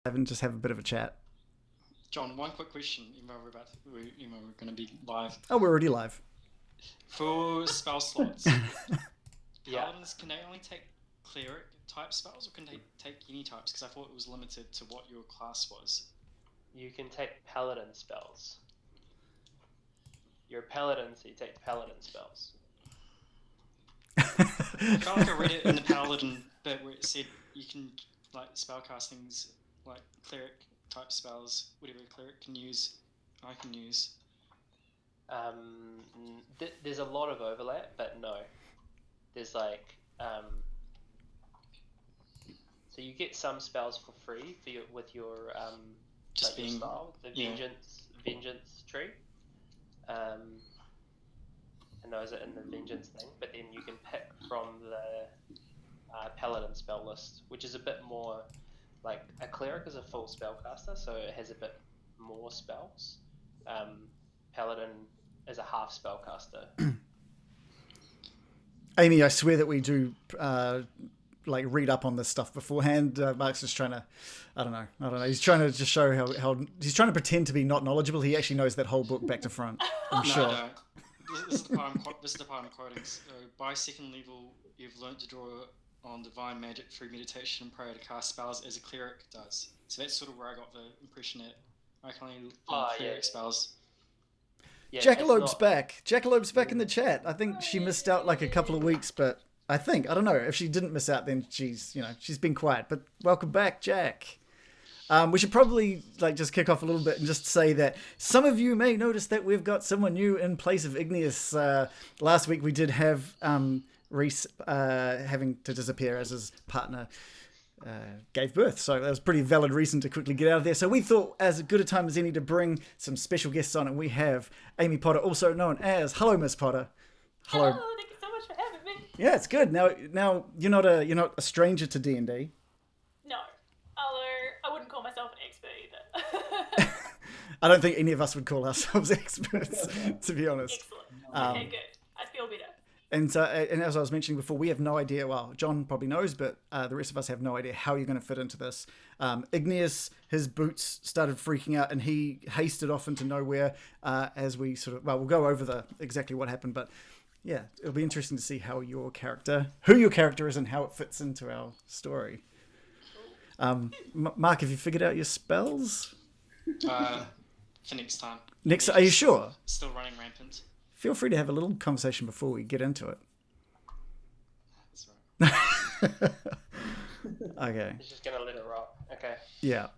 and just have a bit of a chat. John, one quick question. We're going to be live Oh, we're already live. for spell slots. Yeah. Paladins, can they only take cleric type spells, or can they take any types? Because I thought it was limited to what your class was. You can take paladin spells. You're a paladin, so you take paladin spells. I felt like I read it in the paladin bit where it said you can spell castings like cleric type spells, whatever a cleric can use, I can use. There's a lot of overlap, but no. There's so you get some spells for free with your Just your being style, the vengeance tree, and those are in the vengeance thing. But then you can pick from the paladin spell list, which is a bit more like a cleric is a full spellcaster, so it has a bit more spells. Paladin is a half spellcaster. Amy, I swear that we do read up on this stuff beforehand. Mark's just trying to, I don't know. He's trying to just show how he's trying to pretend to be not knowledgeable. He actually knows that whole book back to front. I'm sure. No. This is the part I'm quoting. So, by second level, you've learnt to draw on divine magic through meditation and prayer to cast spells as a cleric does. So that's sort of where I got the impression that I can only cleric spells. Yeah, Jackalope's back. Jackalope's back in the chat. I think she missed out a couple of weeks, but I don't know. If she didn't miss out, then she's been quiet. But welcome back, Jack. We should probably just kick off a little bit and just say that some of you may notice that we've got someone new in place of Igneous. Last week we did have Reese having to disappear as his partner gave birth, so that was a pretty valid reason to quickly get out of there. So we thought as good a time as any to bring some special guests on, and we have Amy Potter, also known as Hello Miss Potter. Hello, thank you so much for having me. Yeah, it's good. Now you're not a stranger to D&D. No, although I wouldn't call myself an expert either. I don't think any of us would call ourselves experts, to be honest. Excellent. Okay, good. I feel better. And as I was mentioning before, we have no idea. Well, John probably knows, but the rest of us have no idea how you're going to fit into this. Igneous, his boots started freaking out, and he hasted off into nowhere as we we'll go over exactly what happened. But yeah, it'll be interesting to see who your character is, and how it fits into our story. Mark, have you figured out your spells? For next time. Are you sure? Still running rampant. Feel free to have a little conversation before we get into it. That's right. Okay. He's just gonna let it rock. Okay. Yeah.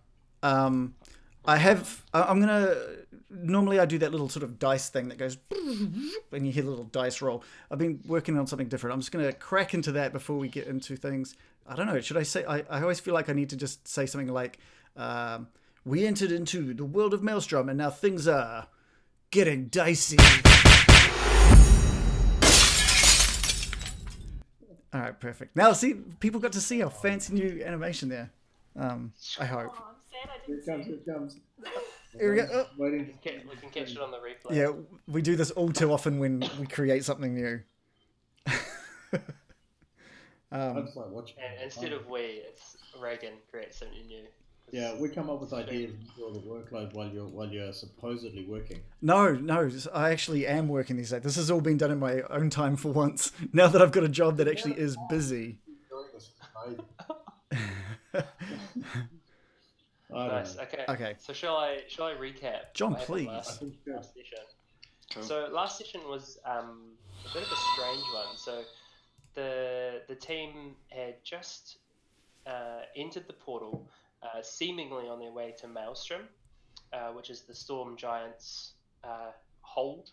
Normally I do that little sort of dice thing that goes, and you hear a little dice roll. I've been working on something different. I'm just going to crack into that before we get into things. I don't know. Should I say, I always feel like I need to just say something like, we entered into the world of Maelstrom and now things are getting dicey. All right, perfect. Now, see, people got to see our fancy new animation there. I hope. Oh, I'm sad I didn't see Here it comes. Here we go. Oh. Waiting. We can catch it on the replay. Yeah, we do this all too often when we create something new. I just like watching. And instead of it's Reagan creates something new. Yeah, we come up with ideas for the workload while you're supposedly working. No, I actually am working these days. This has all been done in my own time for once. Now that I've got a job that actually is busy. Nice. Okay. So shall I recap? John, please. Last session. Cool. So last session was a bit of a strange one. So the team had just entered the portal, seemingly on their way to Maelstrom, which is the Storm Giants' hold,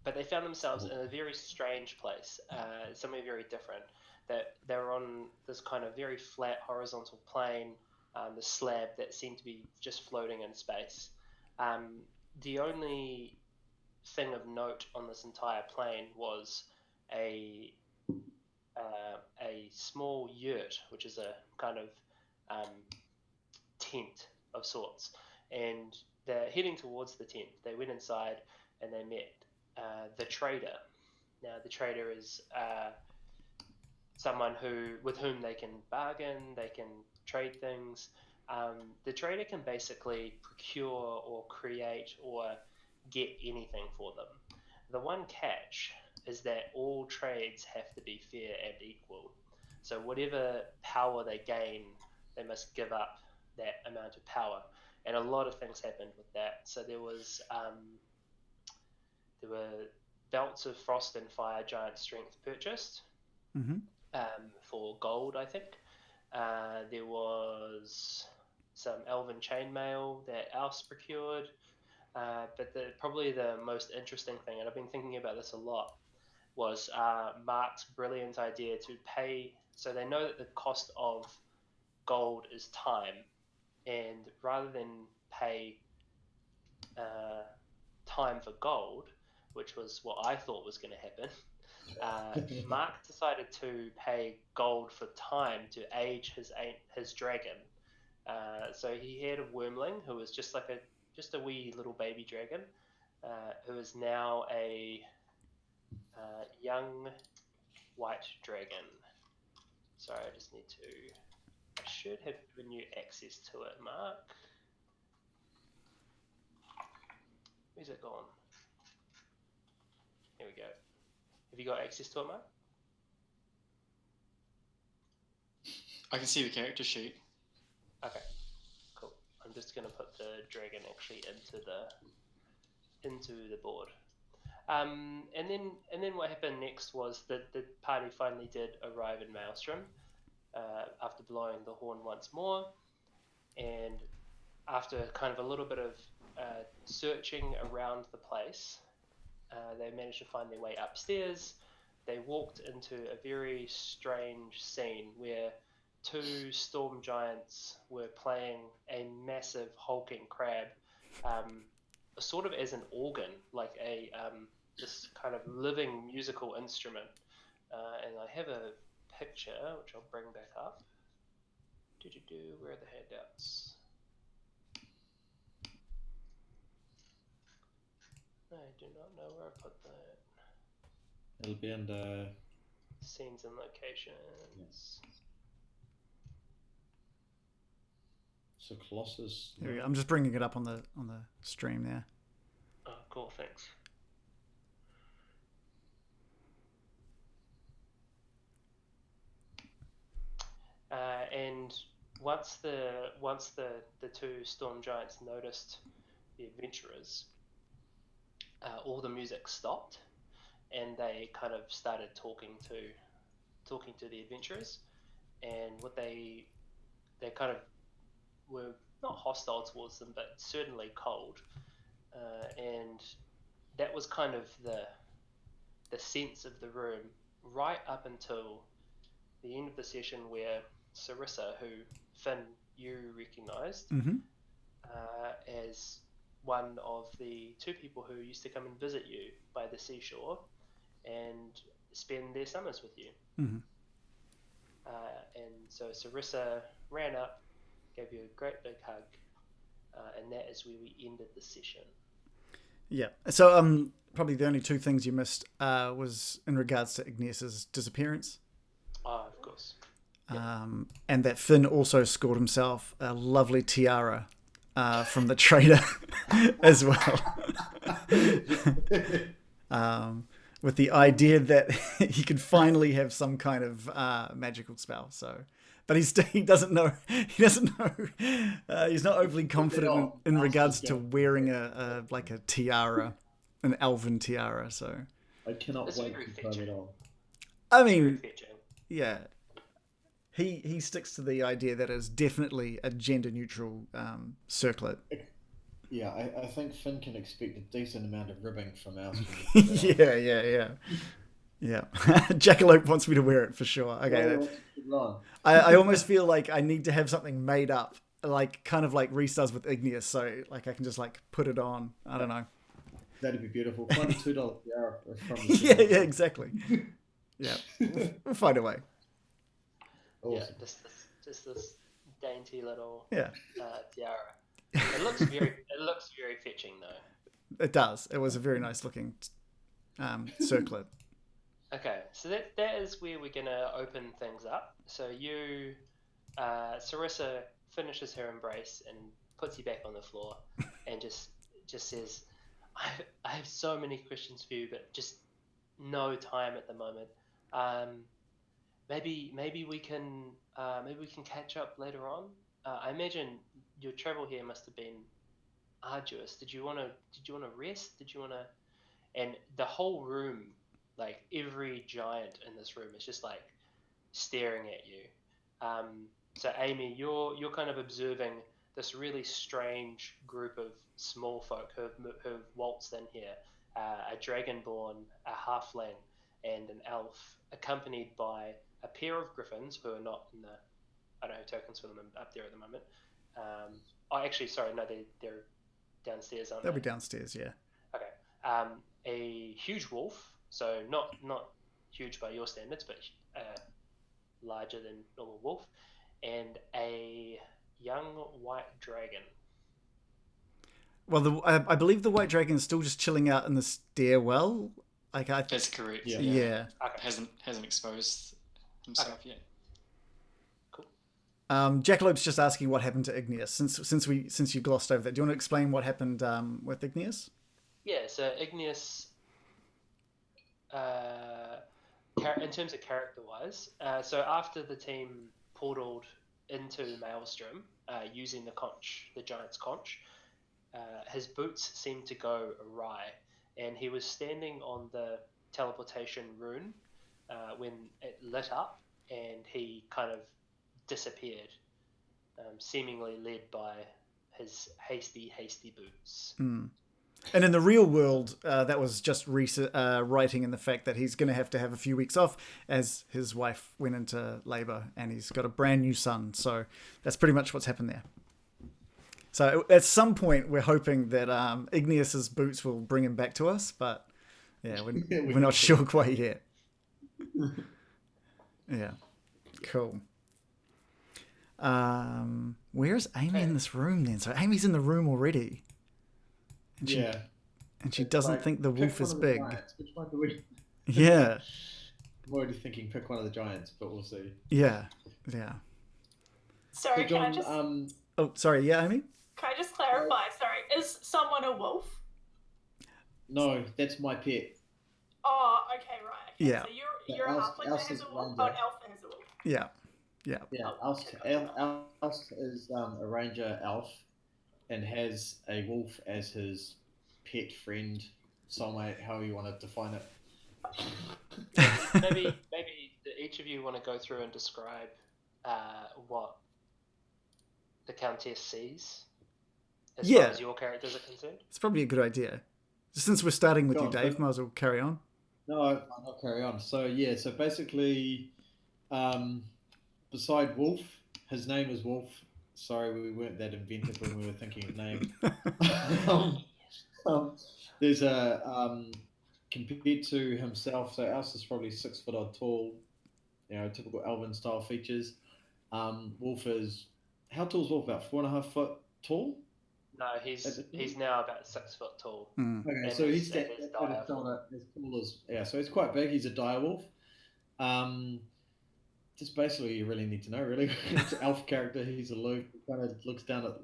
but they found themselves in a very strange place, somewhere very different. That they were on this kind of very flat horizontal plane, the slab that seemed to be just floating in space. The only thing of note on this entire plane was a small yurt, which is a kind of tent of sorts, and they're heading towards the tent. They went inside and they met the trader. Now the trader is someone with whom they can bargain, they can trade things. The trader can basically procure or create or get anything for them. The one catch is that all trades have to be fair and equal. So whatever power they gain, they must give up that amount of power. And a lot of things happened with that. So there were belts of frost and fire giant strength purchased for gold, I think. There was some elven chainmail that Aust procured. But probably the most interesting thing, and I've been thinking about this a lot, was Mark's brilliant idea to pay. So they know that the cost of gold is time, and rather than pay time for gold, which was what I thought was going to happen, Mark decided to pay gold for time to age his dragon. So he had a wormling who was just a wee little baby dragon, who is now a young white dragon. Sorry, I should have given you access to it, Mark. Where's it gone? Here we go. Have you got access to it, Mark? I can see the character sheet. Okay, cool. I'm just going to put the dragon actually into the board. And then what happened next was that the party finally did arrive in Maelstrom after blowing the horn once more, and after kind of a little bit of searching around the place, they managed to find their way upstairs. They walked into a very strange scene where two storm giants were playing a massive hulking crab, sort of as an organ, like this kind of living musical instrument. And I have a picture which I'll bring back up. Where are the handouts? I do not know where I put that. It'll be under scenes and locations. Yes. So Colossus. There we go. I'm just bringing it up on the stream there. Oh, cool. Thanks. And once the two storm giants noticed the adventurers, all the music stopped, and they kind of started talking to the adventurers, and what they kind of were not hostile towards them, but certainly cold, and that was kind of the sense of the room right up until the end of the session, where Sarissa, who Finn you recognised as one of the two people who used to come and visit you by the seashore and spend their summers with you. And so Sarissa ran up, gave you a great big hug, and that is where we ended the session. Yeah. So probably the only two things you missed was in regards to Igneus's disappearance. Oh, of course. And that Finn also scored himself a lovely tiara from the trader as well. With the idea that he could finally have some kind of magical spell. So, but he doesn't know. He doesn't know. He's not overly confident in regards to wearing a tiara, an elven tiara. So I cannot wait to try it on. I mean, yeah. He sticks to the idea that it's definitely a gender neutral circlet. Yeah, I think Finn can expect a decent amount of ribbing from our Yeah. Jackalope wants me to wear it for sure. Okay. I almost feel like I need to have something made up, like kind of like Reese does with Igneus, so like I can just like put it on. I don't know. That'd be beautiful. Find a $2 tiara from yeah, exactly. Yeah. We'll find a way. Awesome. Yeah, just this dainty little tiara. It looks very fetching though. It does. It was a very nice looking circlet. Okay, so that is where we're gonna open things up. So you, Sarissa finishes her embrace and puts you back on the floor, and just says, I have so many questions for you, but just no time at the moment. Um, maybe we can catch up later on. I imagine your travel here must have been arduous. Did you wanna rest? Did you wanna? And the whole room, like every giant in this room, is just like staring at you. So Amy, you're kind of observing this really strange group of small folk who've waltzed in here, a dragonborn, a halfling, and an elf, accompanied by a pair of griffins who are not in the. I don't have tokens for them up there at the moment. Actually, sorry, no, they're downstairs, aren't They'll they? be downstairs, yeah. Okay. A huge wolf, so not huge by your standards, but larger than normal wolf, and a young white dragon. Well, I believe the white dragon is still just chilling out in the stairwell. That's correct. Yeah. Okay. Hasn't exposed himself yet. Cool. Jackalope's just asking what happened to Igneous since you glossed over that. Do you want to explain what happened with Igneous? Yeah. So Igneous, in terms of character-wise, so after the team portaled into Maelstrom using the giant's conch, his boots seemed to go awry, and he was standing on the teleportation rune when it lit up, and he kind of disappeared, seemingly led by his hasty boots. And in the real world, that was just writing in the fact that he's going to have a few weeks off as his wife went into labour and he's got a brand new son. So that's pretty much what's happened there. So at some point, we're hoping that Igneous's boots will bring him back to us, but yeah, we're not sure quite yet. Yeah, cool. Where's Amy in this room then? So Amy's in the room already. And she doesn't think the wolf is big. Which one do we? Yeah. I'm already thinking pick one of the giants, but we'll see. Yeah. Sorry, Hey, John, can I just Oh, sorry. Yeah, Amy? can I just clarify? Sorry, is someone a wolf? No, that's my pet. Oh, okay, right. Okay. Yeah. So you're a halfling that has a wolf. Oh, an elf that has a wolf. Yeah. Yeah, Aust is a ranger elf and has a wolf as his pet friend, soulmate, however you want to define it. maybe each of you want to go through and describe what the Countess sees as far as your characters are concerned. It's probably a good idea. Since we're starting with you, Dave, might as well carry on. No, I'll carry on. So basically, beside Wolf, his name is Wolf. Sorry, we weren't that inventive when we were thinking of name. There's compared to himself, so Aust is probably 6 foot odd tall, typical Elven style features. Wolf is, how tall is Wolf? About 4.5 foot tall? No, he's now about 6 foot tall. Okay, so he's as tall as, so he's quite big. He's a dire wolf. Just basically, you really need to know. Really, it's an elf character. He's aloof. He kind of looks down at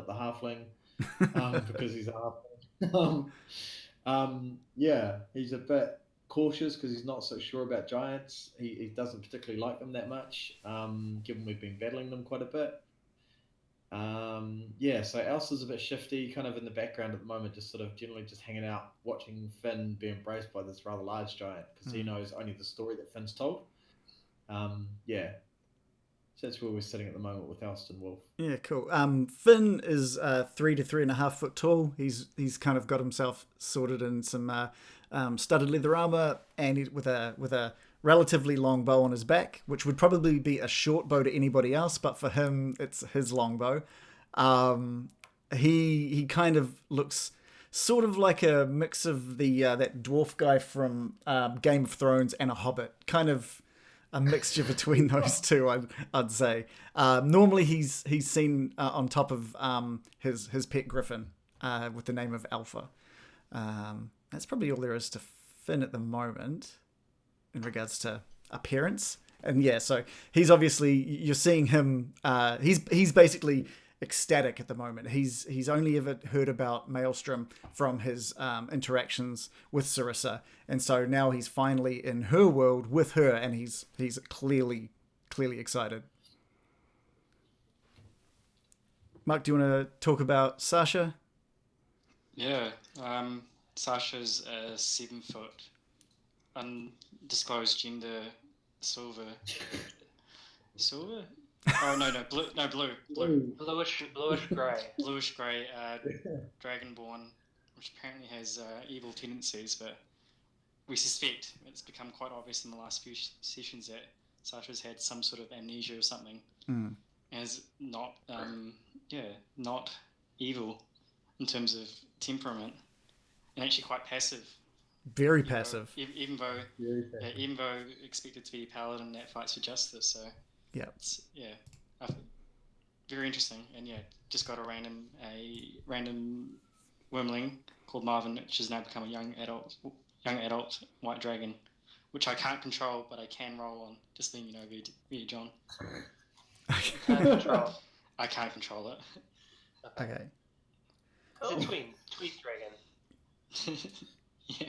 the halfling because he's a halfling. He's a bit cautious because he's not so sure about giants. He doesn't particularly like them that much, given we've been battling them quite a bit. So Aust is a bit shifty, kind of in the background at the moment, just sort of generally just hanging out, watching Finn be embraced by this rather large giant because he knows only the story that Finn's told. So that's where we're sitting at the moment with Aust and Wolf. Yeah, cool. Finn is 3 to 3.5 foot tall. He's kind of got himself sorted in some studded leather armor, and with a relatively long bow on his back, which would probably be a short bow to anybody else, but for him, it's his long bow. He kind of looks sort of like a mix of the that dwarf guy from Game of Thrones and a hobbit, kind of a mixture between those two, I'd say. Normally, he's seen on top of his pet griffin with the name of Alpha. That's probably all there is to Finn at the moment. in regards to appearance. And yeah, so he's obviously, you're seeing him, he's basically ecstatic at the moment. He's only ever heard about Maelstrom from his interactions with Sarissa, and so now he's finally in her world with her, and he's clearly excited. Mark, do you want to talk about Sasha? Yeah, Sasha's a 7-foot, undisclosed gender, silver. Silver? Oh blue. Bluish grey. Bluish grey, dragonborn, which apparently has evil tendencies, but we suspect it's become quite obvious in the last few sessions that Sasha's had some sort of amnesia or something, and is not evil in terms of temperament, and actually quite passive. Very passive. Even though expected to be a paladin that fights for justice, so yeah, very interesting. And yeah, just got a random wormling called Marvin, which has now become a young adult white dragon, which I can't control, but I can roll on. Just letting you know, via John. I can't control it. Okay. Cool. It's a tweet dragon. Yeah.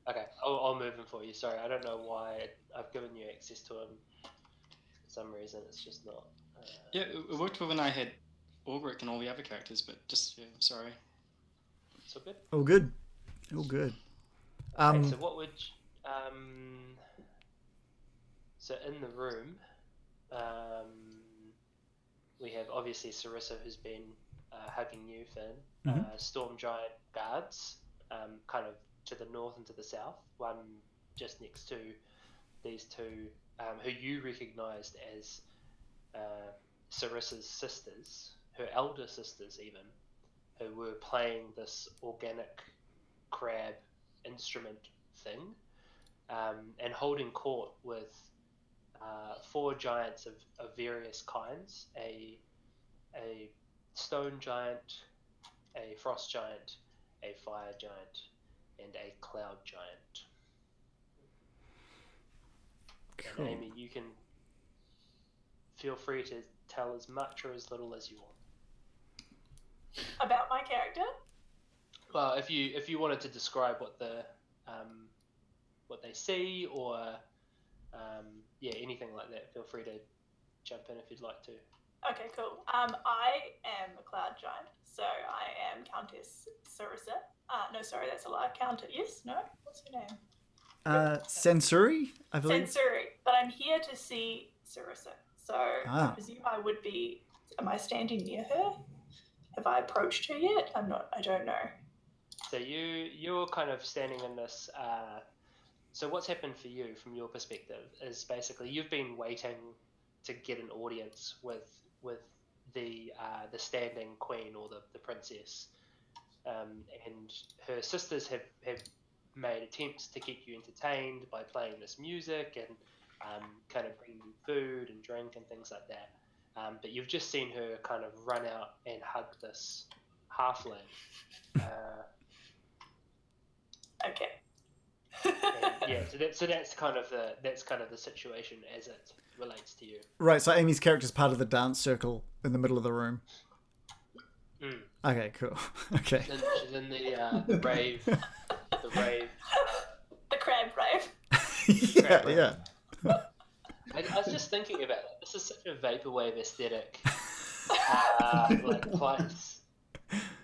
Okay, I'll move him for you. Sorry, I don't know why I've given you access to him. For some reason, it's just not. Yeah, it worked when I had Ulrich and all the other characters, but just sorry. So good. All good. All good. Okay, so what would so in the room, we have obviously Sarissa, who's been hugging you, Finn. Storm Giant guards, kind of to the north and to the south. One just next to these two, who you recognised as Sarissa's sisters, her elder sisters even, who were playing this organic crab instrument thing, and holding court with 4 giants of various kinds: a stone giant, a frost giant, a fire giant, and a cloud giant. Cool. And Amy, you can feel free to tell as much or as little as you want. About my character? Well, if you wanted to describe what they see, or anything like that, feel free to jump in if you'd like to. Okay, cool. I am a cloud giant, so I am Countess Sarissa. No, sorry, that's a lie. Countess, yes? No? What's her name? Sensori, I believe. Sensori, but I'm here to see Sarissa. So I presume I would be. Am I standing near her? Have I approached her yet? I don't know. So you're kind of standing in this. So what's happened for you, from your perspective, is basically you've been waiting to get an audience with the standing queen, or the princess, and her sisters have made attempts to keep you entertained by playing this music and kind of bringing you food and drink and things like that. But you've just seen her kind of run out and hug this halfling. Okay. So that's kind of the situation as it relates to you. Right. So Amy's character is part of the dance circle in the middle of the room. Okay. Cool. Okay. She's in the rave. The crab rave. Yeah. I was just thinking about it. This is such a vaporwave aesthetic, place.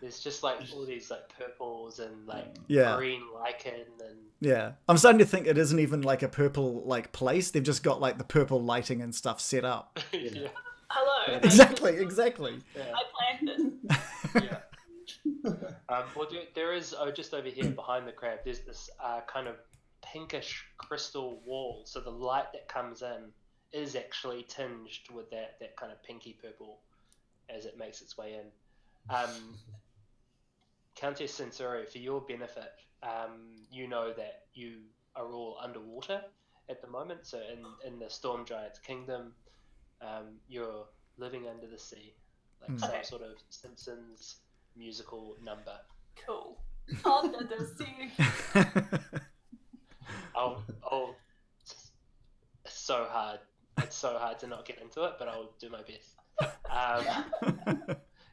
There's just like all these like purples and green lichen and. Yeah, I'm starting to think it isn't even like a purple place. They've just got like the purple lighting and stuff set up. Yeah. Hello. Exactly. Yeah. I planned this. Yeah. Well, there is just over here behind the crab. There's this kind of pinkish crystal wall, so the light that comes in is actually tinged with that kind of pinky purple as it makes its way in. Countess Sensori, for your benefit, you know that you are all underwater at the moment. So in the Storm Giant's kingdom, you're living under the sea, like some sort of Simpsons musical number. Cool. Under the sea. I'll so hard. It's so hard to not get into it, but I'll do my best.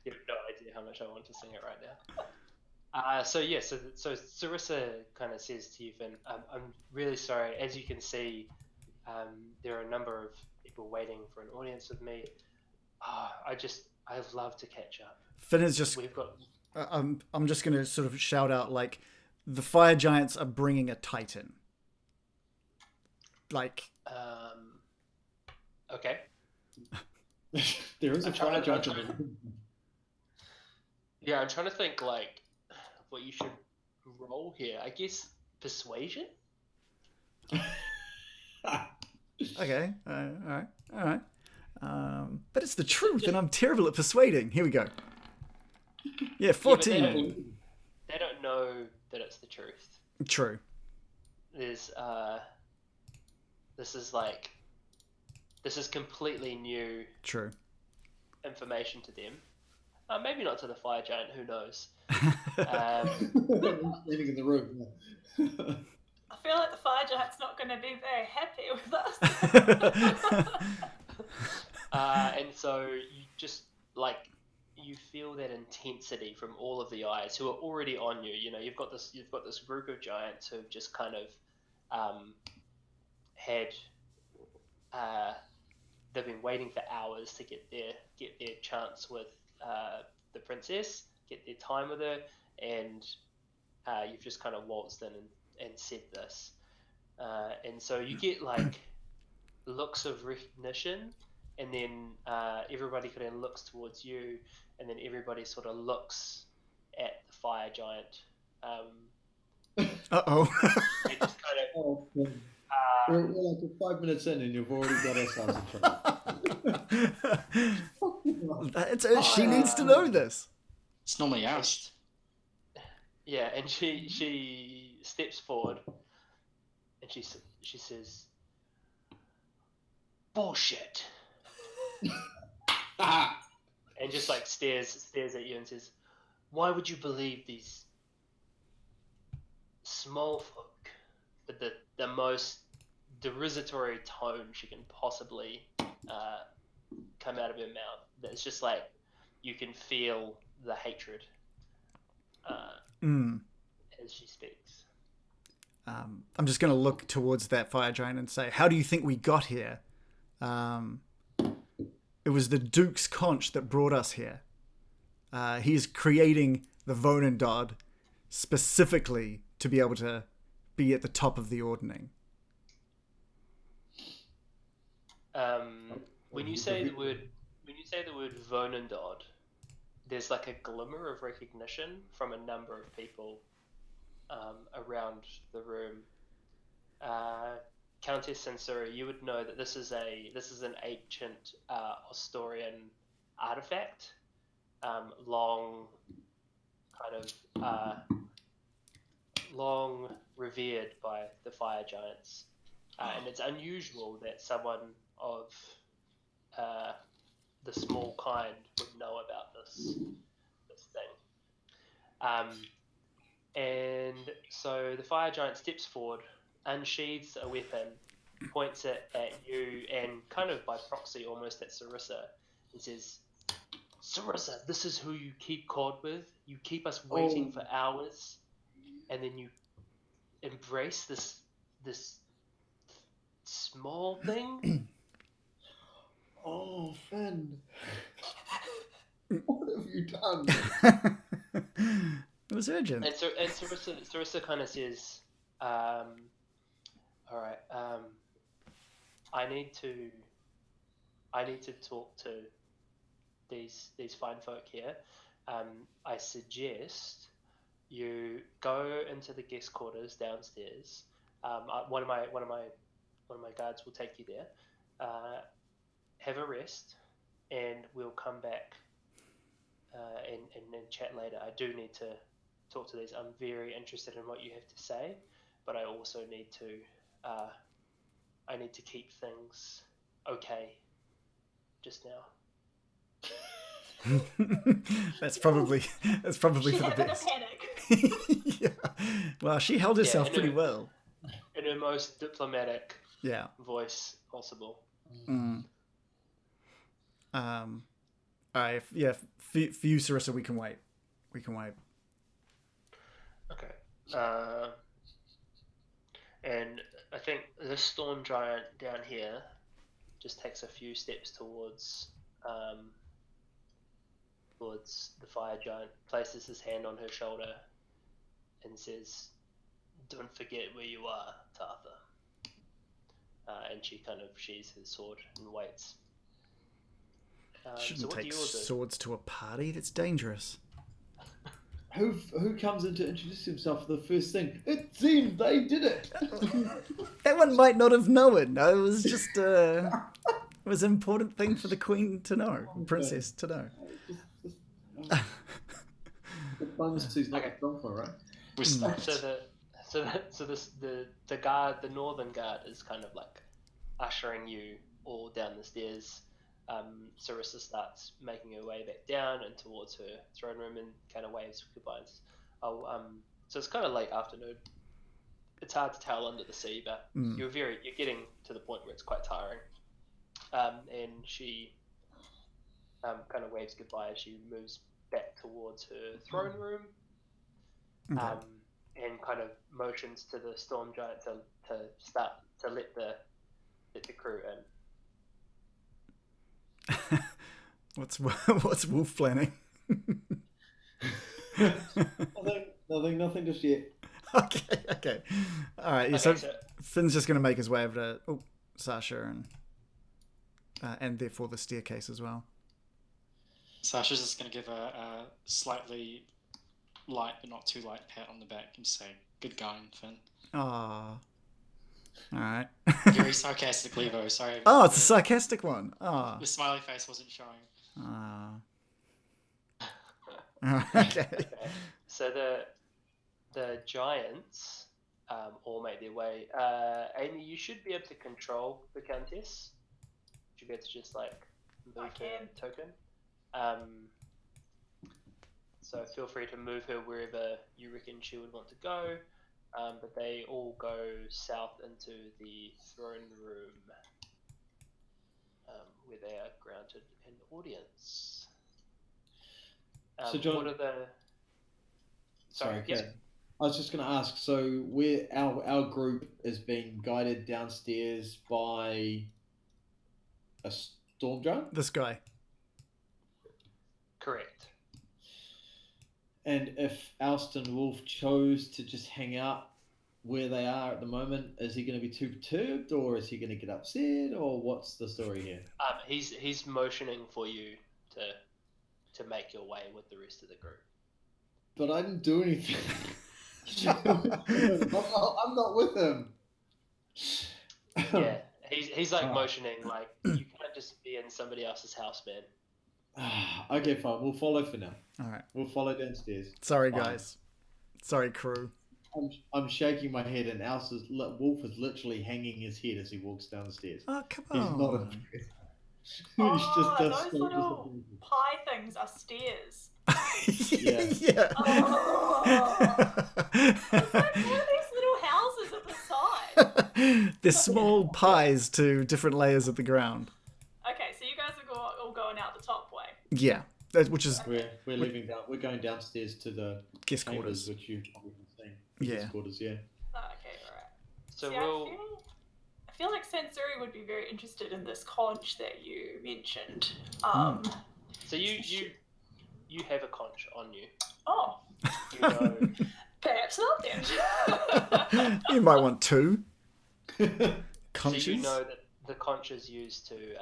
You have no idea how much I want to sing it right now. So Sarissa kind of says to you, Finn, I'm really sorry. As you can see, there are a number of people waiting for an audience with me. I'd love to catch up. Finn is just. We've got. I'm just going to sort of shout out, like, the fire giants are bringing a Titan. Like. Okay. There is a fire giant. Yeah, I'm trying to think, like, what you should roll here. I guess Persuasion? Okay, all right. But it's the truth, and I'm terrible at persuading. Here we go. Yeah, 14. Yeah, they don't know that it's the truth. True. There's, this is completely new. True. Information to them. Maybe not to the fire giant, who knows? Standing in the room. I feel like the fire giant's not going to be very happy with us. And so you just, like, you feel that intensity from all of the eyes who are already on you. You know, you've got this group of giants who've just kind of had they've been waiting for hours to get their chance with the princess, get their time with her, and you've just kind of waltzed in and said this, and so you get like looks of recognition, and then everybody kind of looks towards you, and then everybody sort of looks at the fire giant. Uh-oh. They just kind of. We're like 5 minutes in, and you've already got ourselves in trouble. She needs to know this. It's normally Aust. Yeah, and she steps forward, and she says, "Bullshit," and just like stares at you and says, "Why would you believe these small folk?" But the most derisatory tone she can possibly come out of her mouth. It's just like you can feel the hatred as she speaks. I'm just going to look towards that fire giant and say, how do you think we got here? It was the Duke's conch that brought us here. He's creating the Vonendod specifically to be able to be at the top of the ordning. When you say the word Vonendod, there's like a glimmer of recognition from a number of people around the room. Countess Sansura, you would know that this is an ancient Ostorian artifact, long revered by the fire giants, and it's unusual that someone of the small kind would know about this thing. And so the fire giant steps forward, unsheathes a weapon, points it at you, and kind of by proxy almost at Sarissa, and says, "Sarissa, this is who you keep cod with. You keep us waiting for hours, and then you embrace this small thing." Oh, Finn. What have you done? It was urgent. And Sarissa kind of says, "All right, I need to talk to these fine folk here. I suggest you go into the guest quarters downstairs. One of my guards will take you there. Have a rest, and we'll come back and chat later. I do need to talk to these. I'm very interested in what you have to say, but I also need to keep things okay just now." That's probably for the best. Panic. Yeah. Well, she held herself pretty well. In her most diplomatic voice possible. Mm. Alright, yeah, for you, Sarissa, we can wait. Okay. And I think the storm giant down here just takes a few steps towards the fire giant, places his hand on her shoulder, and says, "Don't forget where you are, Tartha." And she kind of sheathes his sword and waits. Shouldn't take swords to a party. That's dangerous. Who comes in to introduce himself for the first thing? It seems they did it. That one might not have known. It was just it was an important thing for the queen to know, princess to know. The bonus two's not strong for, right? So the guard, the northern guard, is kind of like ushering you all down the stairs. Sarissa starts making her way back down and towards her throne room and kind of waves goodbyes. So it's kind of late afternoon. It's hard to tell under the sea, but you're getting to the point where it's quite tiring. And she kind of waves goodbye as she moves back towards her throne room. Okay. And kind of motions to the storm giant to start to let the crew in. What's Wolf planning? Nothing just yet. Okay. All right. Yeah, so Finn's just going to make his way over to Sasha and therefore the staircase as well. Sasha's just going to give a slightly light but not too light pat on the back and say, "Good going, Finn." Ah. All right. Very sarcastically though. Sorry. Oh, it's a sarcastic one. Ah. The smiley face wasn't showing. Ah. Okay. So the giants all make their way. Amy, you should be able to control the countess. You get to just like move her token. So feel free to move her wherever you reckon she would want to go. But they all go south into the throne room, where they are granted an audience. So John, what are the? Sorry. Yes. I was just going to ask. So our group is being guided downstairs by a storm giant. This guy. Correct. And if Aust and Wolf chose to just hang out where they are at the moment, is he going to be too perturbed, or is he going to get upset, or what's the story here? He's motioning for you to make your way with the rest of the group. But I didn't do anything. I'm not with him. Yeah, he's like motioning, like you can't just be in somebody else's house, man. Okay, fine. We'll follow for now. All right. We'll follow downstairs. Sorry, guys. Sorry, crew. I'm shaking my head, and Wolf is literally hanging his head as he walks down the stairs. Oh, come on. He's not impressed. Those little pie things are stairs. Yeah. It's like one of these little houses at the side. They're small pies to different layers of the ground. Okay, so you guys are all going out the top way. Yeah, which is we're leaving down. We're going downstairs to the guest quarters, which you've probably seen. Yeah. Guest quarters, yeah. Okay, alright. So I feel like Sansuri would be very interested in this conch that you mentioned. So you have a conch on you. Oh. You know, perhaps not then. You might want two conches. So you know that the conch is used to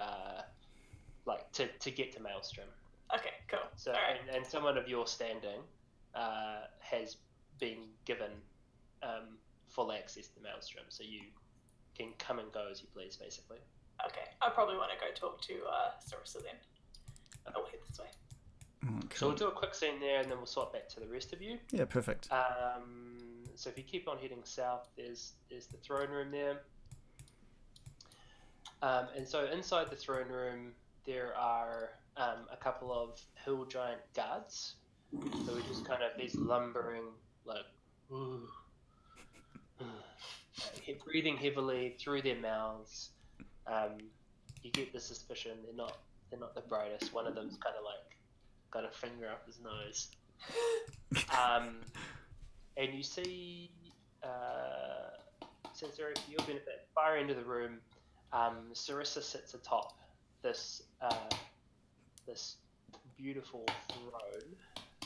to get to Maelstrom. Okay, cool. So right. and someone of your standing has been given full access to Maelstrom, so you can come and go as you please, basically. Okay, I probably want to go talk to Sarissa then. I'll head this way. Cool. So we'll do a quick scene there, and then we'll swap back to the rest of you. Yeah, perfect. So if you keep on heading south, there's the throne room there. And so inside the throne room, there are a couple of hill giant guards. So we're just kind of these lumbering, like, breathing heavily through their mouths. You get the suspicion they're not the brightest. One of them's kind of like got a finger up his nose. And you see, Sensori, for your benefit, far end of the room, Sarissa sits atop this this beautiful throne,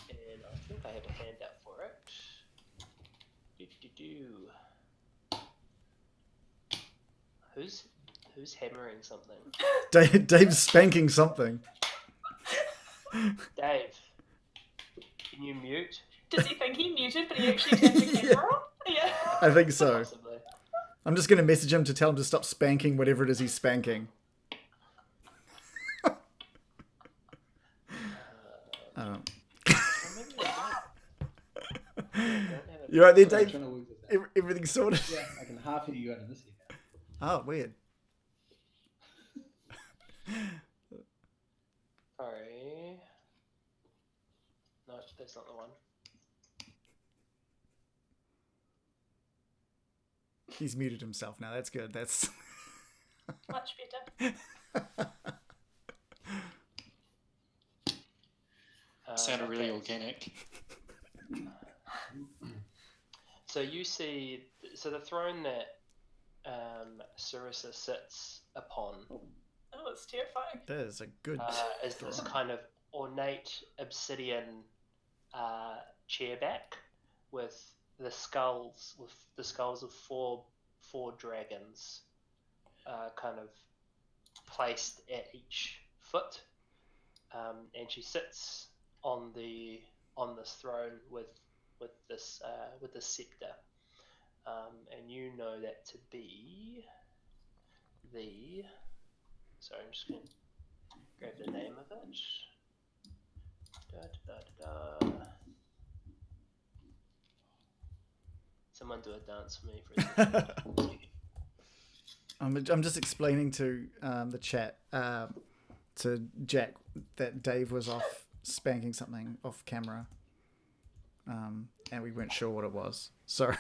and I think I have a handout for it. Who's hammering something? Dave's spanking something. Dave, can you mute? Does he think he muted, but he actually turned the camera on? Yeah. I think so. Possibly. I'm just going to message him to tell him to stop spanking whatever it is he's spanking. You right there, Dave? Everything's sorted? Yeah, I can half hear you out of this here. Oh, weird. Sorry. No, that's not the one. He's muted himself now. That's good. That's Much better. Sounded really organic. So you see, the throne that Sarissa sits upon Oh, it's terrifying. that is a good. is this kind of ornate obsidian chairback with the skulls of four dragons, kind of placed at each foot, and she sits on this throne with this scepter, and you know that to be the. Sorry, I'm just going to grab the name of it. Someone do a dance for me for a second. I'm just explaining to the chat to Jack that Dave was off spanking something off camera, and we weren't sure what it was. So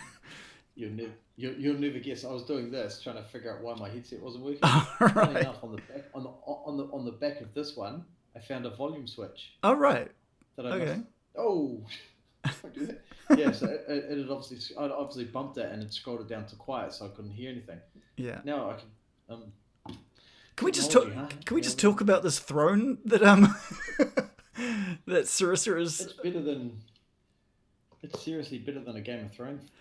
You'll never guess. I was doing this, trying to figure out why my headset wasn't working. right. Funny enough, on the back of this one, I found a volume switch. Oh right. That I Okay. Oh, don't do that. Yeah, so it had I'd obviously bumped it and it scrolled it down to quiet, so I couldn't hear anything. Yeah. Now I can. Can we just talk? Technology, huh? Can we just talk about this throne that that Sarissa is? It's better than. It's seriously better than a Game of Thrones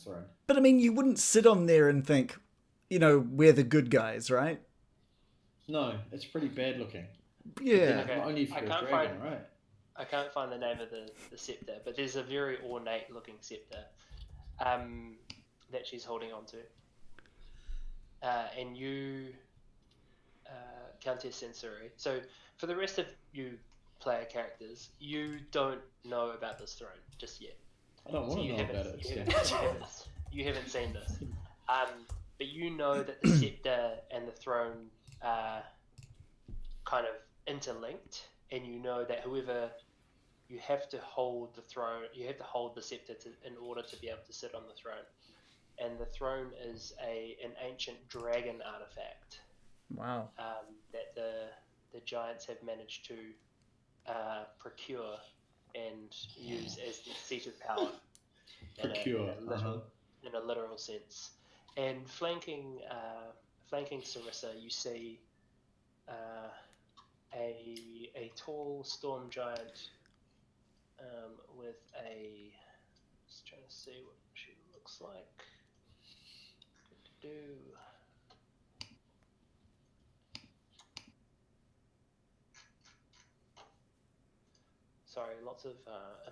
throne. But I mean, you wouldn't sit on there and think, we're the good guys, right? No, it's pretty bad looking. Yeah. Okay, Only for I a can't dragon, find- right? I can't find the name of the scepter, but there's a very ornate looking scepter that she's holding on to. And you, Countess Sensori. So for the rest of you player characters, you don't know about this throne just yet. I don't want to know about it. You haven't seen this. But you know that the scepter and the throne are kind of interlinked, and you know that you have to hold the throne, you have to hold the scepter in order to be able to sit on the throne. And the throne is an ancient dragon artifact. Wow. That the giants have managed to procure and use as the seat of power. In a literal sense. And flanking Sarissa, you see a tall storm giant with just trying to see what she looks like. Sorry, lots of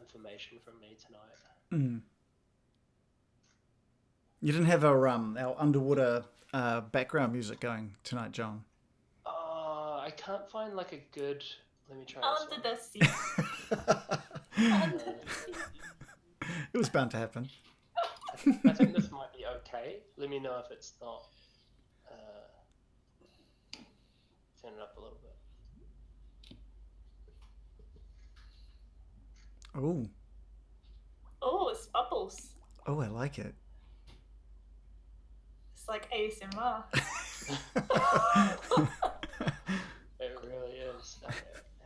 information from me tonight. Mm. You didn't have our underwater background music going tonight, John. I can't find like a good. Let me try. Under the sea. Under the sea. It was bound to happen. I think this might be okay. Let me know if it's not. Turn it up a little bit. Oh. Oh, it's bubbles. Oh, I like it. It's like ASMR. It really is.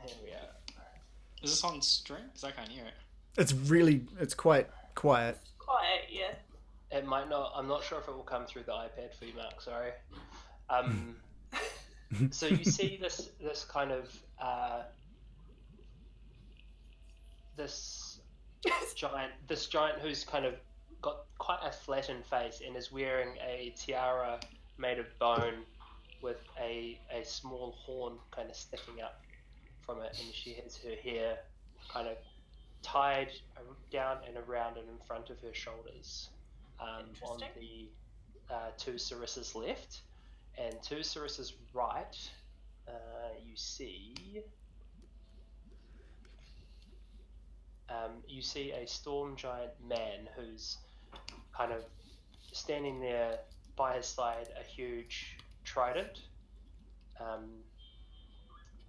Here we are. Is this on stream? Because I can't hear it. It's quite quiet. Quiet, yeah. It might not. I'm not sure if it will come through the iPad for you, Mark. Sorry. So you see this kind of this giant who's kind of got quite a flattened face and is wearing a tiara made of bone with a small horn kind of sticking up from it, and she has her hair kind of tied down and around and in front of her shoulders on the to Sarissa's left, and to Sarissa's right you see a storm giant man who's kind of standing there by his side, a huge trident,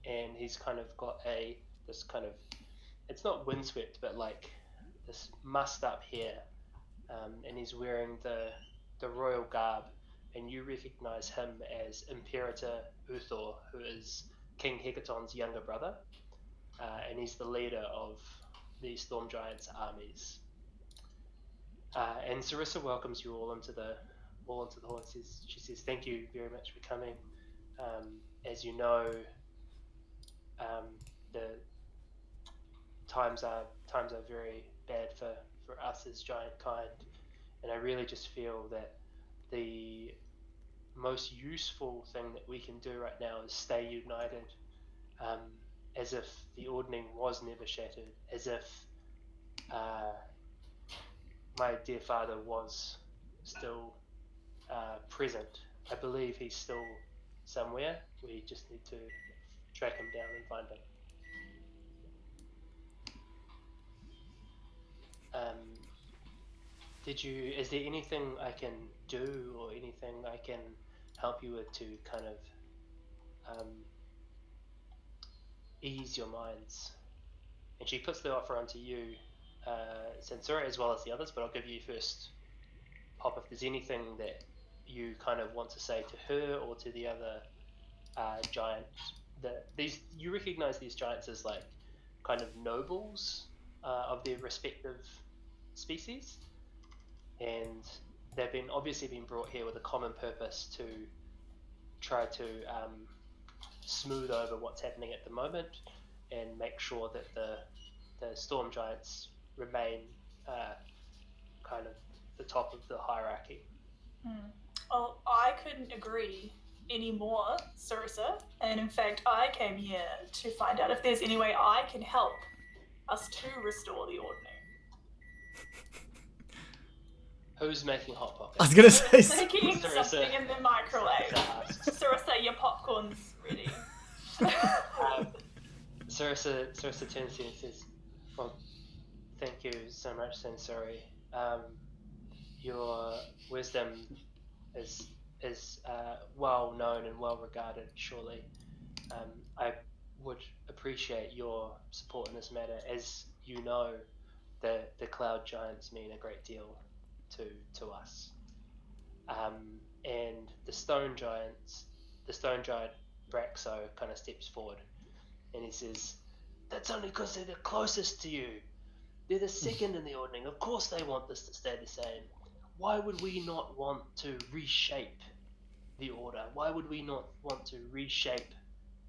and he's kind of got this kind of, it's not windswept, but like this mussed up hair, and he's wearing the royal garb, and you recognize him as Imperator Uthor, who is King Hecaton's younger brother, and he's the leader of the Storm Giants' armies. And Sarissa welcomes you all into the hall. She says, "Thank you very much for coming. As you know, the times are very bad for us as giant kind, and I really just feel that the most useful thing that we can do right now is stay united, as if the Ordning was never shattered, as if my dear father was still present. I believe he's still somewhere. We just need to track him down and find him." Is there anything I can do or anything I can help you with to kind of ease your minds? And she puts the offer onto you, Censura, as well as the others, but I'll give you first pop if there's anything that you kind of want to say to her or to the other giants. You recognize these giants as like kind of nobles of their respective species, and they've obviously been brought here with a common purpose to try to smooth over what's happening at the moment and make sure that the storm giants remain kind of the top of the hierarchy. Well, I couldn't agree any more, Sarissa, and in fact I came here to find out if there's any way I can help us to restore the Ordning. Who's making Hot Pockets? I was gonna say Making something in the microwave. Sarissa, your popcorn's ready. Sarissa turns to you and says, "Well, thank you so much, Sensori. Your wisdom is well known and well regarded, surely. I would appreciate your support in this matter. As you know, the Cloud Giants mean a great deal to us. And the Stone Giant Braxo kind of steps forward and he says, that's only because they're the closest to you. They're the second in the Ordning. Of course they want this to stay the same. Why would we not want to reshape the Order? Why would we not want to reshape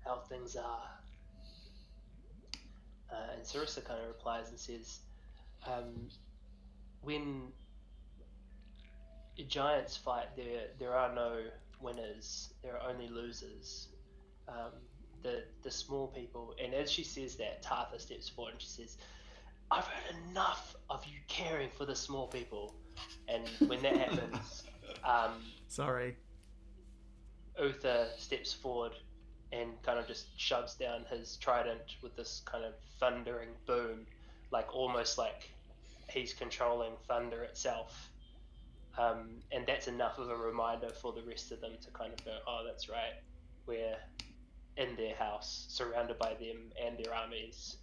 how things are?" And Sarissa kind of replies and says, when giants fight, there are no winners, there are only losers. The small people, and as she says that, Tartha steps forward and she says, I've heard enough of you caring for the small people. And when that happens, sorry, Uther steps forward and kind of just shoves down his trident with this kind of thundering boom, like almost like he's controlling thunder itself. And that's enough of a reminder for the rest of them to kind of go, oh, that's right, we're in their house, surrounded by them and their armies.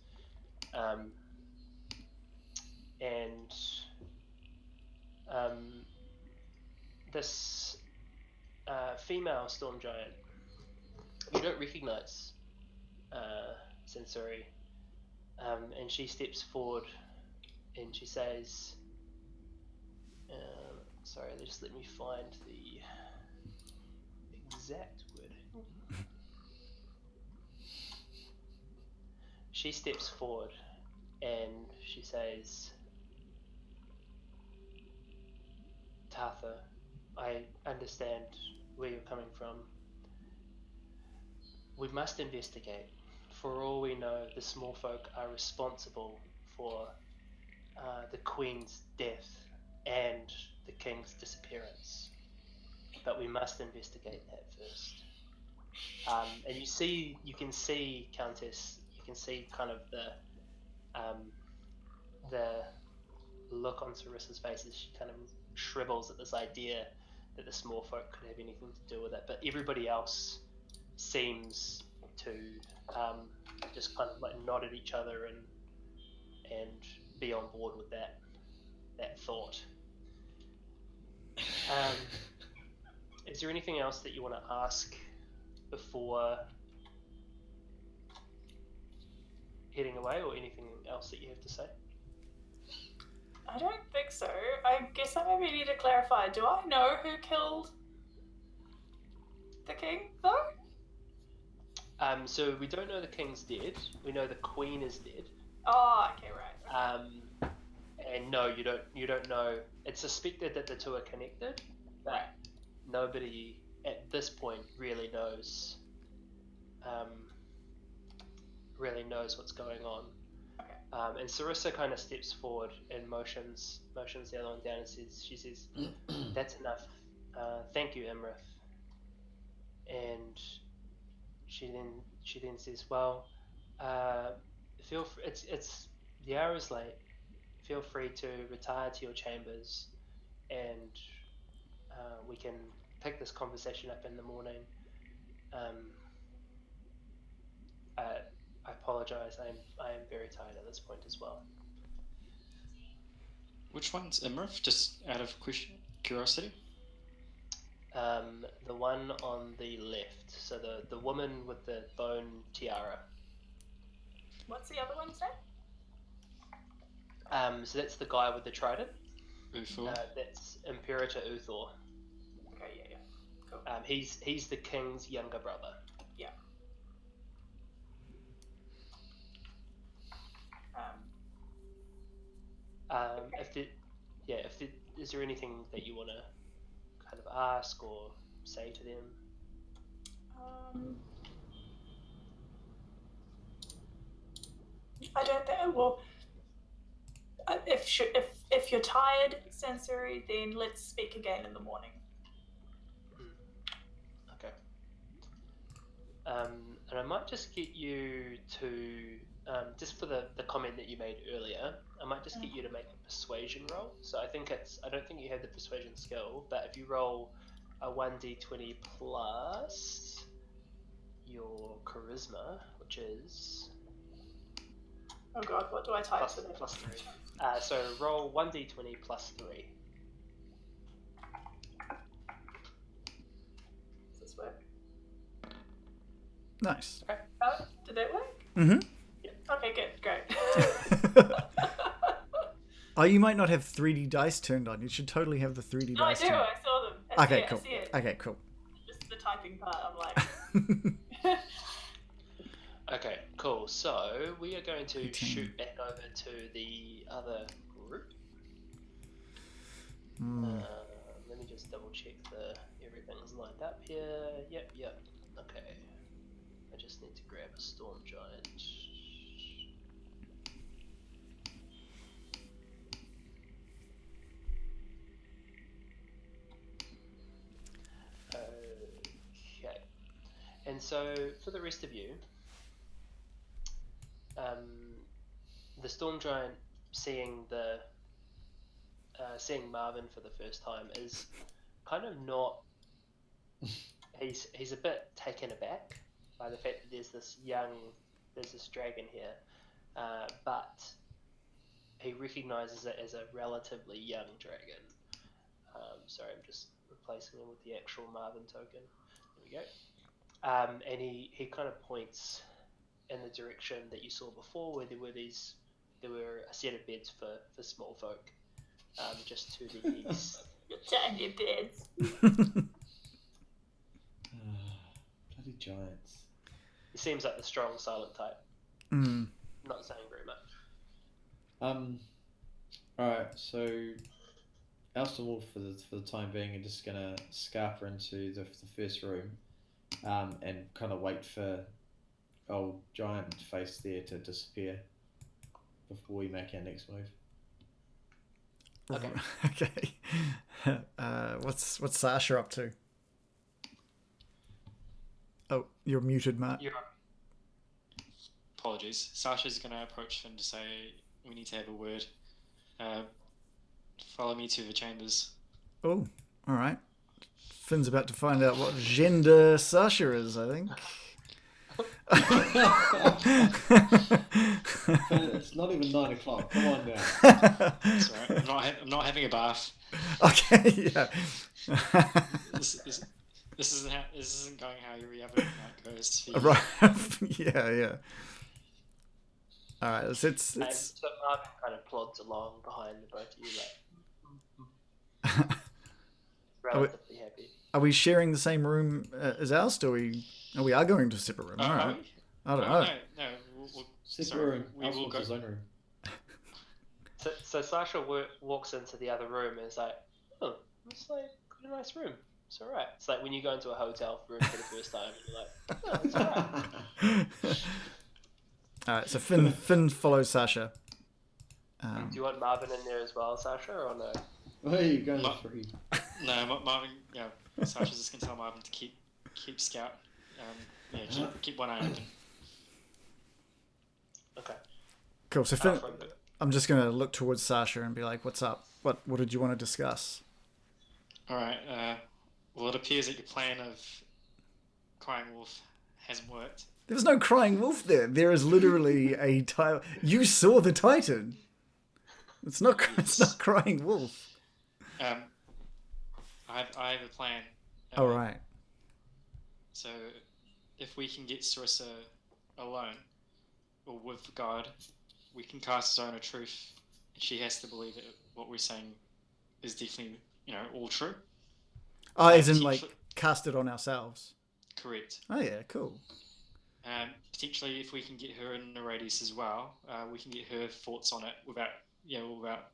This female storm giant. You don't recognize Sensori, and she steps forward and she says, sorry, just let me find the exact word. She steps forward and she says, Tartha, I understand where you're coming from. We must investigate. For all we know, the small folk are responsible for the Queen's death and the King's disappearance. But we must investigate that first. And you can see, Countess, you can see kind of the look on Sarissa's face as she kind of shrivels at this idea that the small folk could have anything to do with it. But everybody else seems to just kind of like nod at each other and be on board with that thought. Is there anything else that you want to ask before heading away, or anything else that you have to say? I don't think so. I guess I maybe need to clarify. Do I know who killed the king, though? So we don't know the king's dead. We know the queen is dead. Oh, okay, right. And no, you don't know. It's suspected that the two are connected, but right. Nobody at this point really knows what's going on. Okay. And Sarissa kind of steps forward and motions the other one down and says, "That's enough. Thank you, Imrith." And she then says, "Well, feel free, it's the hour is late. Feel free to retire to your chambers, and we can pick this conversation up in the morning. I apologize. I am very tired at this point as well." Which one's Imrith? Just out of curiosity. The one on the left. So the woman with the bone tiara. What's the other one's name? So that's the guy with the trident. Uthor. That's Imperator Uthor. Okay, yeah. Cool. He's the king's younger brother. Yeah. Is there anything that you want to kind of ask or say to them? I don't think. Well, if you're tired, Sansuri, then let's speak again in the morning. Okay. And I might just get you to just for the comment that you made earlier, I might just get you to make a persuasion roll. So I don't think you have the persuasion skill, but if you roll a 1d20 plus your charisma, which is... Oh god, what do I type for that? Plus 3. So roll 1d20 plus 3. Does this work? Nice. Okay. Oh, did that work? Mm-hmm. Yep. Okay, good, great. Oh, you might not have 3D dice turned on. You should totally have the 3D No, I dice do. turned on. I saw them. Okay, cool. I see it. Okay, cool. Just the typing part, I'm like... Okay, cool. So we are going to shoot back over to the other group. Let me just double check everything's lined up here. Yep. Okay. I just need to grab a storm giant. Okay. And so for the rest of you, the storm giant seeing Marvin for the first time is kind of not. He's a bit taken aback by the fact that there's this dragon here, but he recognizes it as a relatively young dragon. Sorry, I'm just replacing him with the actual Marvin token. There we go. And he kind of points in the direction that you saw before, where there were a set of beds for small folk, just to the east. Tiny beds. Bloody giants. He seems like the strong, silent type. Not saying very much. Alright, so Aust and Wolf for the time being are just gonna scarper into the first room, and kind of wait for old giant face there to disappear before we make our next move. Okay. Okay. What's Sasha up to? Oh, you're muted, Matt. You're up. Apologies. Sasha's going to approach Finn to say, we need to have a word. Follow me to the chambers. Oh, all right. Finn's about to find out what gender Sasha is, I think. It's not even 9 o'clock. Come on now. That's all right. I'm not having a bath. Okay, yeah. This isn't going how every other night goes. Right. Yeah. All right. It's. So Marvin kind of plods along behind the both of you, like relatively happy. Are we sharing the same room as Aust, or we are going to a separate room? All right. I don't know. No. Separate room. We will go. His own room. So Sasha walks into the other room and is like, oh, it's like quite a nice room. It's alright. It's like when you go into a hotel room for the first time and you're like, oh, it's alright. Alright, so Finn follows Sasha. Do you want Marvin in there as well, Sasha, or no? Where are you going free? No, Marvin, Sasha's just going to tell Marvin to keep scout. Keep one eye open. Okay. Cool, so Finn, I'm just going to look towards Sasha and be like, what's up? What did you want to discuss? Alright, well, it appears that your plan of Crying Wolf hasn't worked. There's no Crying Wolf there. There is literally a Titan. You saw the Titan. It's not Crying Wolf. I have a plan. All right. So, if we can get Sarissa alone, or with God, we can cast Zone of Truth, and she has to believe that what we're saying is definitely, all true. Oh, as in, like, cast it on ourselves. Correct. Oh, yeah, cool. Potentially, if we can get her in the radius as well, we can get her thoughts on it without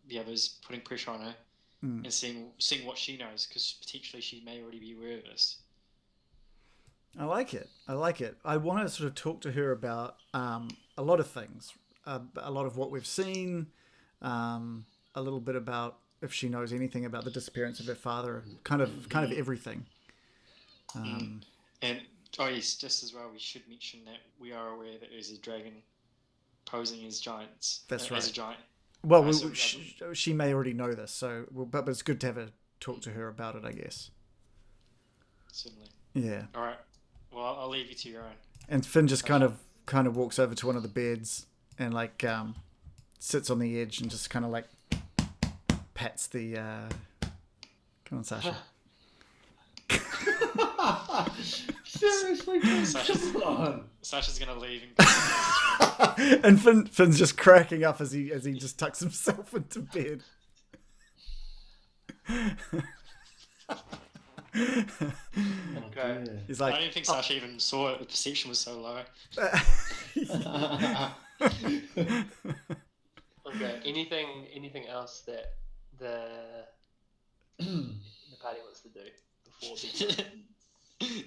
the others putting pressure on her, and seeing what she knows, because potentially she may already be aware of this. I like it. I want to sort of talk to her about a lot of things, a lot of what we've seen, a little bit about if she knows anything about the disappearance of her father, kind of everything. And yes, just as well, we should mention that we are aware that there's a dragon posing as giants. That's right. As a giant. Well, she may already know this, so but it's good to have a talk to her about it, I guess. Certainly. Yeah. All right. Well, I'll leave you to your own. And Finn just kind of walks over to one of the beds and like sits on the edge and just kind of like pats the. Come on, Sasha. Seriously, come on. Sasha's gonna leave. And Finn's just cracking up as he just tucks himself into bed. Okay. He's like, I don't think Sasha even saw it. The perception was so low. Okay. Anything else that the party wants to do before being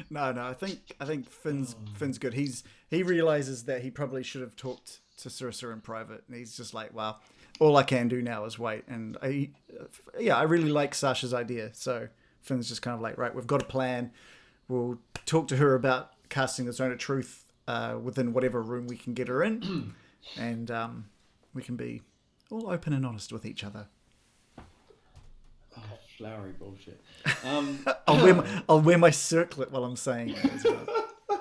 No. I think Finn's good. He realizes that he probably should have talked to Sarissa in private, and he's just like, well, all I can do now is wait. And I really like Sasha's idea. So Finn's just kind of like, right, we've got a plan. We'll talk to her about casting the Zone of Truth within whatever room we can get her in, and we can be all open and honest with each other. Oh, flowery bullshit. I'll wear my circlet while I'm saying it as well.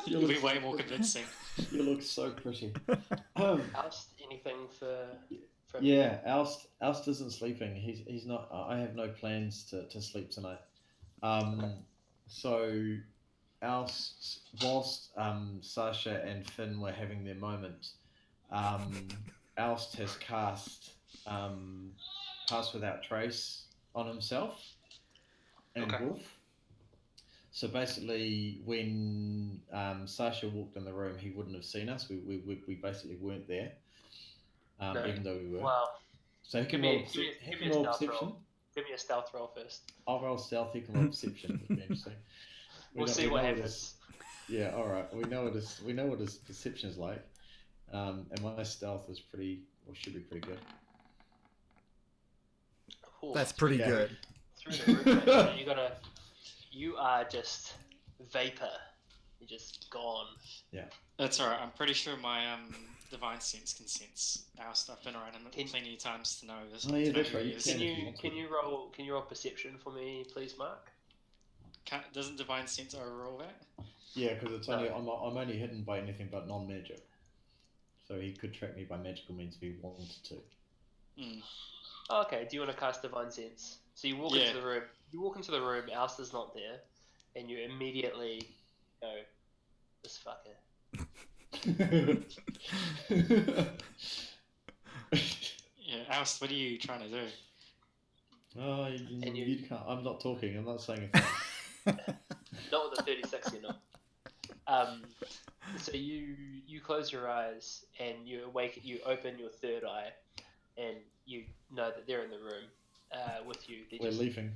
You'll be way more convincing. You look so pretty. Aust anything for Yeah, Aust isn't sleeping. He's not. I have no plans to sleep tonight. So whilst Sasha and Finn were having their moment, Aust has cast Pass Without Trace on himself and Wolf. So basically, when Sasha walked in the room, he wouldn't have seen us. We basically weren't there, No. even though we were. Wow. So he can roll perception. Give me a stealth roll first. I'll roll stealth. He can roll perception. It'll be interesting. We'll see what happens. Yeah. All right. We know what his perception is like, and my stealth is should be pretty good. Ooh, That's pretty good. Through the roof, you are just vapor. You're just gone. Yeah. That's alright. I'm pretty sure my divine sense can sense our stuff. Been around him plenty of times to know this. Oh yeah, that's right. Can you roll perception for me, please, Mark? Doesn't divine sense overroll that? Yeah, because it's only I'm only hidden by anything but non-magic. So he could track me by magical means if he wanted to. Mm. Okay. Do you want to cast divine sense? So you walk into the room. You walk into the room. Alistair's not there, and you immediately go, "This fucker." Yeah, Aust, what are you trying to do? Oh, you can't. I'm not talking. I'm not saying a thing. Not with a 36, you're not. So you close your eyes and you awake. You open your third eye, and you know that they're in the room with you. We're leaving.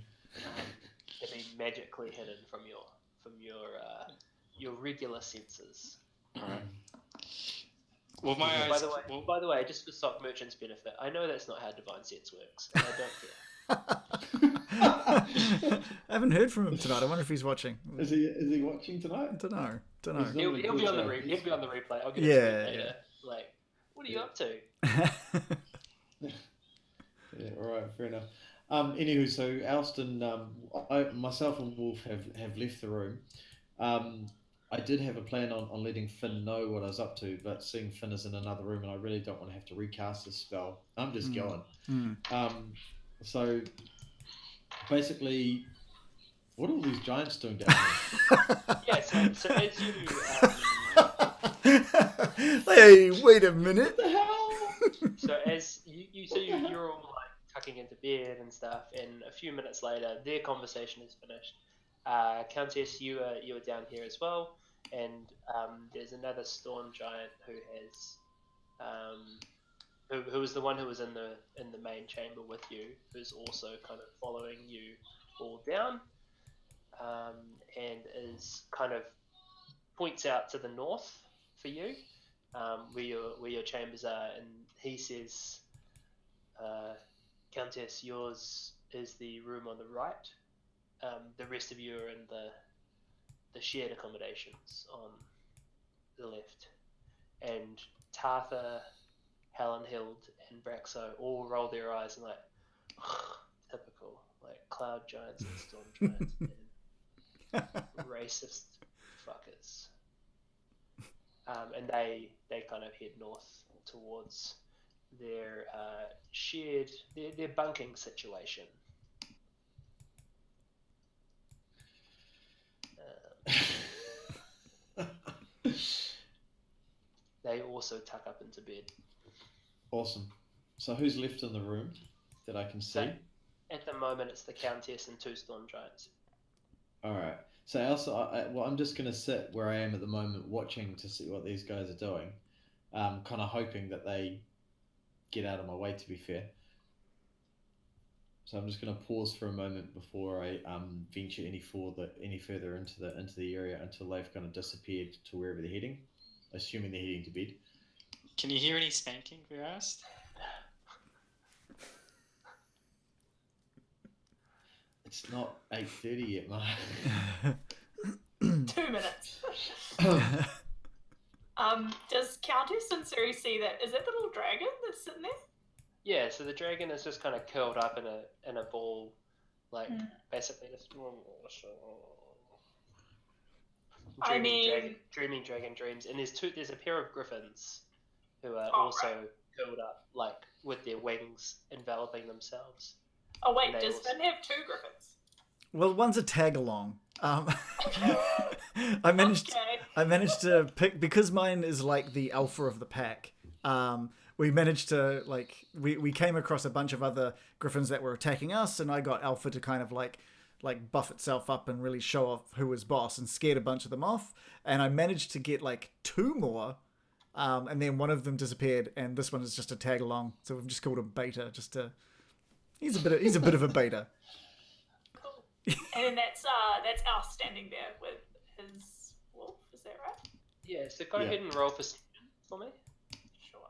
They've been magically hidden from your regular senses. All right. Well, my eyes. By the way, just for Sock Merchant's benefit, I know that's not how divine sense works, and I don't care. I haven't heard from him tonight. I wonder if he's watching. Is he watching tonight? Don't know. He'll be on the replay. I'll get it later. Like, what are you up to? Yeah, all right, fair enough. Anywho, so Alston, myself and Wolf have left the room. I did have a plan on letting Finn know what I was up to, but seeing Finn is in another room and I really don't want to have to recast this spell, I'm just going. So basically, what are all these giants doing down here? Yeah, so as you... Hey, wait a minute. What the hell? So as you're all like tucking into bed and stuff, and a few minutes later, their conversation is finished. Countess, you are down here as well, and there's another storm giant who has who was the one who was in the main chamber with you, who's also kind of following you all down, and is kind of points out to the north for you, where your chambers are, and he says, Countess, yours is the room on the right. The rest of you are in the shared accommodations on the left. And Tartha, Helenhild, and Braxo all roll their eyes and like, typical, like cloud giants and storm giants, man. Racist fuckers. And they kind of head north towards their shared, their bunking situation. They also tuck up into bed. Awesome. So who's left in the room that I can see? So, at the moment, it's the Countess and two storm giants. All right. So I'm just going to sit where I am at the moment, watching to see what these guys are doing. Kind of hoping that they get out of my way, to be fair. So I'm just going to pause for a moment before I venture any further into the area until they've kind of disappeared to wherever they're heading, assuming they're heading to bed. Can you hear any spanking, we asked? It's not 8:30 yet, Mark. 2 minutes. Does Countess and Suri see that? Is that the little dragon that's sitting there? Yeah, so the dragon is just kind of curled up in a ball, like basically just dreaming dragon dreams. And there's a pair of griffins who are also curled up, like with their wings enveloping themselves. Oh wait, does Finn have 2 griffins? Well, one's a tag along. I managed to pick, because mine is like the alpha of the pack. We managed to we came across a bunch of other griffins that were attacking us, and I got alpha to kind of like buff itself up and really show off who was boss, and scared a bunch of them off. And I managed to get like 2 more, and then one of them disappeared, and this one is just a tag along. So we've just called him Beta, just to. He's a bit of a beta. Cool. And then that's Aust standing there with his wolf. Is that right? Yeah. So go ahead and roll for me. Sure.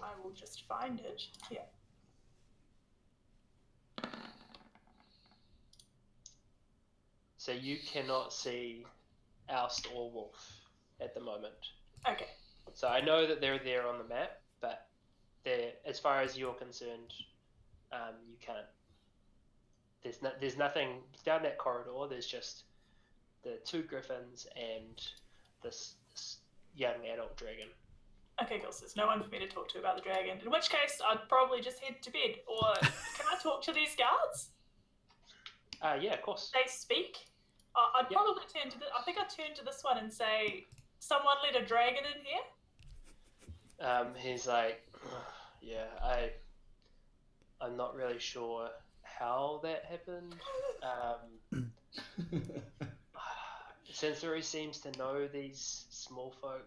I will just find it. Yeah. So you cannot see Aust or Wolf at the moment. Okay. So I know that they're there on the map, but as far as you're concerned, you can't. There's nothing down that corridor. There's just the 2 griffins and this young adult dragon. Okay, cool. So there's no one for me to talk to about the dragon. In which case, I'd probably just head to bed. Or can I talk to these guards? Yeah, of course. They speak. I'd probably turn to I think I'd turn to this one and say, "Someone let a dragon in here." He's like, yeah, I'm not really sure how that happened. Sensory seems to know these small folk.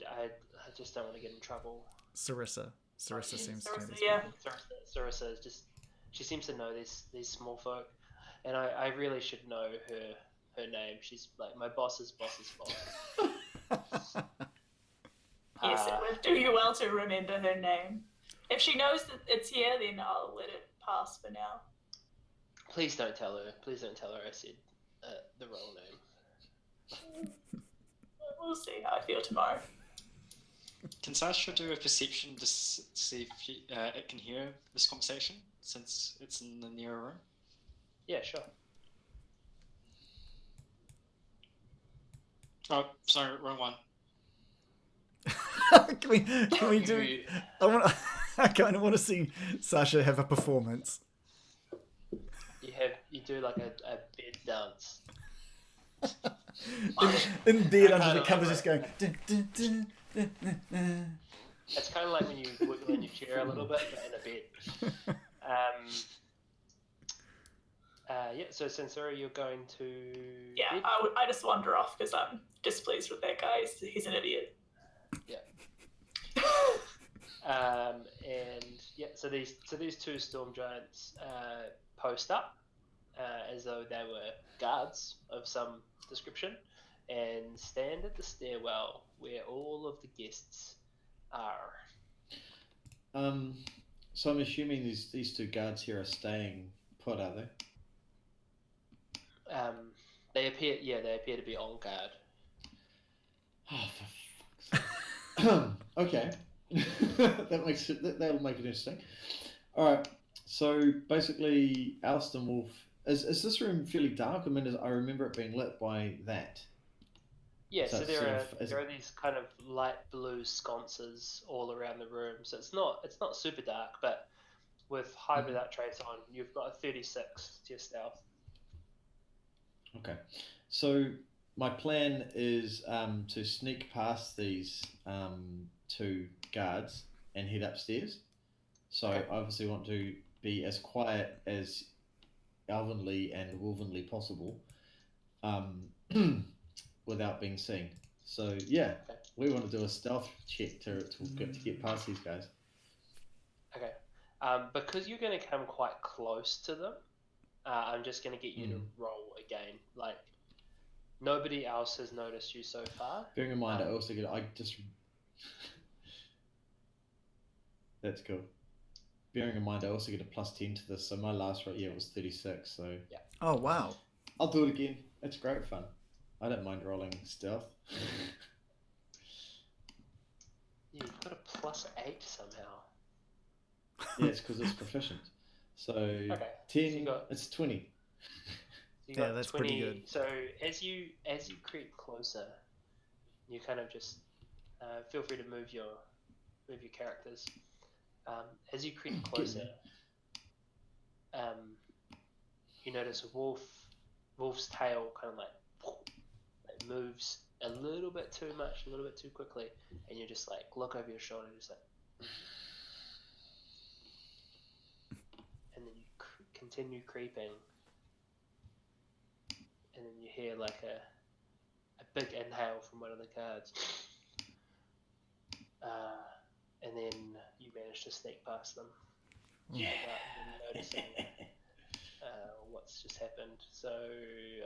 I just don't want to get in trouble. Sarissa seems to. Sarissa is just, she seems to know these small folk, and I really should know her name. She's like my boss's boss. Yes, it would do you well to remember her name. If she knows that it's here, then I'll let it pass for now. Please don't tell her. I said the wrong name. We'll see how I feel tomorrow. Can Sasha do a perception to see if it can hear this conversation, since it's in the nearer room? Yeah, sure. Oh, sorry, wrong one. Can we do? I kind of want to see Sasha have a performance. You do like a bed dance. in bed under the covers, just going. Dun, dun, dun, dun, dun, dun. It's kind of like when you wiggle in your chair a little bit, but in a bed. So Sensori, you're going to. Yeah, bed? I just wander off because I'm displeased with that guy. He's an idiot. Yeah. So these 2 storm giants post up as though they were guards of some description, and stand at the stairwell where all of the guests are. So I'm assuming these 2 guards here are staying put, are they? They appear to be on guard. Oh, for fuck's sake. Okay. That'll make it interesting. All right. So basically, Aust and Wolf. Is this room fairly dark? I mean, I remember it being lit by that. Yeah. So there are these kind of light blue sconces all around the room. So it's not super dark, but with high without trace on, you've got a 36 to your stealth. Okay. So my plan is to sneak past these 2 guards and head upstairs. So I obviously want to be as quiet as elvenly and wolvenly possible, without being seen. So yeah, we want to do a stealth check to get past these guys. Okay. Because you're going to come quite close to them, I'm just going to get you to roll again. Like, nobody else has noticed you so far. Bearing in mind, That's cool. Bearing in mind, I also get a +10 to this, so my last roll was 36. So yeah. Oh wow! I'll do it again. It's great fun. I don't mind rolling stealth. Yeah, you've got a +8 somehow. Yeah, it's because it's proficient. So 10. It's 20. So that's 20, pretty good. So as you creep closer, you kind of just feel free to move your characters. As you creep closer, you notice Wolf's tail kind of like moves a little bit too much, a little bit too quickly, and you just like look over your shoulder, just like, and then you continue creeping, and then you hear like a big inhale from one of the guards, and then you manage to sneak past them. Without even noticing what's just happened. So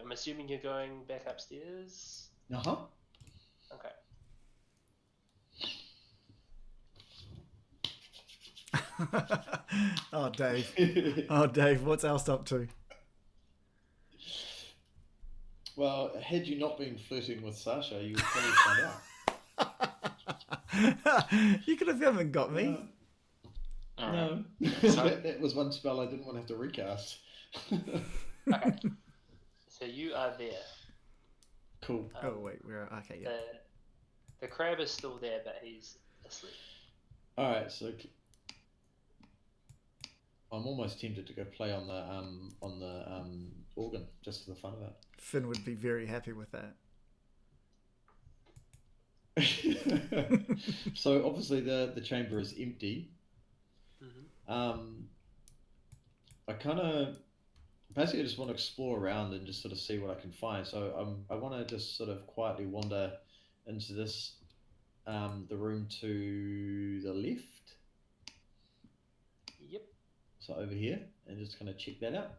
I'm assuming you're going back upstairs? Uh-huh. Okay. Oh, Dave. Oh, Dave, what's Aust up to? Well, had you not been flirting with Sasha, you would probably find out. You could have come and got me. No. That was one spell I didn't want to have to recast. Okay. So you are there. Cool. Oh, wait, okay, yeah. The crab is still there, but he's asleep. Alright, so I'm almost tempted to go play on the organ, just for the fun of it. Finn would be very happy with that. So obviously the chamber is empty. Mm-hmm. I kind of basically just want to explore around and just sort of see what I can find. So I want to just sort of quietly wander into this the room to the left. Yep. So over here, and just kind of check that out.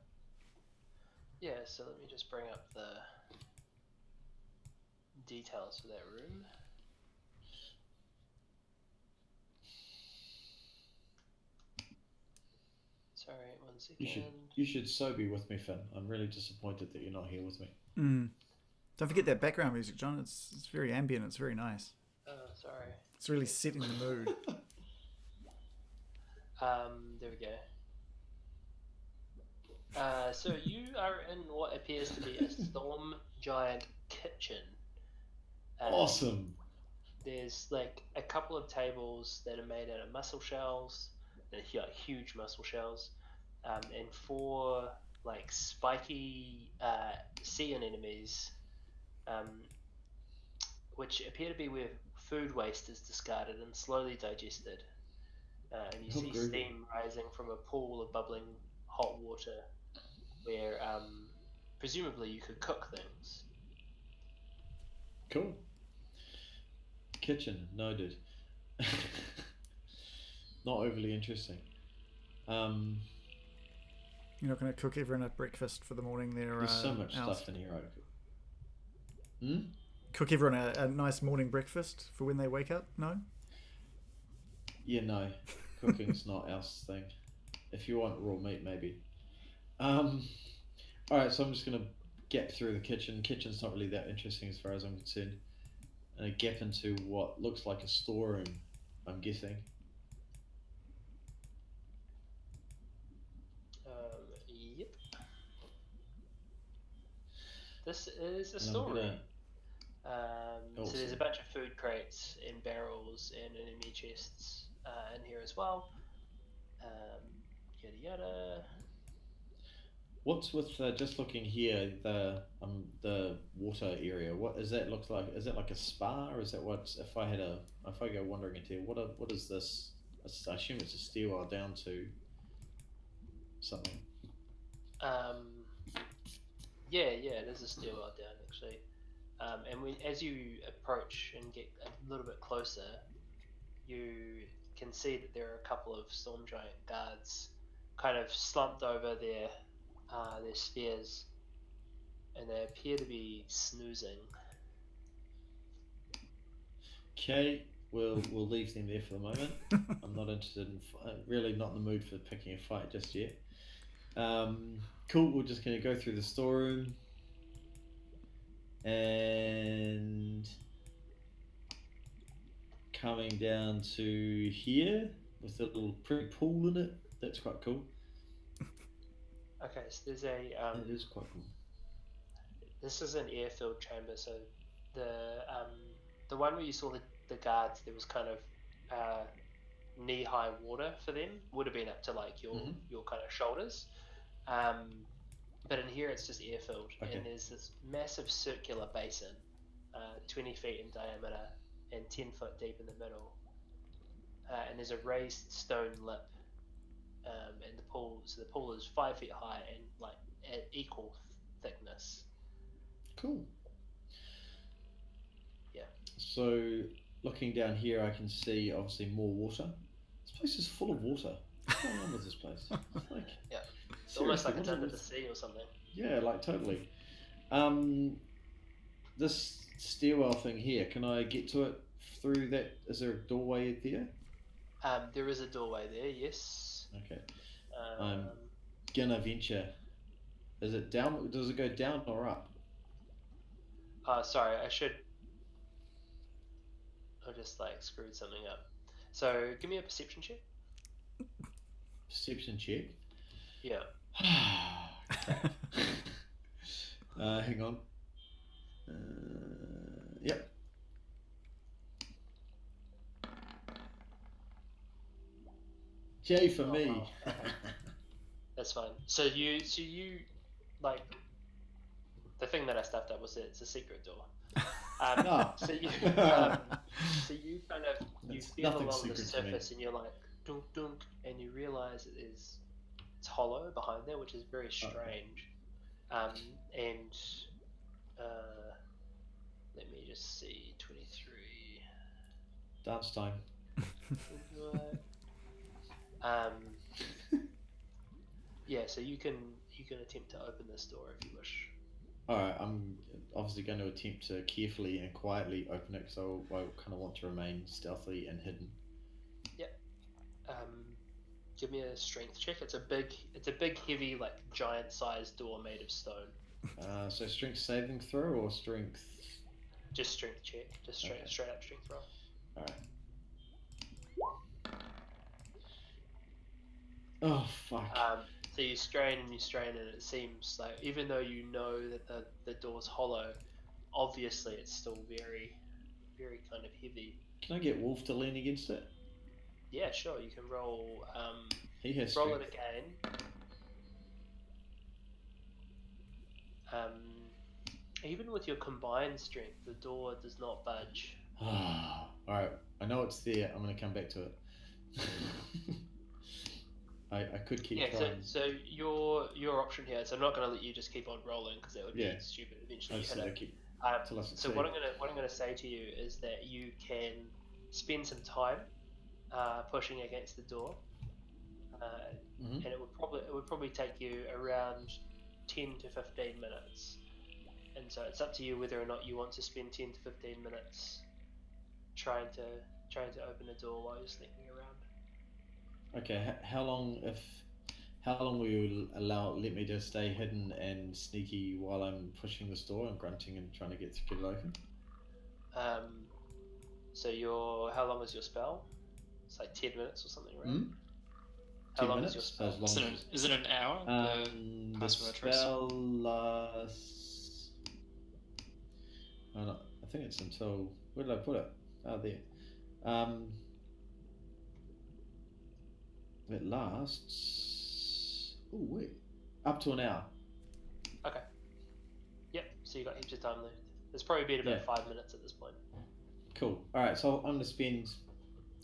Yeah, so let me just bring up the details for that room. Sorry, 1 second. You should so be with me, Finn. I'm really disappointed that you're not here with me. Don't forget that background music, John. It's very ambient. It's very nice. Oh, sorry. It's really setting the mood. There we go. So you are in what appears to be a storm giant kitchen. Awesome. There's like a couple of tables that are made out of mussel shells, like huge mussel shells, and 4 like spiky sea anemones, which appear to be where food waste is discarded and slowly digested. And you see steam rising from a pool of bubbling hot water where presumably you could cook things. Cool. Kitchen, noted. Not overly interesting. You're not going to cook everyone at breakfast for the morning there? There's so much stuff in here. Cook everyone a nice morning breakfast for when they wake up? No? Yeah, no. Cooking's not our thing. If you want raw meat, maybe. Alright, so I'm just going to gap through the kitchen. Kitchen's not really that interesting as far as I'm concerned. And a gap into what looks like a storeroom, I'm guessing. Yep. This is a storeroom. So there's a bunch of food crates and barrels and enemy chests in here as well. Yada yada. What's with just looking here, the water area? What does that look like? Is that like a spa, or is that what? If I go wandering into here, what is this? I assume it's a stairwell down to something. Yeah, it is a stairwell down actually. And as you approach and get a little bit closer, you can see that there are a couple of storm giant guards, kind of slumped over their spheres, and they appear to be snoozing. Okay, we'll leave them there for the moment. I'm not interested in really not in the mood for picking a fight just yet. Cool. We're just going to go through the storeroom and coming down to here with a little pretty pool in it. That's quite cool. Okay, so there's a it is quite cool. This is an airfield chamber, so the the one where you saw the guards, there was kind of knee-high water for them. Would have been up to like your kind of shoulders. But in here it's just air-filled, and there's this massive circular basin, 20 feet in diameter and 10 foot deep in the middle. And there's a raised stone lip, and the pool is 5 feet high and like at equal thickness. Cool. Yeah. So looking down here, I can see obviously more water. This place is full of water. What's going on with this place? It's like, yeah, it's almost like it's under the sea or something. Yeah, like totally. This stairwell thing here, can I get to it through that? Is there a doorway there? There is a doorway there, yes. Okay. I'm gonna venture. Is it down? Does it go down or up? Sorry, I just like screwed something up. So give me a perception check. Perception check? Yeah. Hang on. Yep. J for me. Wow. That's fine. So you like the thing that I stuffed up was that it's a secret door. No. So you kind of you It's feel nothing along the secret to me. surface and you're like dunk dunk, and you realize it's hollow behind there, which is very strange. And let me just see, 23. Dance time. Yeah, so you can attempt to open this door if you wish. Alright, I'm obviously going to attempt to carefully and quietly open it because I kind of want to remain stealthy and hidden. Yep. Give me a strength check. It's a big, heavy, like giant-sized door made of stone. So strength saving throw or strength? Just strength check. Just straight up strength roll. Alright. Oh, fuck. So you strain and it seems like, even though you know that the door's hollow, obviously it's still very, very kind of heavy. Can I get Wolf to lean against it? Yeah, sure. You can roll. He has roll strength. it again. Even with your combined strength, the door does not budge. Alright, I know it's there. I'm going to come back to it. I could keep trying. So your option here. So I'm not going to let you just keep on rolling because that would be stupid. Eventually, you hit it. So what I'm going to say to you is that you can spend some time pushing against the door, and it would probably take you around 10 to 15 minutes. And so it's up to you whether or not you want to spend 10 to 15 minutes trying to open the door while you're sneaking around. Okay, how long will you let me to stay hidden and sneaky while I'm pushing this door and grunting and trying to get it open? So how long is your spell? It's like 10 minutes or something, right? How long is your spell? Is it an hour? The spell lasts... I think it's until... Where did I put it? Oh, there. It lasts... Oh, wait. Up to an hour. Okay. Yep, so you got heaps of time left. It's probably been about 5 minutes at this point. Cool. Alright, so I'm going to spend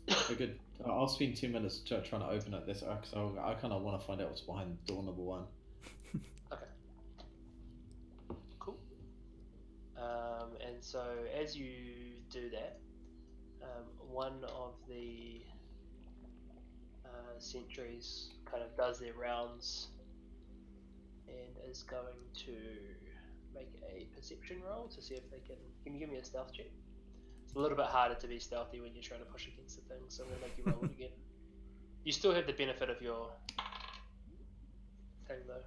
a good... I'll spend 10 minutes trying to open it. Because I kind of want to find out what's behind door number 1. Okay. Cool. And so as you do that, one of the sentries kind of does their rounds and is going to make a perception roll to see if they can you give me a stealth check? It's a little bit harder to be stealthy when you're trying to push against the thing, so I'm going to make you roll it again. You still have the benefit of your thing though.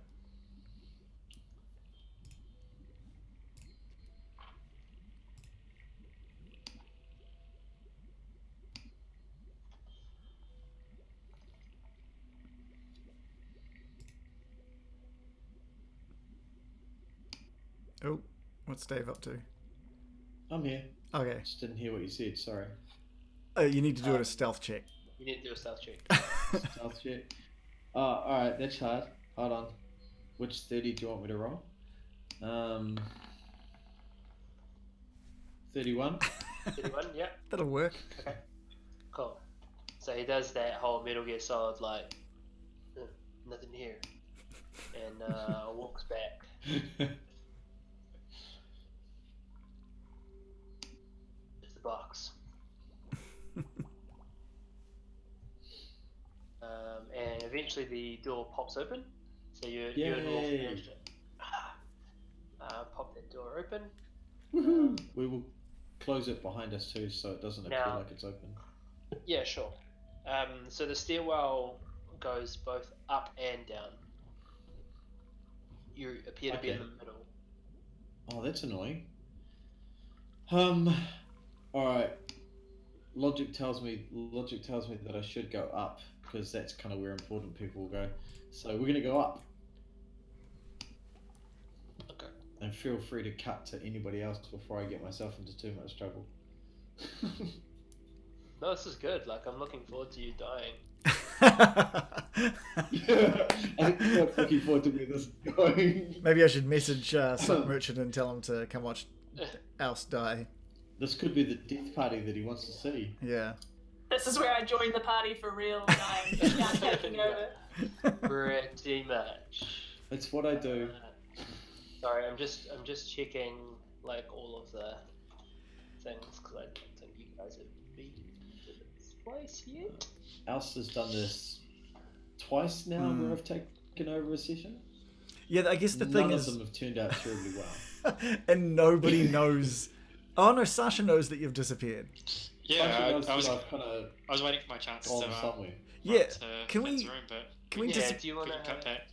Oh, what's Dave up to? I'm here. Okay. Just didn't hear what you said. Sorry. You need to do a stealth check. You need to do a stealth check. Stealth check. Oh, all right. That's hard. Hold on. Which 30 do you want me to roll? 31. 31, yeah. That'll work. Okay. Cool. So he does that whole Metal Gear Solid, like, nothing here. And walks back. It's the box. And eventually the door pops open. So you and Wolf managed to pop that door open. We will close it behind us too, so it doesn't appear like it's open. Yeah, sure. So the stairwell goes both up and down. You appear to be in the middle. Oh, that's annoying. Alright. Logic tells me that I should go up, because that's kind of where important people will go. So we're gonna go up. Okay. And feel free to cut to anybody else before I get myself into too much trouble. No, this is good. Like, I'm looking forward to you dying. Yeah, I'm looking forward to where this is going. Maybe I should message Sock Merchant and tell him to come watch Aust die. This could be the death party that he wants to see. Yeah. This is where I joined the party for real, and I'm now taking over. Pretty much. That's what I do. Sorry, I'm just checking like all of the things because I don't think you guys have been to this place yet. Aust has done this twice now where I've taken over a session. Yeah, I guess the thing is... None of them have turned out terribly well. And nobody knows... Oh no, Sasha knows that you've disappeared. Yeah, I was kinda waiting for my chance to somewhere. Yeah, to can Finn's we... room, but Can we Yeah, just... do you want cut to? back?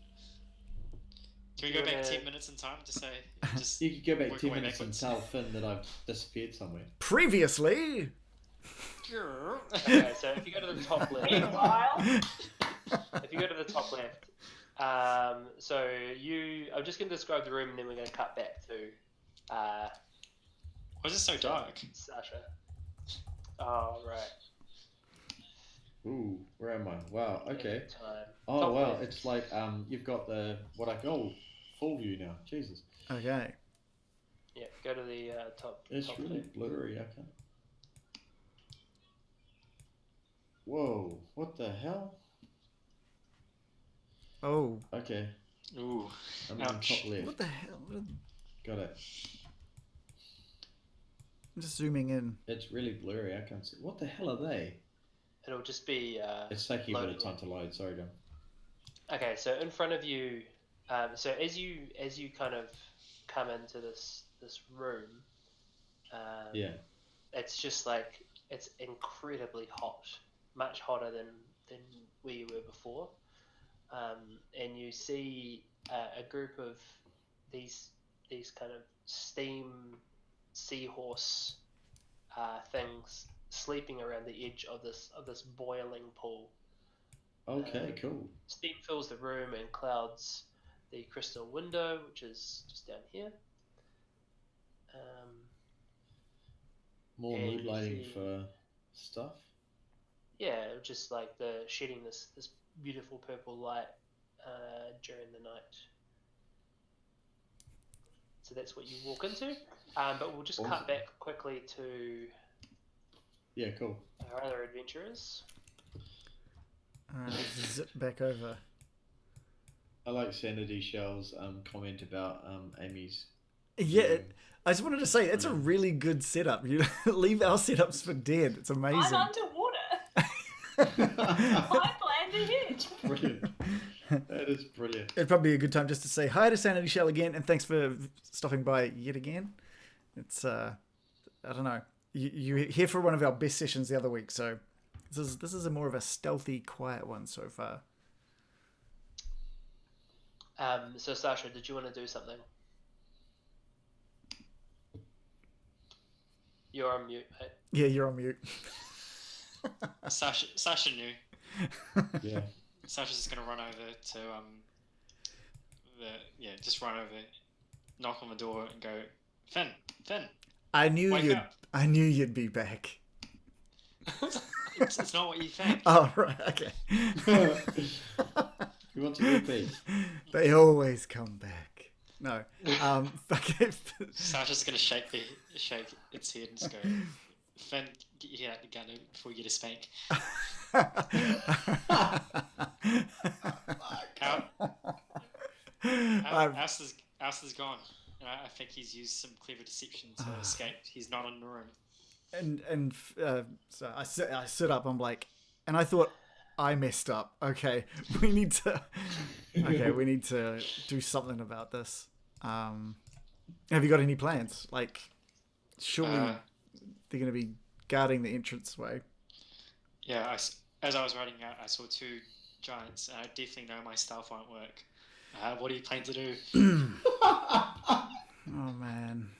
Can we go back 10 minutes in time to say? Just You could go back work 10 our way minutes and backwards? tell Finn that I've disappeared somewhere. Previously... Okay, so if you go to the top left, Meanwhile, if you go to the top left, so I'm just going to describe the room and then we're going to cut back to Why is it so dark? Sasha. Oh, right. Ooh, where am I? Wow, okay. Time. Oh, Top wow, left. it's like, you've got the, what I call full view now. Jesus. Okay. Yeah, go to the top. It's top really left. blurry, I can't. Whoa, what the hell? Oh. Okay, Ooh. I'm on the Ouch. top left. What the hell? Got it. I'm just zooming in. It's really blurry, I can't see. What the hell are they? It'll just be. It's taking a bit of loading. time to load, sorry, John. Okay, so in front of you, so as you kind of come into this room, Yeah. it's just like it's incredibly hot, much hotter than where you were before, and you see a group of these kind of steam seahorse things sleeping around the edge of this boiling pool. Okay, cool. Steam fills the room and clouds the crystal window, which is just down here. More and mood you lighting see- for stuff. Yeah, just like the shedding this beautiful purple light during the night. So that's what you walk into. But we'll just Awesome. cut back quickly to Yeah, cool. our other adventurers. Zip back over. I like Sanity Shell's comment about Amy's. Yeah, I just wanted to say, it's a really good setup. You leave our setups for dead. It's amazing. I'm underwater. I planned ahead. Brilliant. That is brilliant. It'd probably be a good time just to say hi to Sanity Shell again, and thanks for stopping by yet again. It's, I don't know. You were here for one of our best sessions the other week, so this is a more of a stealthy, quiet one so far. So Sasha, did you want to do something? You're on mute, mate. Yeah, you're on mute. Sasha knew. Yeah. Sasha's just gonna run over to just run over, knock on the door, and go, Finn, I knew Wake up. I knew you'd be back. It's not what you think. Oh right, okay. You want to repeat? They always come back. No. Sasha's gonna shake its head and just go, Finn, get your head out the gun before you get a spank. Aust is gone. And I think he's used some clever deception to escape. He's not in the room. So I sit up. I'm like, and I thought I messed up. Okay, we need to do something about this. Have you got any plans? Like, surely they're going to be guarding the entranceway. Yeah, as I was riding out, I saw two giants, and I definitely know my stealth won't work. What do you plan to do? Oh man.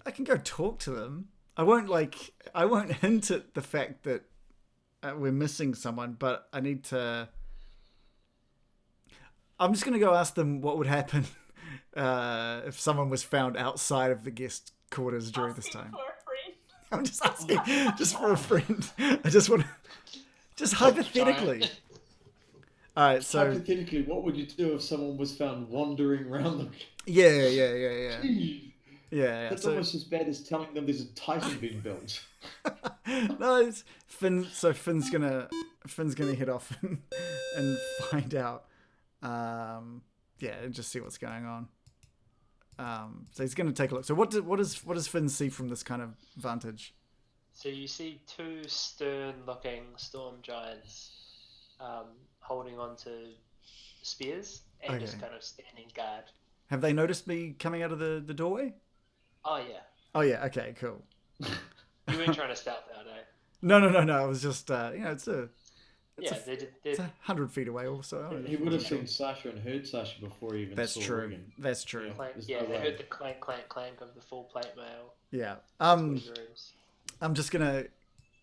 I can go talk to them. I won't hint at the fact that we're missing someone, but I need to. I'm just gonna go ask them what would happen if someone was found outside of the guest quarters during this time. For a friend. I'm just asking, just for a friend. I just want to, just hypothetically. All right, so hypothetically, what would you do if someone was found wandering around the? Yeah. That's almost as bad as telling them there's a Titan being built. No, it's Finn. So Finn's gonna head off and find out. And just see what's going on. So he's gonna take a look. So what does Finn see from this kind of vantage? So you see two stern-looking storm giants holding on to spears and just kind of standing guard. Have they noticed me coming out of the doorway? Oh yeah. Oh yeah. Okay. Cool. You weren't trying to stealth out, eh? No. I was just it's 100 feet away or so. He would have seen Sasha and heard Sasha before he even saw Regan. That's true. They heard the clank, clank, clank of the full plate mail. Yeah. I'm just gonna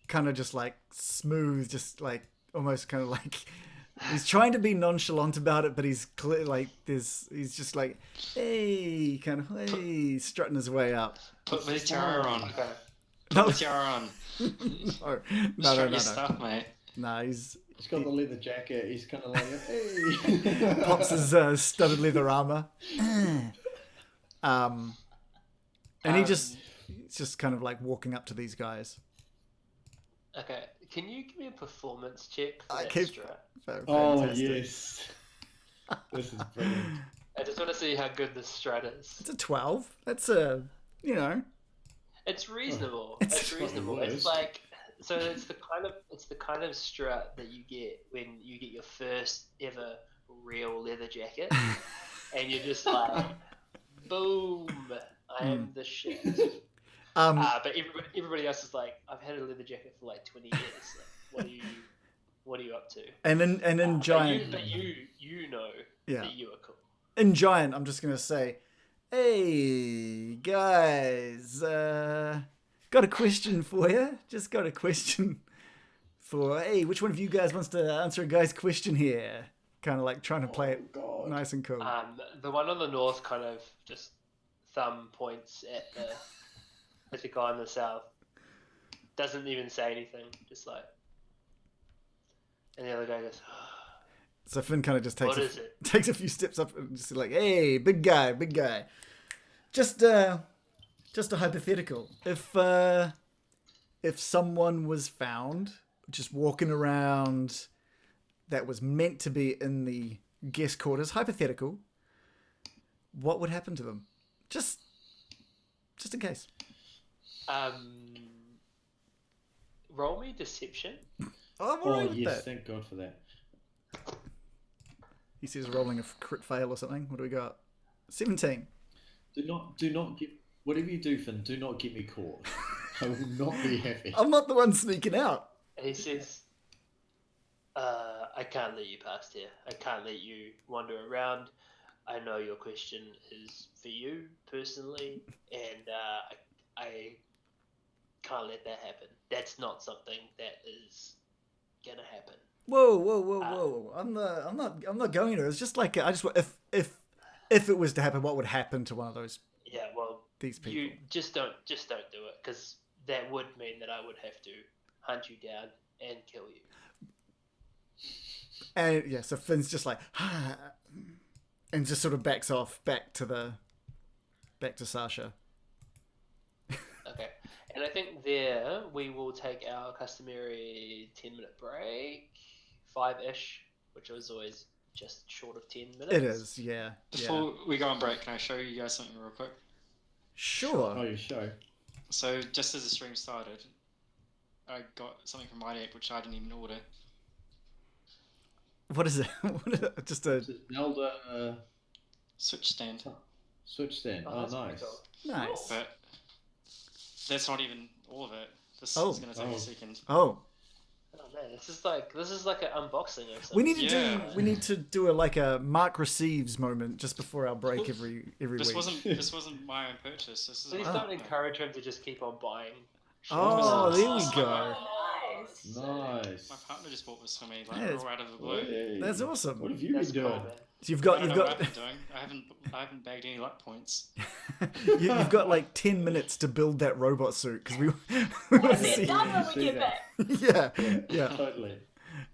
kind of just like smooth, just like almost kind of like he's trying to be nonchalant about it, but he's clear like he's just like hey, strutting his way up. Put the tiara on. Okay. Put the tiara on. No. Your stuff, mate. No, he's got the leather jacket. He's kind of like, hey. Pops his studded leather armor. And he's just kind of like walking up to these guys. Okay, can you give me a performance check for that strat? Oh yes, this is brilliant. I just want to see how good this strat is. It's a 12. That's It's reasonable. It's It's reasonable. It's like so. It's the kind of strut that you get when you get your first ever real leather jacket, and you're just like, boom! I am the shit. But everybody else is like, I've had a leather jacket for like 20 years. Like, what are you up to? And in Giant, but you know that you are cool. In Giant, I'm just gonna say, hey guys, got a question for you. Just got a question for which one of you guys wants to answer a guy's question here? Kind of like trying to play it nice and cool. The one on the north kind of just thumb points at the guy in the south. Doesn't even say anything. Just like, and the other guy goes. So Finn kind of just takes a few steps up and just like, hey, big guy. Just a hypothetical. If someone was found just walking around that was meant to be in the guest quarters, hypothetical, what would happen to them? Just in case. Roll me deception. Oh yes, thank God for that. He says rolling a crit fail or something. What do we got? 17. Do not get whatever you do, Finn. Do not get me caught. I will not be happy. I'm not the one sneaking out. And he says, I can't let you past here. I can't let you wander around. I know your question is for you personally, and I can't let that happen. That's not something that is gonna happen. Whoa! I'm not going to. It's just like I just if it was to happen, what would happen to one of Yeah, well, these people? you just don't do it, because that would mean that I would have to hunt you down and kill you. And yeah, so Finn's just like, and just sort of backs off back to Sasha. Okay, and I think there we will take our customary 10-minute break, 5-ish, which was always just short of 10 minutes. It is, yeah. Before we go on break, can I show you guys something real quick? Sure. Oh, you show. So just as the stream started, I got something from my deck which I didn't even order. What is it? Just a Zelda Switch stand. switch stand. Oh, that's nice. pretty cool. nice. But that's not even all of it. This Oh. is going to take a second. Oh, Oh man, this is like an unboxing or something. we need to do a Mark receives moment just before our break every This week. This wasn't my own purchase. This is Please my don't encourage him to just keep on buying. Oh, there we go. Nice. Nice. My partner just bought this for me, like Yes. all out of the blue. Hey, That's awesome. What have you That's been cool, doing? man. So you've I got don't know what I've been doing. I haven't bagged any luck points. you've got like 10 minutes to build that robot suit because we want to It's see. done when we See get that. back. Yeah. Totally.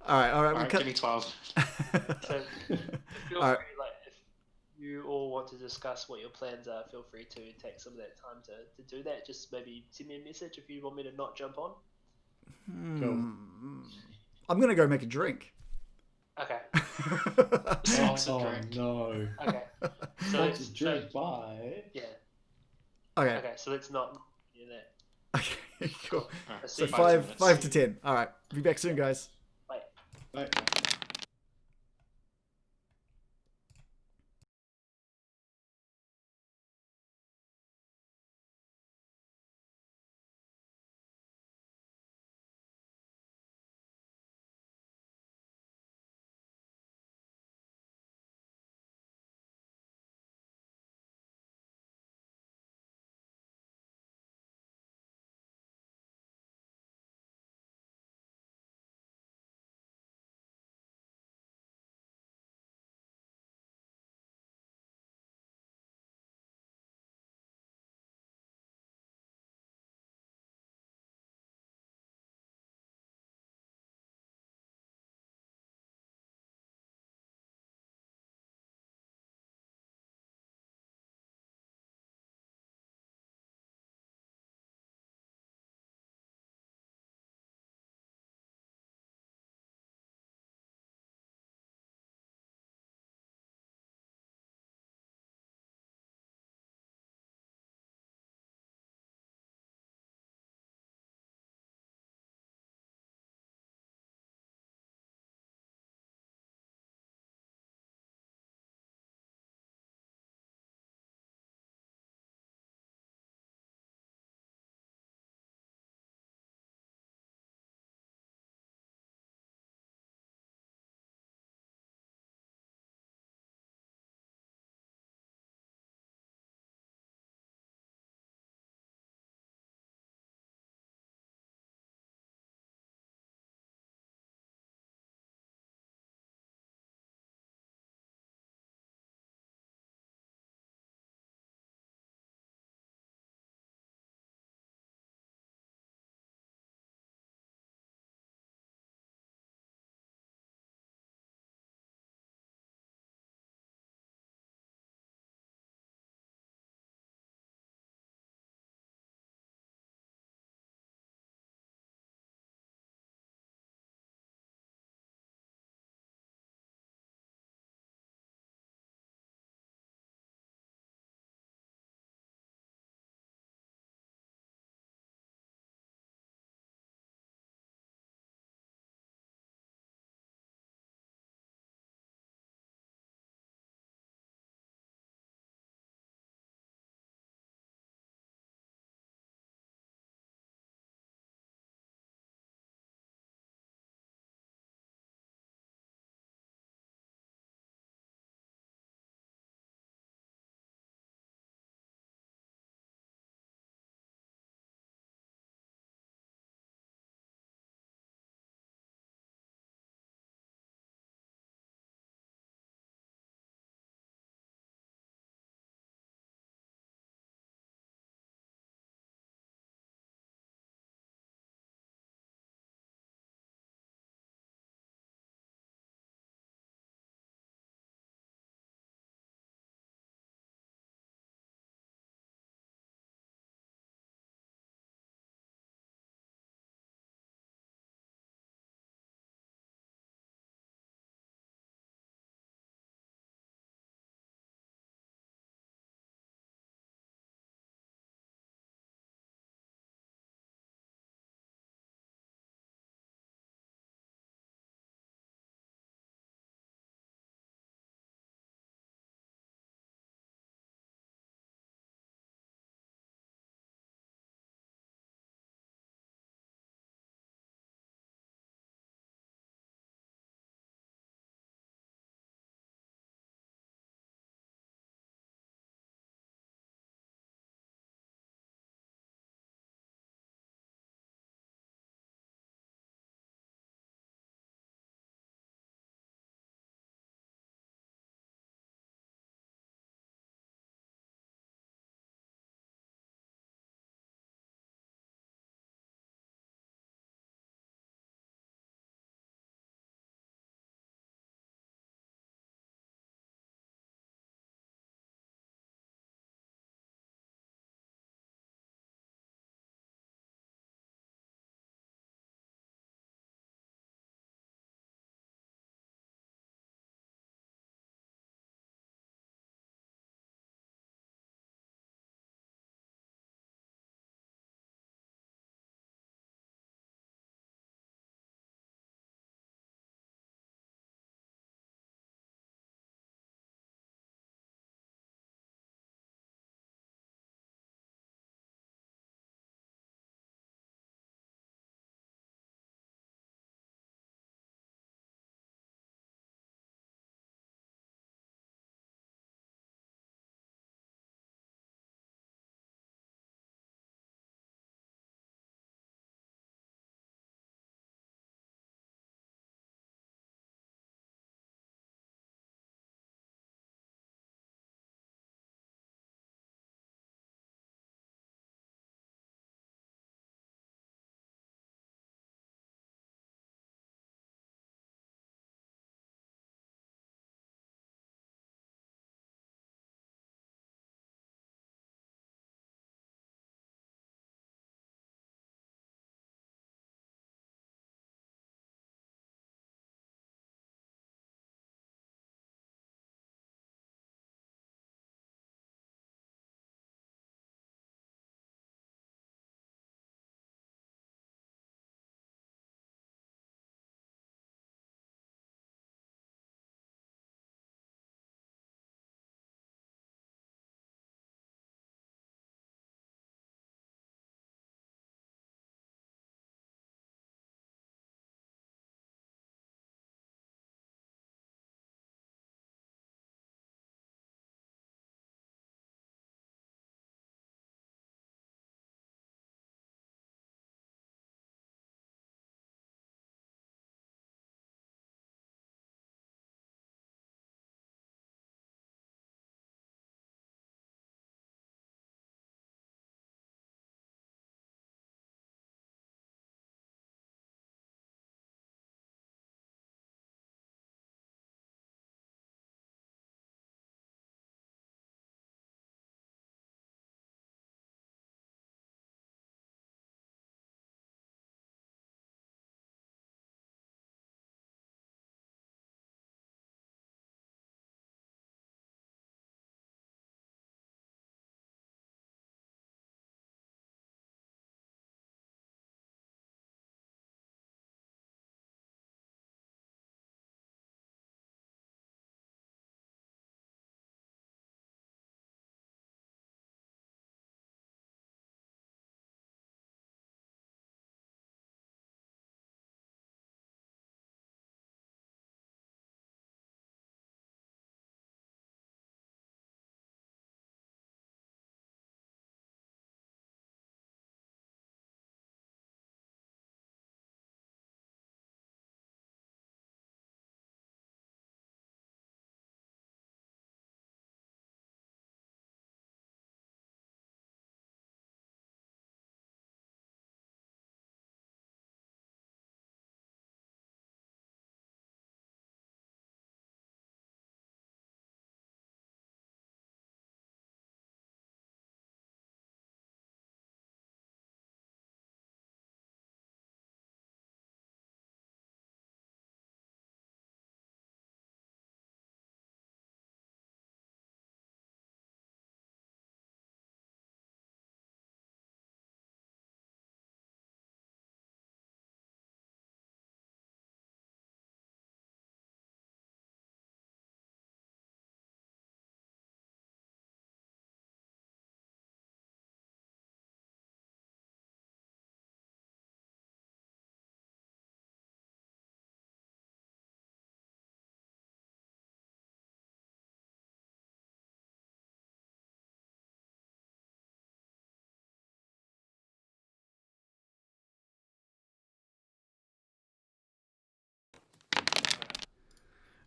All right. All We right, cut. give me 12. So feel Alright. free, like if you all want to discuss what your plans are, feel free to take some of that time to do that. Just maybe send me a message if you want me to not jump on. I'm gonna go make a drink. Okay. Sponsored Oh, drink. no. Okay. So Sponsored drink by. yeah. Okay. Okay. So let's not do that. Okay. Cool. All right, So see you in 5 minutes. to 10. All right. Be back soon, guys. Bye. Bye.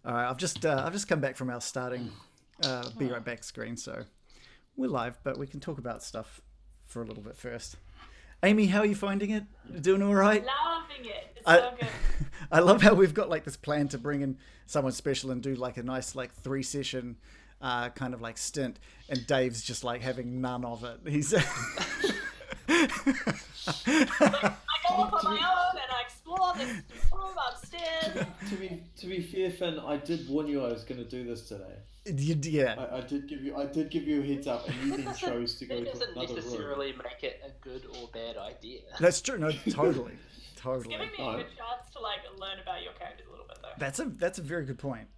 All right, I've just come back from our starting Be Right Back screen, so we're live, but we can talk about stuff for a little bit first. Amy, how are you finding it? Doing all right? Loving it. It's so good. I love how we've got like this plan to bring in someone special and do like a nice like 3-session kind of like stint, and Dave's just like having none of it. He's I go up on my own and I explore this room upstairs. To be fair, Finn, I did warn you I was going to do this today. Yeah. I did give you a heads up, and you then chose to go It to doesn't another necessarily room. make it a good or bad idea. That's true. No, totally. It's giving me a good chance to like learn about your characters a little bit, though. That's a very good point.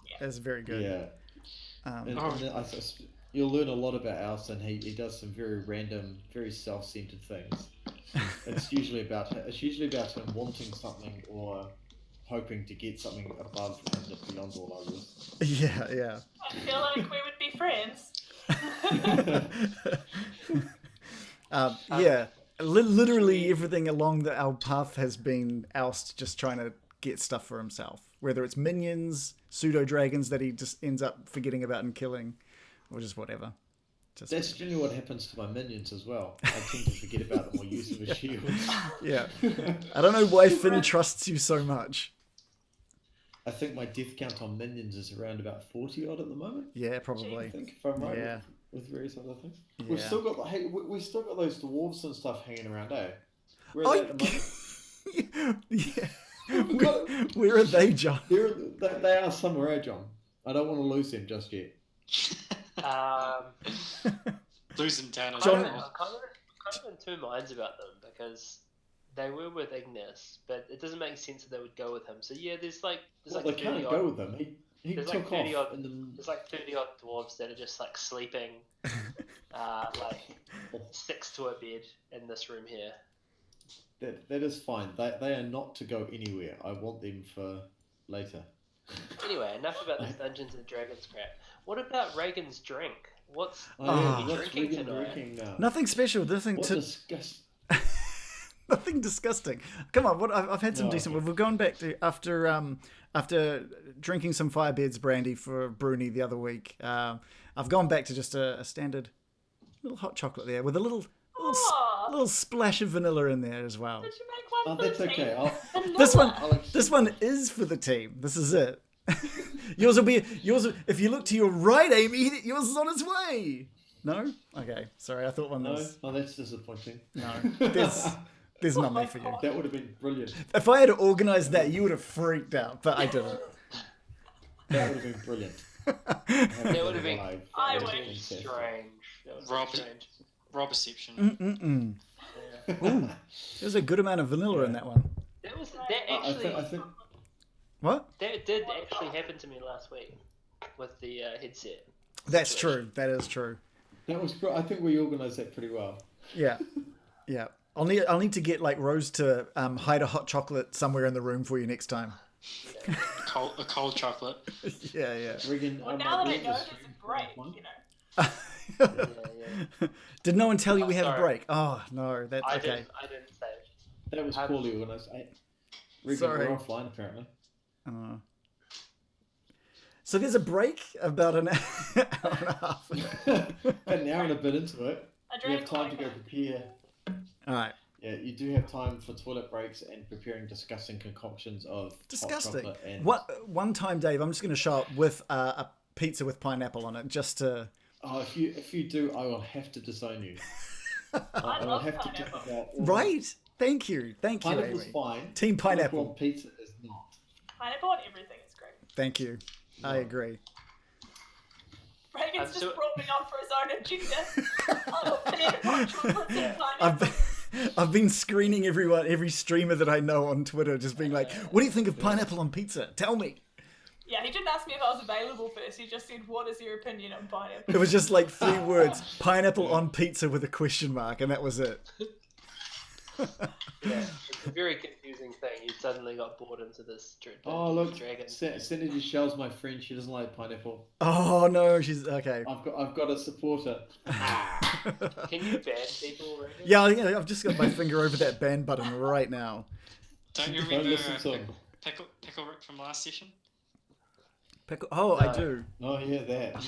Yeah. That's very good. Yeah. And you'll learn a lot about Aust, and he does some very random, very self-centered things. It's usually about him wanting something or hoping to get something above and beyond all others. Yeah. I feel like we would be friends. Yeah. Literally everything along our path has been Aust just trying to get stuff for himself. Whether it's minions, pseudo-dragons that he just ends up forgetting about and killing, or just whatever. That's generally what happens to my minions as well. I tend to forget about them or use them as shields. Yeah. I don't know why Finn trusts you so much. I think my death count on minions is around about 40 odd at the moment. Yeah, probably. I think, if I'm right, Yeah. with various other things. Yeah. We've still got we've still got those dwarves and stuff hanging around, eh? Where Oh, are they at the moment? yeah. Where are they, John? They are somewhere, John. I don't want to lose them just yet. Lose them down as John- well. I'm kind of in two minds about them because they were with Ignis, but it doesn't make sense that they would go with him. So yeah, there's like They 30 can't odd, go with them. He there's took like 30 off. odd, And there's like 30 odd dwarves that are just like sleeping, like 6 to a bed in this room here. that is fine. They are not to go anywhere. I want them for later. Anyway, enough about this Dungeons and Dragons crap. What about Reagan's drink? What's What's drinking Regan tonight? drinking now? Nothing special. Nothing What to. disgust. Nothing disgusting. Come on, I've had some No. decent. We've gone back to after drinking some Firebeds brandy for Bruni the other week. I've gone back to just a standard little hot chocolate there with a little splash of vanilla in there as well. Did you make one Oh, for that's the team? okay. Vanilla. This one is for the team. This is it. Yours will be yours. If you look to your right, Amy, yours is on its way. No? Okay. Sorry, I thought one No, was. oh, that's disappointing. No. There's nothing for you. That would have been brilliant. If I had organised that, you would have freaked out, but I didn't. That would have been brilliant. That would have been I that would would. have been strange. That would Rob- be strange. Rob-perception. Ooh, there's a good amount of vanilla in that one. That I actually think What? that did actually happen to me last week with the headset. That's true. That is true. that was. I think we organised that pretty well. Yeah. I'll need to get like Rose to hide a hot chocolate somewhere in the room for you next time. A cold chocolate. Yeah. Regan, Well, now that I know there's a break, you know. Yeah. Did no one tell you we have a Sorry. break? Oh no, that's I okay. didn't say it. That was poorly organised. Regan, Sorry. we're offline apparently. So there's a break about an hour and a half. An hour and a bit into it, I you have drank time to go like prepare. All right. Yeah, you do have time for toilet breaks and preparing disgusting concoctions of Disgusting. hot chocolate and... One time, Dave, I'm just going to show up with a pizza with pineapple on it, just to. Oh, if you do, I will have to disown you. I will love have to pineapple. talk about... Right. Thank you, Pineapple's Amy. fine. Team pineapple. On pizza is not. pineapple on everything is great. Thank you. I agree. Reagan's I'm just so- brought me on for his own agenda. Oh, banana chocolates and pineapple. I've been screening every streamer that I know on Twitter, just being like, "What do you think of pineapple on pizza? Tell me." Yeah, he didn't ask me if I was available first. He just said, "What is your opinion on pineapple?" It was just like 3 words: pineapple on pizza with a question mark, and that was it. Yeah, it's a very confusing thing. You suddenly got brought into this Oh, look, dragon. Senator Shell's my friend. She doesn't like pineapple. Oh no, she's okay. I've got a supporter. Can you ban people, Reagan? Yeah, I've just got my finger over that ban button right now. Don't you Don't remember listen to him. Pickle Rick from last session? Pickle. Oh, No. I do. Oh yeah, that.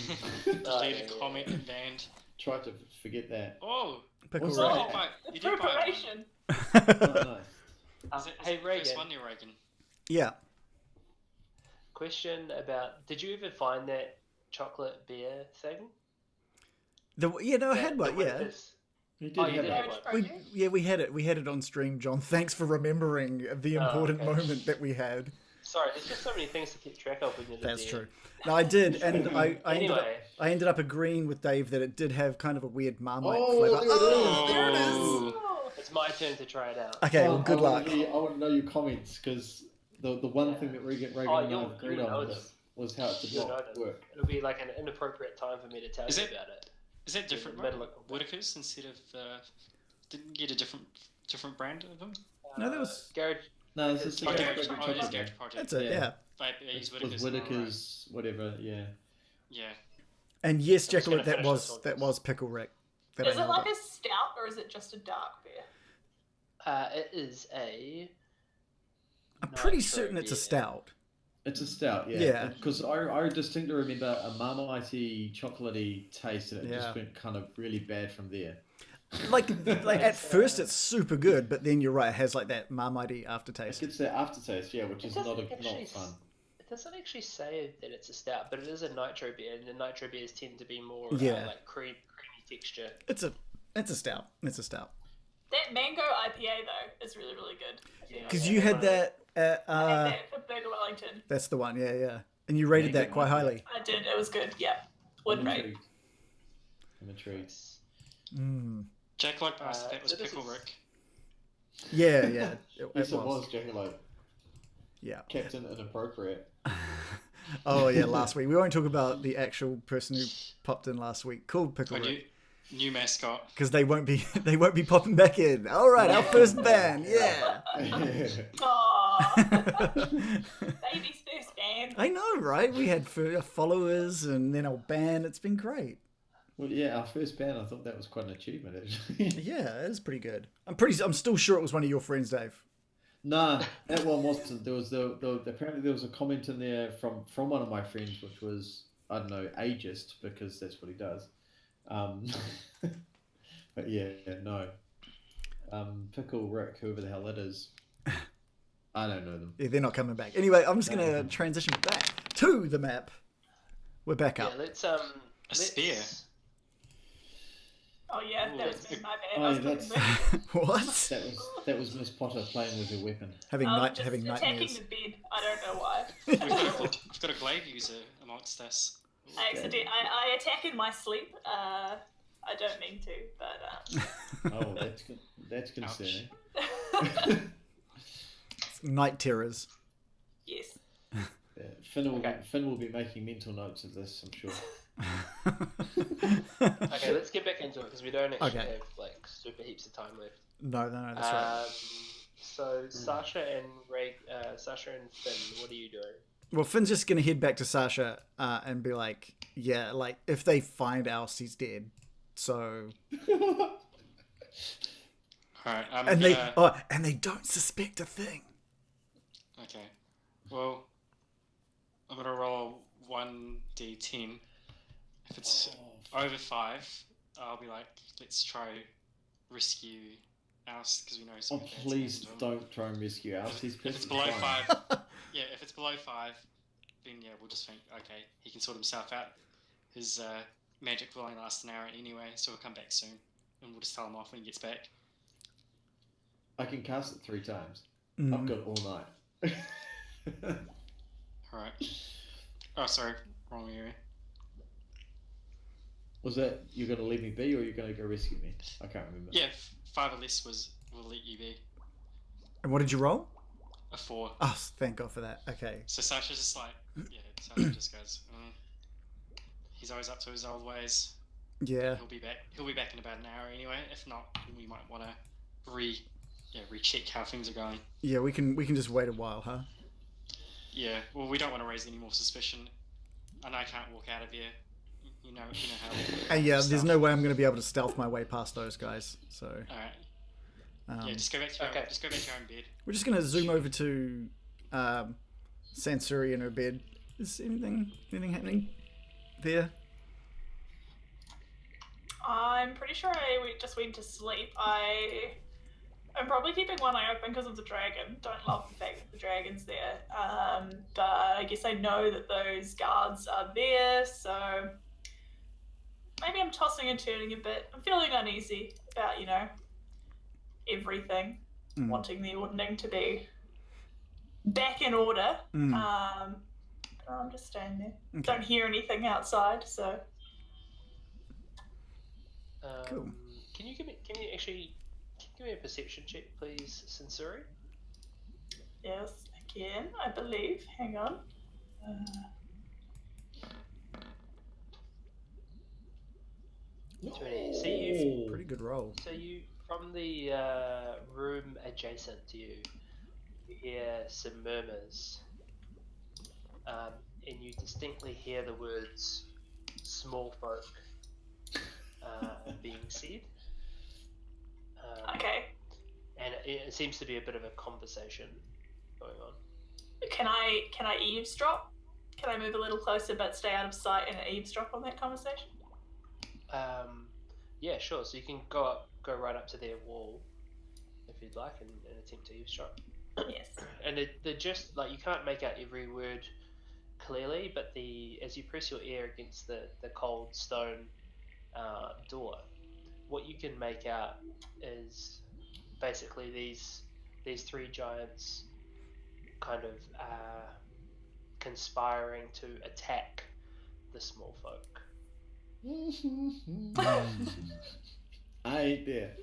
Deleted comment and banned. Tried to forget that. Oh, Pickle What's Rick. that? you The did buy one. preparation. Oh, nice. Is it Hey, the first Reagan. one there, Reagan? Yeah. Question about: did you ever find that chocolate beer thing? I had one. Yeah. You did Oh, you have did that. have one. We had it. We had it on stream, John. Thanks for remembering the important okay. moment that we had. Sorry, there's just so many things to keep track of when you're That's there. true. No, I did, and I Anyway. ended up agreeing with Dave that it did have kind of a weird Marmite Oh, flavor. there it is. There it is. Oh. It's my turn to try it out. Okay, well, good luck. I want to know your comments because the one thing that Reagan and I you'll agreed know on them. was how it did You'll know not them. work. It'll be like an inappropriate time for me to tell Is you it- about it. Is that different? In the middle of Whitakers instead of didn't you get a different brand of them? No, that was- Garage. No, this is the Oh, Garage, Garage Garage Project. Project. That's it. Yeah. Yeah. They use Was Whitakers. Whitaker's whatever? Yeah. Yeah. And yes, I'm just gonna Jackalope, that finish this one. was Pickle Rick. That Is I it held like up. a stout or is it just a dark beer? It is a. I'm pretty nitro certain it's a beer. stout. It's a stout, yeah. Yeah. Because I distinctly remember a Marmite chocolatey taste, and it Yeah. just went kind of really bad from there. Like at first it's super good, but then you're right, it has like that Marmite aftertaste. It gets that aftertaste, yeah, which It is doesn't not actually fun. It doesn't actually say that it's a stout, but it is a nitro beer, and the nitro beers tend to be more Yeah. like creamy texture. It's a stout. It's a stout. That mango IPA though is really really good. Because you had that at I had that for Burger Wellington. that's the one, yeah. And you rated that quite highly. I did. It was good. Yeah. I'm Would rate. intrigued. I'm intrigued. Mm. Jackalope asked if that was so this Pickle is- Rick. Yeah. It Yes, it was. was Jackalope. Yeah. Captain Inappropriate. Oh yeah, last week. We won't talk about the actual person who popped in last week called Pickle Oh, Rick. new mascot. Because they won't be popping back in. All right, our first ban, yeah. Aww. Baby's first band. I know, right? We had followers and then our ban. It's been great. Well, yeah, our first band, I thought that was quite an achievement, actually. Yeah, it is pretty good. I'm still sure it was one of your friends, Dave. Nah, that one wasn't. There was apparently there was a comment in there from one of my friends, which was, I don't know, ageist, because that's what he does. But yeah, no. Pickle Rick, whoever the hell it is, I don't know them. Yeah, they're not coming back. Anyway, I'm just gonna transition back to the map. We're back Yeah, up. let's A spear. Oh yeah, Ooh, that was that's- my bad. Oh, I was that's- putting What? That was Miss Potter playing with her weapon. Having just having attacking nightmares. the bed. I don't know why. I've got a glaive user amongst us. I attack in my sleep. I don't mean to, but Oh, that's concerning. Night terrors. yes. Yeah, Finn Okay. will be making mental notes of this, I'm sure. Okay, let's get back into it because we don't actually Okay. have like super heaps of time left. No, that's right. So Sasha and Finn, what are you doing? Well, Finn's just gonna head back to Sasha and be like, yeah, like if they find Aust, he's dead. So Alright, and they don't suspect a thing. Okay. Well, I'm gonna roll 1d10. If it's over 5, I'll be like, let's try rescue Aust because we know Oh, something bad's please happened to him. don't try and rescue Alice. He's If it's perfectly below fine. 5, yeah, if it's below 5, then yeah, we'll just think, okay, he can sort himself out. His magic will only last an hour anyway, so we'll come back soon, and we'll just tell him off when he gets back. I can cast it 3 times. Mm. I've got all night. Alright. Oh, sorry, wrong area. Was that you're going to leave me be, or you're going to go rescue me? I can't remember. Yeah, 5 or less will let you be. And what did you roll? A 4. Oh, thank God for that. Okay. So Sasha's just like, yeah, Sasha just goes, he's always up to his old ways. Yeah. He'll be back in about an hour anyway. If not, we might want to recheck how things are going. Yeah, we can just wait a while, huh? Yeah, well, we don't want to raise any more suspicion. And I can't walk out of here. You know how. And yeah, there's stuff. no way I'm going to be able to stealth my way past those guys. So Alright. Yeah, just go back to your own bed. we're just going to zoom over to Sansuri in her bed Is anything happening there? I'm pretty sure just went to sleep. I'm probably keeping one eye open because of the dragon. Don't love the fact that the dragon's there. But I guess I know that those guards are there, so maybe I'm tossing and turning a bit. I'm feeling uneasy about, everything. Wanting the ordning to be back in order. I'm just staying there. Okay. Don't hear anything outside, so. Cool. Can you give me a perception check, please, Sensori? Yes, I can, I believe. Hang on. 20. So you pretty good roll. So you, from the room adjacent to you, you hear some murmurs, and you distinctly hear the words "small folk" being said. Okay. And it seems to be a bit of a conversation going on. Can I eavesdrop? Can I move a little closer but stay out of sight and eavesdrop on that conversation? Yeah, sure. So you can go right up to their wall if you'd like, and attempt to eavesdrop. Yes. And they're just like, you can't make out every word clearly, but as you press your ear against the cold stone door, what you can make out is basically these three giants kind of conspiring to attack the small folk. I ain't there.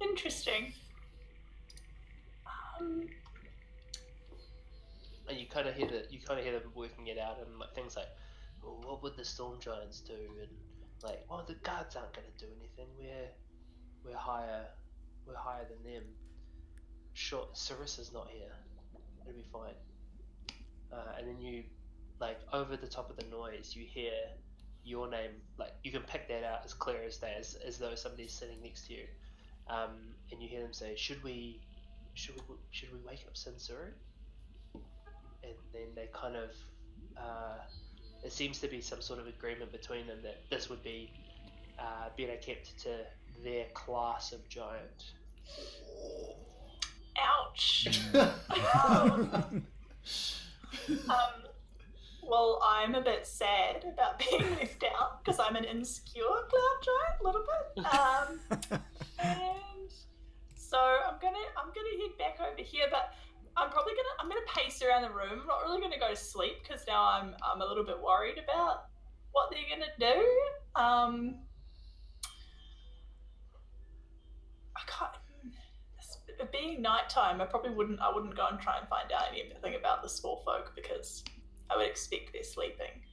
Interesting. And you kind of hear them working it out, and like things like, well, what would the storm giants do? And like, well, the guards aren't going to do anything. We're higher than them. Sure, Sarissa's not here. It'll be fine. And then you, like, over the top of the noise, you hear your name. Like, you can pick that out as clear as day, as though somebody's sitting next to you. And you hear them say, "Should we wake up Sensori?" And then they kind of, it seems to be some sort of agreement between them that this would be better kept to their class of giant. Ouch. Well, I'm a bit sad about being left out because I'm an insecure cloud giant a little bit. And so I'm gonna head back over here, but I'm gonna pace around the room. I'm not really gonna go to sleep because now I'm a little bit worried about what they're gonna do. I can't. Being nighttime, I wouldn't go and try and find out anything about the small folk because I would expect they're sleeping.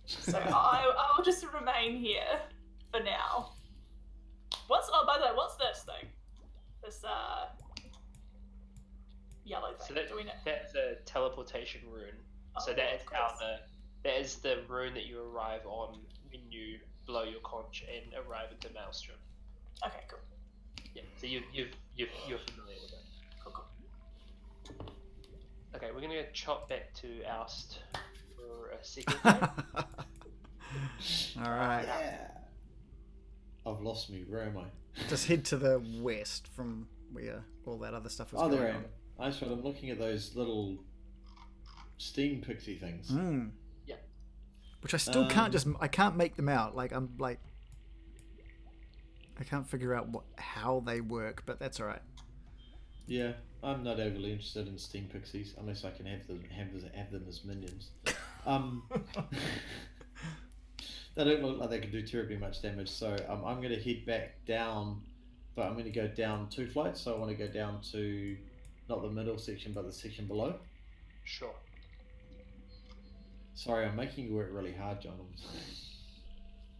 So I'll just remain here for now. By the way, what's this thing? This yellow thing. So that's a teleportation rune. Oh, so that is the rune that you arrive on when you blow your conch and arrive at the Maelstrom. Okay, cool. Yeah, so you're familiar with it. Cool. Okay, we're gonna chop back to Aust for a second. All right. Yeah. I've lost me. Where am I? Just head to the west from where all that other stuff was going there I am. on. That's right. I'm looking at those little steam pixie things. Yeah. Which I still I can't make them out. Like I can't figure out how they work, but that's all right. Yeah, I'm not overly interested in steam pixies unless I can have them as minions. They don't look like they can do terribly much damage, so I'm going to head back down, but I'm going to go down 2 flights, so I want to go down to not the middle section, but the section below. Sure. Sorry, I'm making you work really hard, John.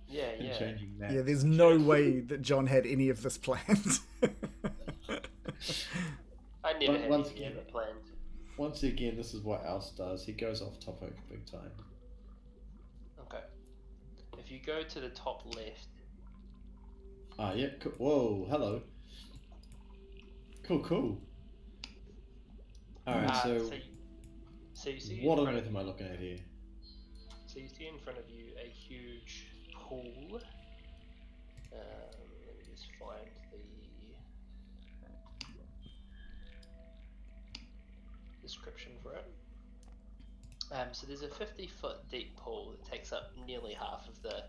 Yeah. Changing that. Yeah, there's no way that John had any of this planned. I never had anything ever planned. Once again, this is what Aust does. He goes off topic big time. Okay. If you go to the top left. Yeah. Cool. Whoa, hello. Cool. Alright, so So you see What on earth am I looking at here? So you see in front of you a huge pool. Let me just find the description for it. So there's a 50-foot deep pool that takes up nearly half of the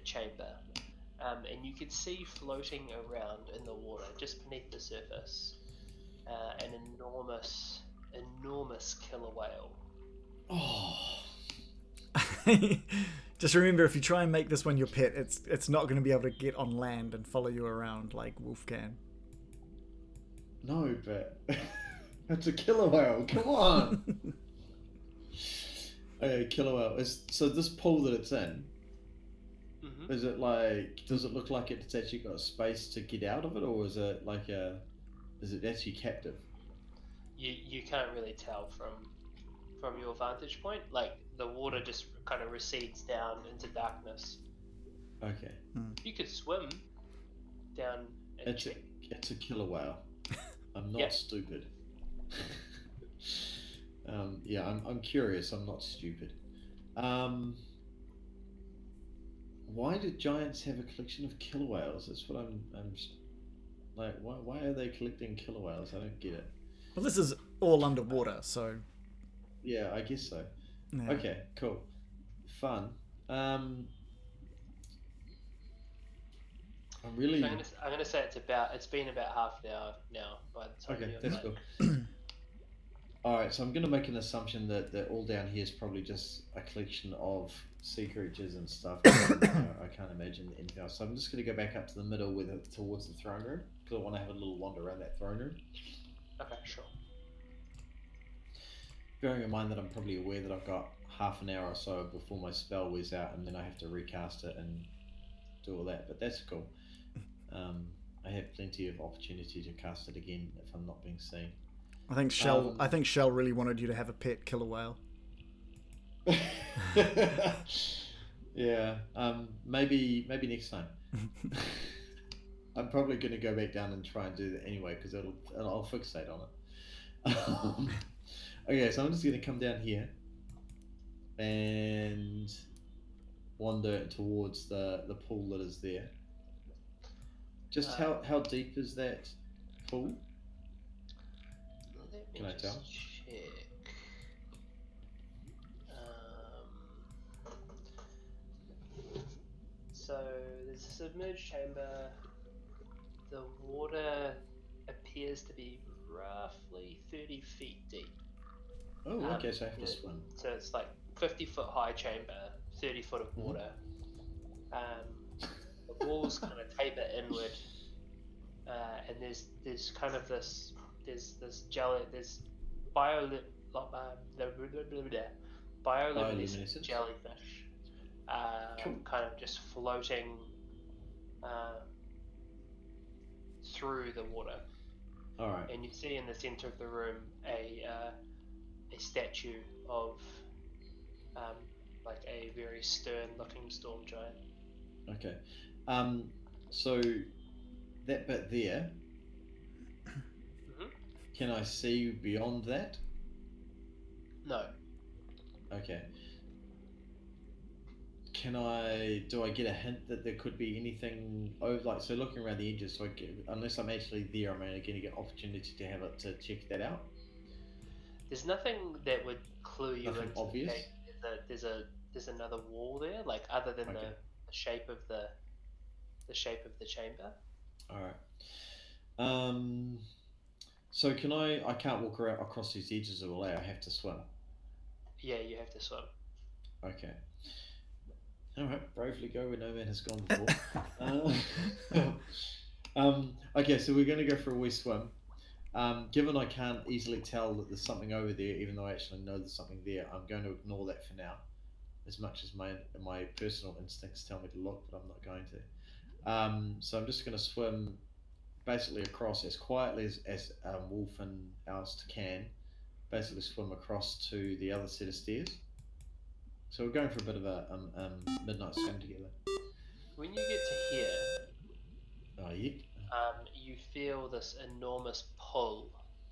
chamber. And you can see floating around in the water, just beneath the surface, an enormous killer whale. Oh. Just remember, if you try and make this one your pet, it's not going to be able to get on land and follow you around like Wolf can. No, but it's a killer whale. Come on. Okay, killer whale. So this pool that it's in, is it like? Does it look like it's actually got space to get out of it, or is it like is it actually captive? You can't really tell from your vantage point. Like the water just kind of recedes down into darkness. Okay. You could swim down. And it's a killer whale. I'm not stupid. Yeah, I'm curious. I'm not stupid. Why do giants have a collection of killer whales? That's what I'm like. Why are they collecting killer whales? I don't get it. Well, this is all underwater, so. Yeah, I guess so. Yeah. Okay, cool, fun. I'm really. So I'm gonna say it's been about half an hour now by the time. Okay, that's cool. All right, so I'm going to make an assumption that all down here is probably just a collection of sea creatures and stuff. I can't imagine anything else. So I'm just going to go back up to the middle towards the throne room, because I want to have a little wander around that throne room. Okay, sure. Bearing in mind that I'm probably aware that I've got half an hour or so before my spell wears out, and then I have to recast it and do all that, but that's cool. I have plenty of opportunity to cast it again if I'm not being seen. I think Shell really wanted you to have a pet killer whale. Yeah, maybe next time. I'm probably going to go back down and try and do that anyway, because I'll fixate on it. Okay, so I'm just going to come down here and wander towards the pool that is there. Just how deep is that pool? Can I tell? Check. So there's a submerged chamber. The water appears to be roughly 30 feet deep. Oh, okay, so I have to swim. So it's like 50-foot high chamber, 30 foot of water. The walls kind of taper inward, and there's kind of this bioluminescent jellyfish, kind of just floating through the water. All right. And you see in the center of the room a statue of like a very stern-looking storm giant. Okay. So that bit there. Can I see beyond that? No. Okay. Do I get a hint that there could be anything so looking around the edges, so unless I'm actually there, I'm only going to get opportunity to check that out? There's nothing that would clue you Nothing into obvious? there's another wall there, like other than the shape of the shape of the chamber. All right. So I can't walk around across these edges of the lake. I have to swim. Yeah, you have to swim. Okay. All right, bravely go where no man has gone before. Okay, so we're going to go for a wee swim. Given I can't easily tell that there's something over there, even though I actually know there's something there, I'm going to ignore that for now, as much as my personal instincts tell me to look, but I'm not going to. So I'm just going to swim basically across as quietly as Wolf and Aust can, basically swim across to the other set of stairs. So we're going for a bit of a midnight swim together. When you get to here, you feel this enormous pull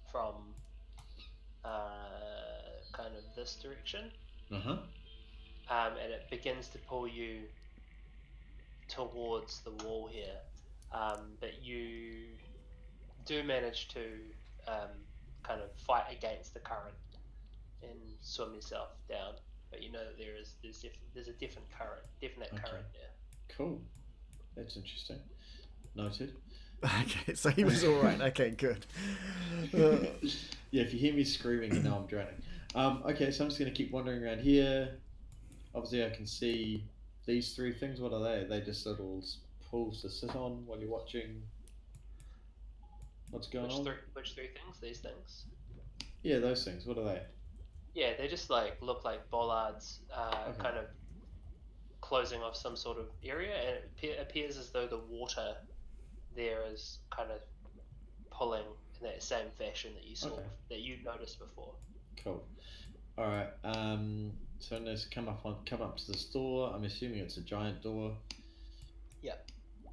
from kind of this direction. Uh-huh. And it begins to pull you towards the wall here. But you do manage to kind of fight against the current and swim yourself down. But you know that there's a definite current there. Cool. That's interesting. Noted. Okay, so he was all right. Okay, good. Yeah, if you hear me screaming, you know I'm drowning. Okay, so I'm just going to keep wandering around here. Obviously, I can see these three things. What are they? Are they just little pools to sit on while you're watching what's going on? Which three things? These things? Yeah, those things. What are they? Yeah, they just look like bollards, kind of closing off some sort of area, and it appears as though the water there is kind of pulling in that same fashion that you saw, that you noticed before. Cool. All right. So I'm just come up to this door. I'm assuming it's a giant door. Yeah.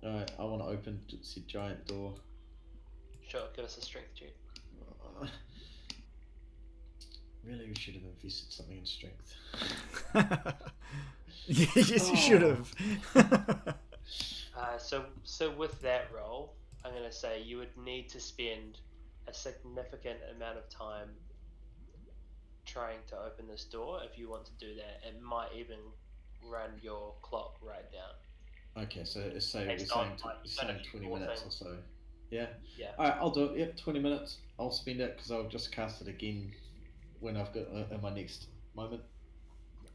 All right. I want to open the giant door. Sure. Give us a strength check. Really, we should have invested something in strength. Yes, you should have. So with that roll, I'm going to say you would need to spend a significant amount of time trying to open this door if you want to do that. It might even run your clock right down. Okay, so we're saying 20 minutes or so. Yeah? Yeah. Alright, I'll do it. Yep, 20 minutes. I'll spend it because I'll just cast it again when I've got in my next moment.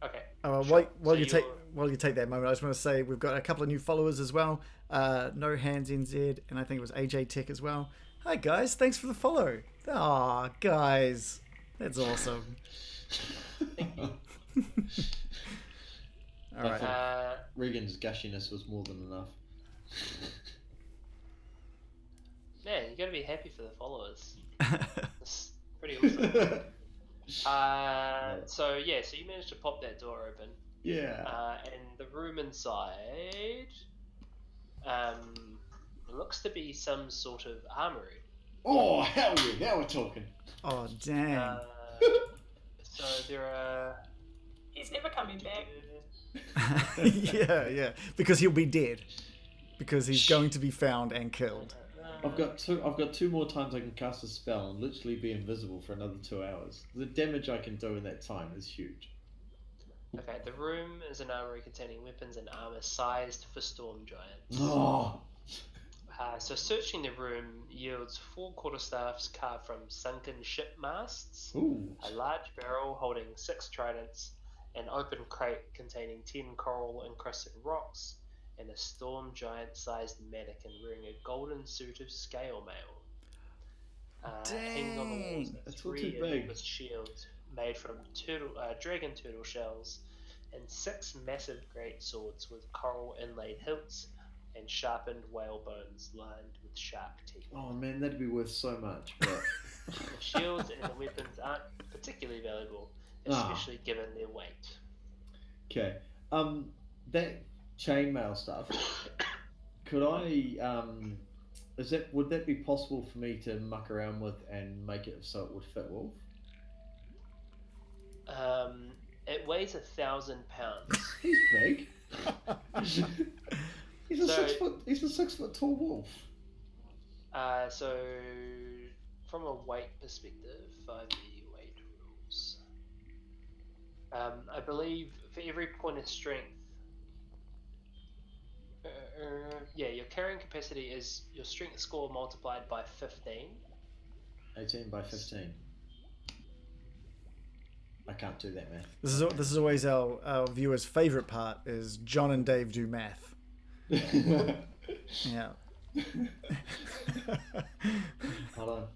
Okay. While you take that moment, I just want to say we've got a couple of new followers as well. No Hands NZ, and I think it was AJ Tech as well. Hi guys, thanks for the follow. Aw, guys, that's awesome. Thank you. All right. Regan's gushiness was more than enough. Man, you got to be happy for the followers. That's pretty awesome. So you managed to pop that door open. Yeah. And the room inside looks to be some sort of armory. Oh, hell yeah, now we're talking. Oh, damn. So there are... He's never coming back. Yeah, because he'll be dead. Because he's going to be found and killed. I've got two more times I can cast a spell and literally be invisible for another 2 hours. The damage I can do in that time is huge. Okay, the room is an armory containing weapons and armor sized for storm giants. Oh. So searching the room yields 4 quarterstaffs carved from sunken ship masts, Ooh. a large barrel holding 6 tridents, an open crate containing 10 coral encrusted rocks, and a storm giant sized mannequin wearing a golden suit of scale mail. Hanging on the walls are That's all 3 too big. enormous shields made from dragon turtle shells, and 6 massive great swords with coral inlaid hilts and sharpened whale bones lined with shark teeth. Oh man, that'd be worth so much. But... The shields and the weapons aren't particularly valuable, especially given their weight. Okay. That chainmail stuff. Could I? Would that be possible for me to muck around with and make it so it would fit Wolf? It weighs 1,000 pounds. He's big. He's a 6 foot tall wolf. So from a weight perspective, 5e weight rules. I believe for every point of strength, your carrying capacity is your strength score multiplied by 15. 18 by 15. I can't do that, man. This is always our viewers' favourite part is John and Dave do math. Yeah. Hold on.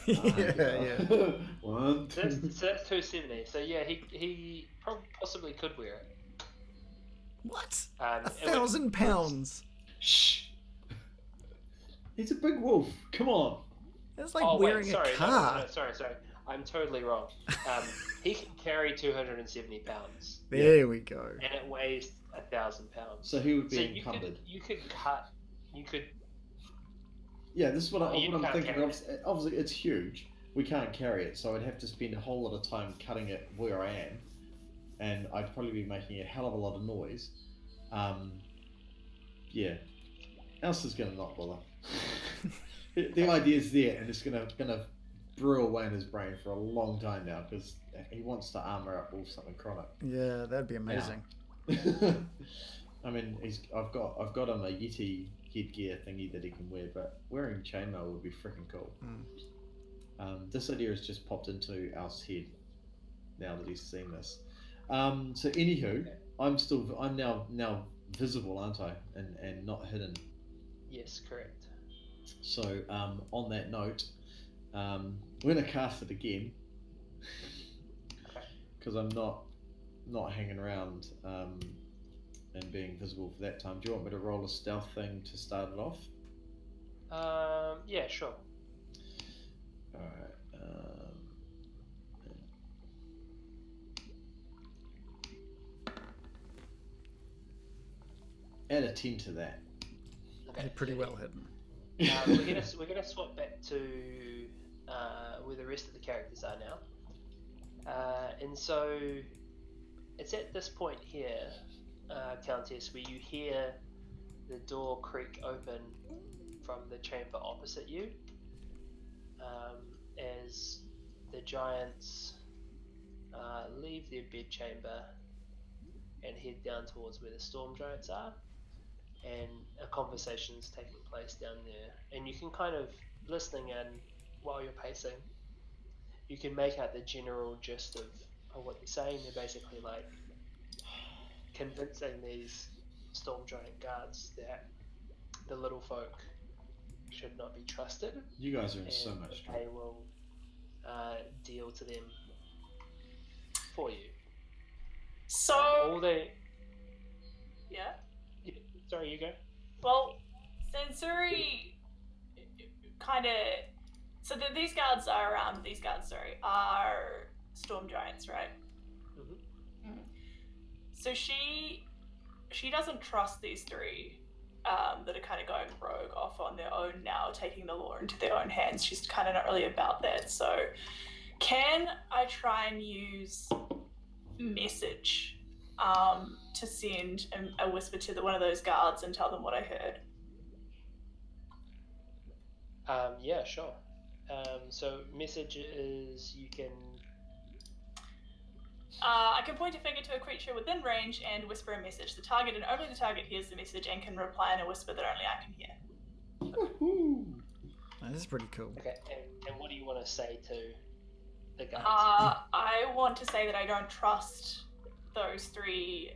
Yeah. 1, 2. So that's 270. So yeah, he possibly could wear it. What? 1,000 pounds. Shh. He's a big wolf. Come on. It's like wearing a car. No, sorry. I'm totally wrong. He can carry 270 pounds. There we go. And it weighs 1,000 pounds. So he would be encumbered. You could. Yeah, this is what I'm thinking. Obviously, it's huge. we can't carry it, so I'd have to spend a whole lot of time cutting it where I am, and I'd probably be making a hell of a lot of noise. Yeah, Else is gonna not bother. The idea's there, and it's gonna brew away in his brain for a long time now because he wants to armor up with something chronic. Yeah, that'd be amazing. I mean, I've got him a Yeti headgear thingy that he can wear, but wearing chainmail would be freaking cool. This idea has just popped into Al's head now that he's seen this. So anywho, I'm now visible, aren't I? And not hidden. Yes, correct. So on that note, we're gonna cast it again because I'm not hanging around and being visible for that time. Do you want me to roll a stealth thing to start it off? Yeah, sure. Alright. Add a 10 to that. Okay. You're pretty well hidden. We're gonna swap back to where the rest of the characters are now, and so it's at this point here, Countess, where you hear the door creak open from the chamber opposite you, as the giants leave their bed chamber and head down towards where the storm giants are. And a conversation's taking place down there, and you can kind of, listening in while you're pacing, you can make out the general gist of what they're saying. They're basically like convincing these storm giant guards that the little folk should not be trusted. You guys are in so much trouble. They will deal to them for you. So All they... yeah. Sorry, you go. Well, Sensori kind of. So these guards are storm giants, right? Mm-hmm. So she doesn't trust these three that are kind of going rogue off on their own now, taking the law into their own hands. She's kind of not really about that. So can I try and use message to send a whisper to one of those guards and tell them what I heard? Yeah, sure. So message is you can... I can point a finger to a creature within range and whisper a message. The target and only the target hears the message and can reply in a whisper that only I can hear. Oh, this is pretty cool. Okay, and what do you want to say to the guards? I want to say that I don't trust those three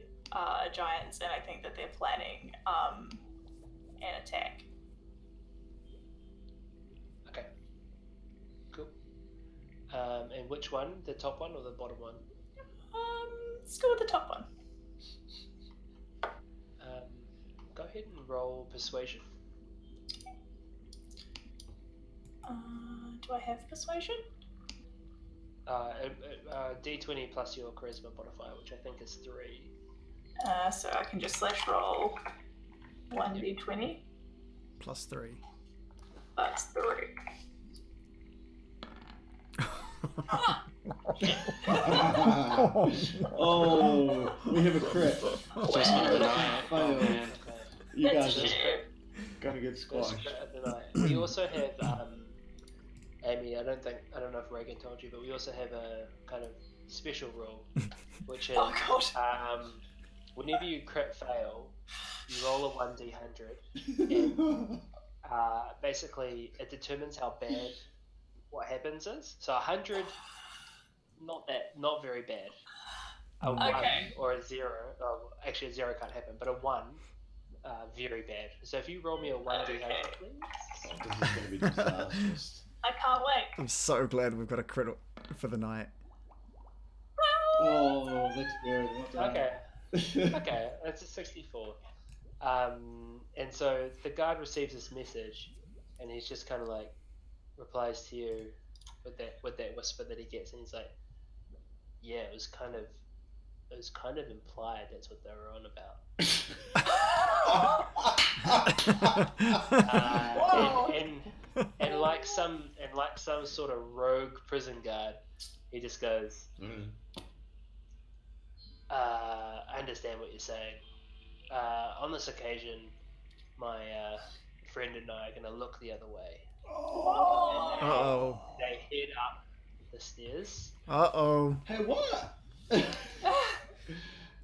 giants, and I think that they're planning an attack. Okay, cool. And which one? The top one or the bottom one? Let's go with the top one. Go ahead and roll Persuasion. Do I have Persuasion? D20 plus your charisma modifier, which I think is 3. So I can just roll 1d20 Plus 3. plus 3. Oh, we have a crit. Just gonna deny it. Oh, man. You That's guys a are shame. gonna get That's squashed. great at the night. We also have Amy. I don't know if Reagan told you, but we also have a kind of special rule, which is Oh god. whenever you crit fail, you roll a 1d100, and basically it determines how bad what happens is. So 100, not very bad. A 1 Okay. or a 0, actually a 0 can't happen, but a 1, very bad. So if you roll me a 1d100, please. Oh, this is gonna be disastrous. I can't wait. I'm so glad we've got a crit for the night. Oh, that's good. Okay. Okay, that's a 64. And so the guard receives this message, and he's just kind of like replies to you with that whisper that he gets, and he's like, "Yeah, it was kind of implied that's what they were on about." Whoa. And and like some sort of rogue prison guard, he just goes, I understand what you're saying. On this occasion, my friend and I are going to look the other way. Uh-oh. They head up the stairs. Uh-oh. Hey, what?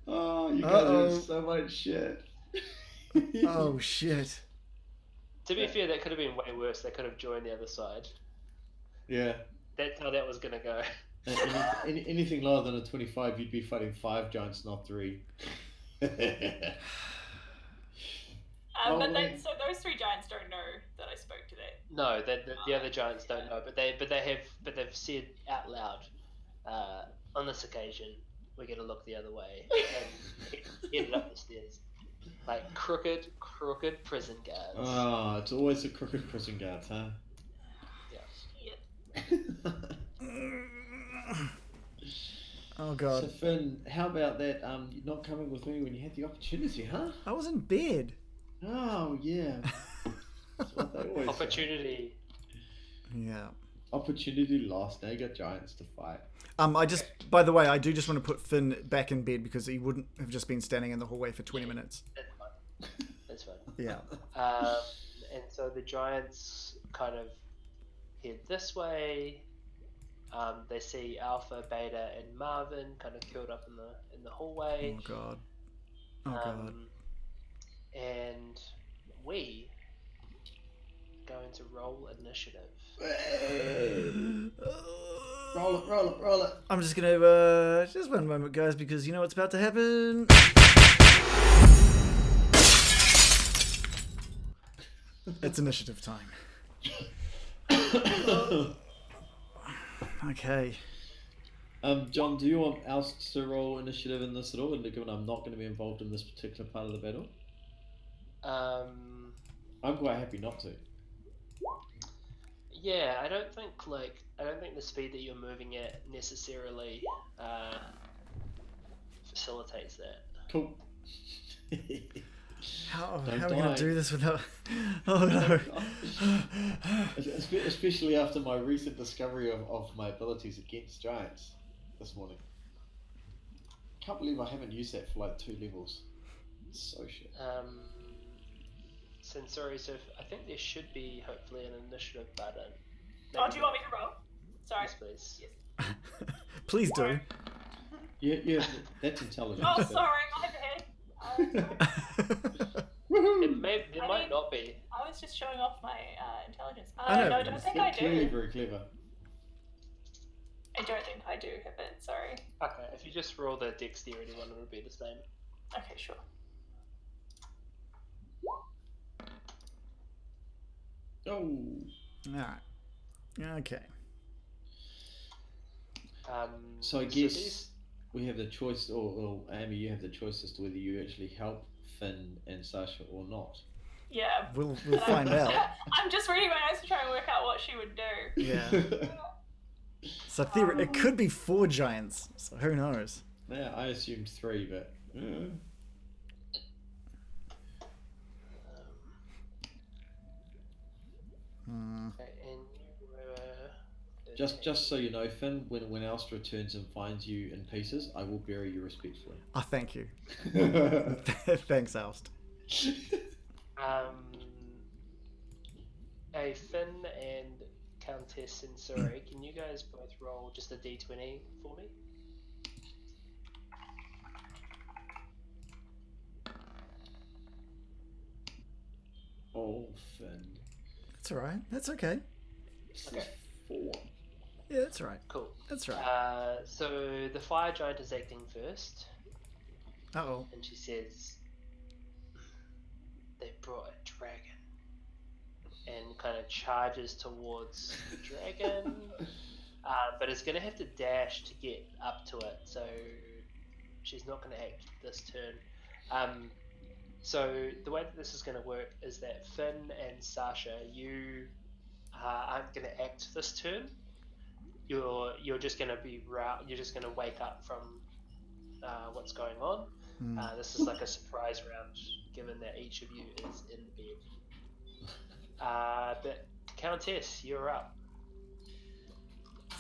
Oh, you guys are in so much shit. Oh, shit. To be fair, that could have been way worse. They could have joined the other side. Yeah. That's how that was going to go. Anything lower than a 25, you'd be fighting 5 giants, not 3. So those 3 giants don't know that I spoke to that. No, the other giants don't know, but they've said out loud, on this occasion, we're going to look the other way, and headed up the stairs. Like crooked prison guards. Oh, it's always the crooked prison guards, huh? Yeah. Oh, God. So, Finn, how about that, not coming with me when you had the opportunity, huh? I was in bed. Oh, yeah. That's what they always Opportunity. say. Yeah. Opportunity lost. Now you got giants to fight. By the way, I do just want to put Finn back in bed because he wouldn't have just been standing in the hallway for 20 minutes. That's fine. Yeah. And so the giants kind of head this way. They see Alpha, Beta, and Marvin kind of curled up in the hallway. Oh, God. Oh, God. And we going to roll initiative. Roll it. I'm just gonna just one moment, guys, because you know what's about to happen. It's initiative time. Okay. John, do you want Aust to roll initiative in this at all? And given I'm not going to be involved in this particular part of the battle, I'm quite happy not to. Yeah, I don't think the speed that you're moving at necessarily facilitates that. Cool. How are we going to do this without... Oh, no. Especially after my recent discovery of my abilities against giants this morning. Can't believe I haven't used that for like 2 levels. It's so shit. Sorry, so I think there should be hopefully an initiative button. Oh, do you want me to roll? Sorry. Yes, please. Yes. Please do. Yeah, that's intelligent. Oh, sorry, my bad. There might not be. I was just showing off my intelligence. I know. No, I don't think I Clearly do. very clever. I don't think I do have it, sorry. Okay, if you just roll the dexterity one, it would be the same. Okay, sure. Oh. Alright. Okay. So I guess we have the choice, or Amy, you have the choice as to whether you actually help Finn and Sasha or not. Yeah. We'll find out. I'm just reading my notes to try and work out what she would do. Yeah. So it could be 4 giants. So who knows? Yeah, I assumed 3, but. Just so you know, Finn, when Aust returns and finds you in pieces, I will bury you respectfully. Oh, thank you. Thanks, Aust. Hey, Finn and Countess Sensori, can you guys both roll just a d20 for me? Oh, Finn. That's alright. That's okay. Okay. 4. Yeah, that's right. Cool. That's right. So the fire giant is acting first. Uh-oh. And she says, they brought a dragon. And kind of charges towards the dragon. But it's going to have to dash to get up to it. So she's not going to act this turn. So the way that this is going to work is that Finn and Sasha, you aren't going to act this turn. You're just going to you're just going to wake up from what's going on. This is like a surprise round, given that each of you is in bed. But Countess, you're up.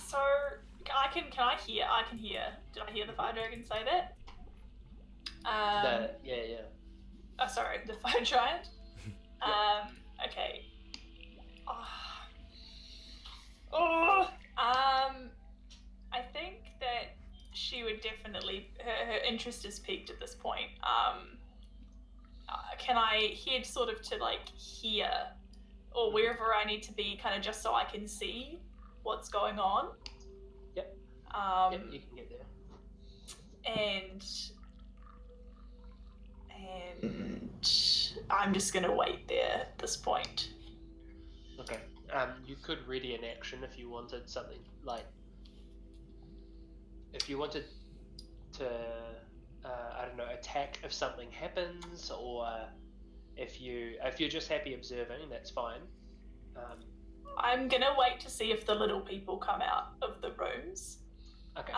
So I can hear. Did I hear the fire dragon say that? Yeah. Oh, sorry, the fire giant. Okay. I think that she would definitely. Her interest is peaked at this point. Can I head sort of to like here, or wherever I need to be, kind of just so I can see what's going on? Yep. Yep, you can get there. And I'm just gonna wait there at this point. Okay. You could ready an action if you wanted something like. If you wanted to, I don't know, attack if something happens, or if you're just happy observing, that's fine. I'm gonna wait to see if the little people come out of the rooms. Okay.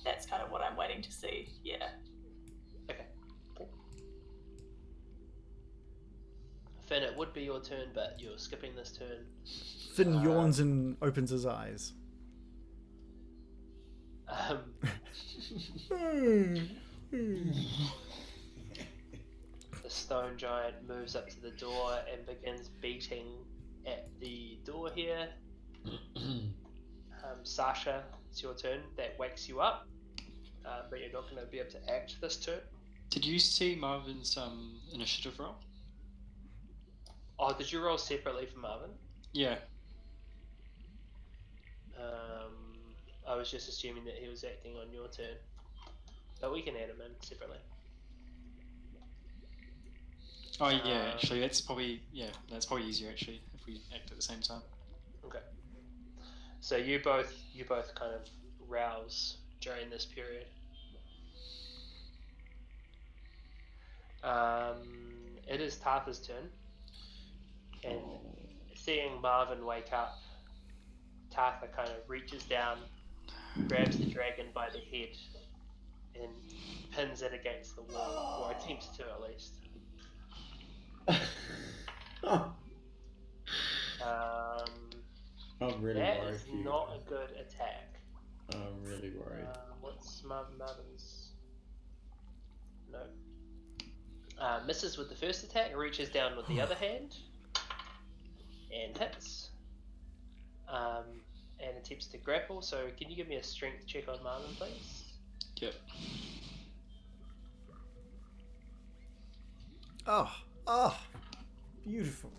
That's kind of what I'm waiting to see. Yeah. Okay. Cool. Finn, it would be your turn, but you're skipping this turn. Finn yawns and opens his eyes. The stone giant moves up to the door and begins beating at the door here. Sasha, it's your turn. That wakes you up, but you're not going to be able to act this turn. Did you see Marvin's initiative roll? Oh, did you roll separately for Marvin? Yeah. I was just assuming that he was acting on your turn, but we can add him in separately. Oh yeah, actually that's probably easier actually if we act at the same time. Okay. So you both kind of rouse during this period. It is Tartha's turn, and seeing Marvin wake up, Tartha kind of reaches down, grabs the dragon by the head, and pins it against the wall, or attempts to at least. I'm really that worried is for you. not a good attack. I'm really worried. What's Marvin's? No. Misses with the first attack, reaches down with the other hand, and hits. And attempts to grapple. So can you give me a strength check on Marvin, please? Yep. Oh, beautiful.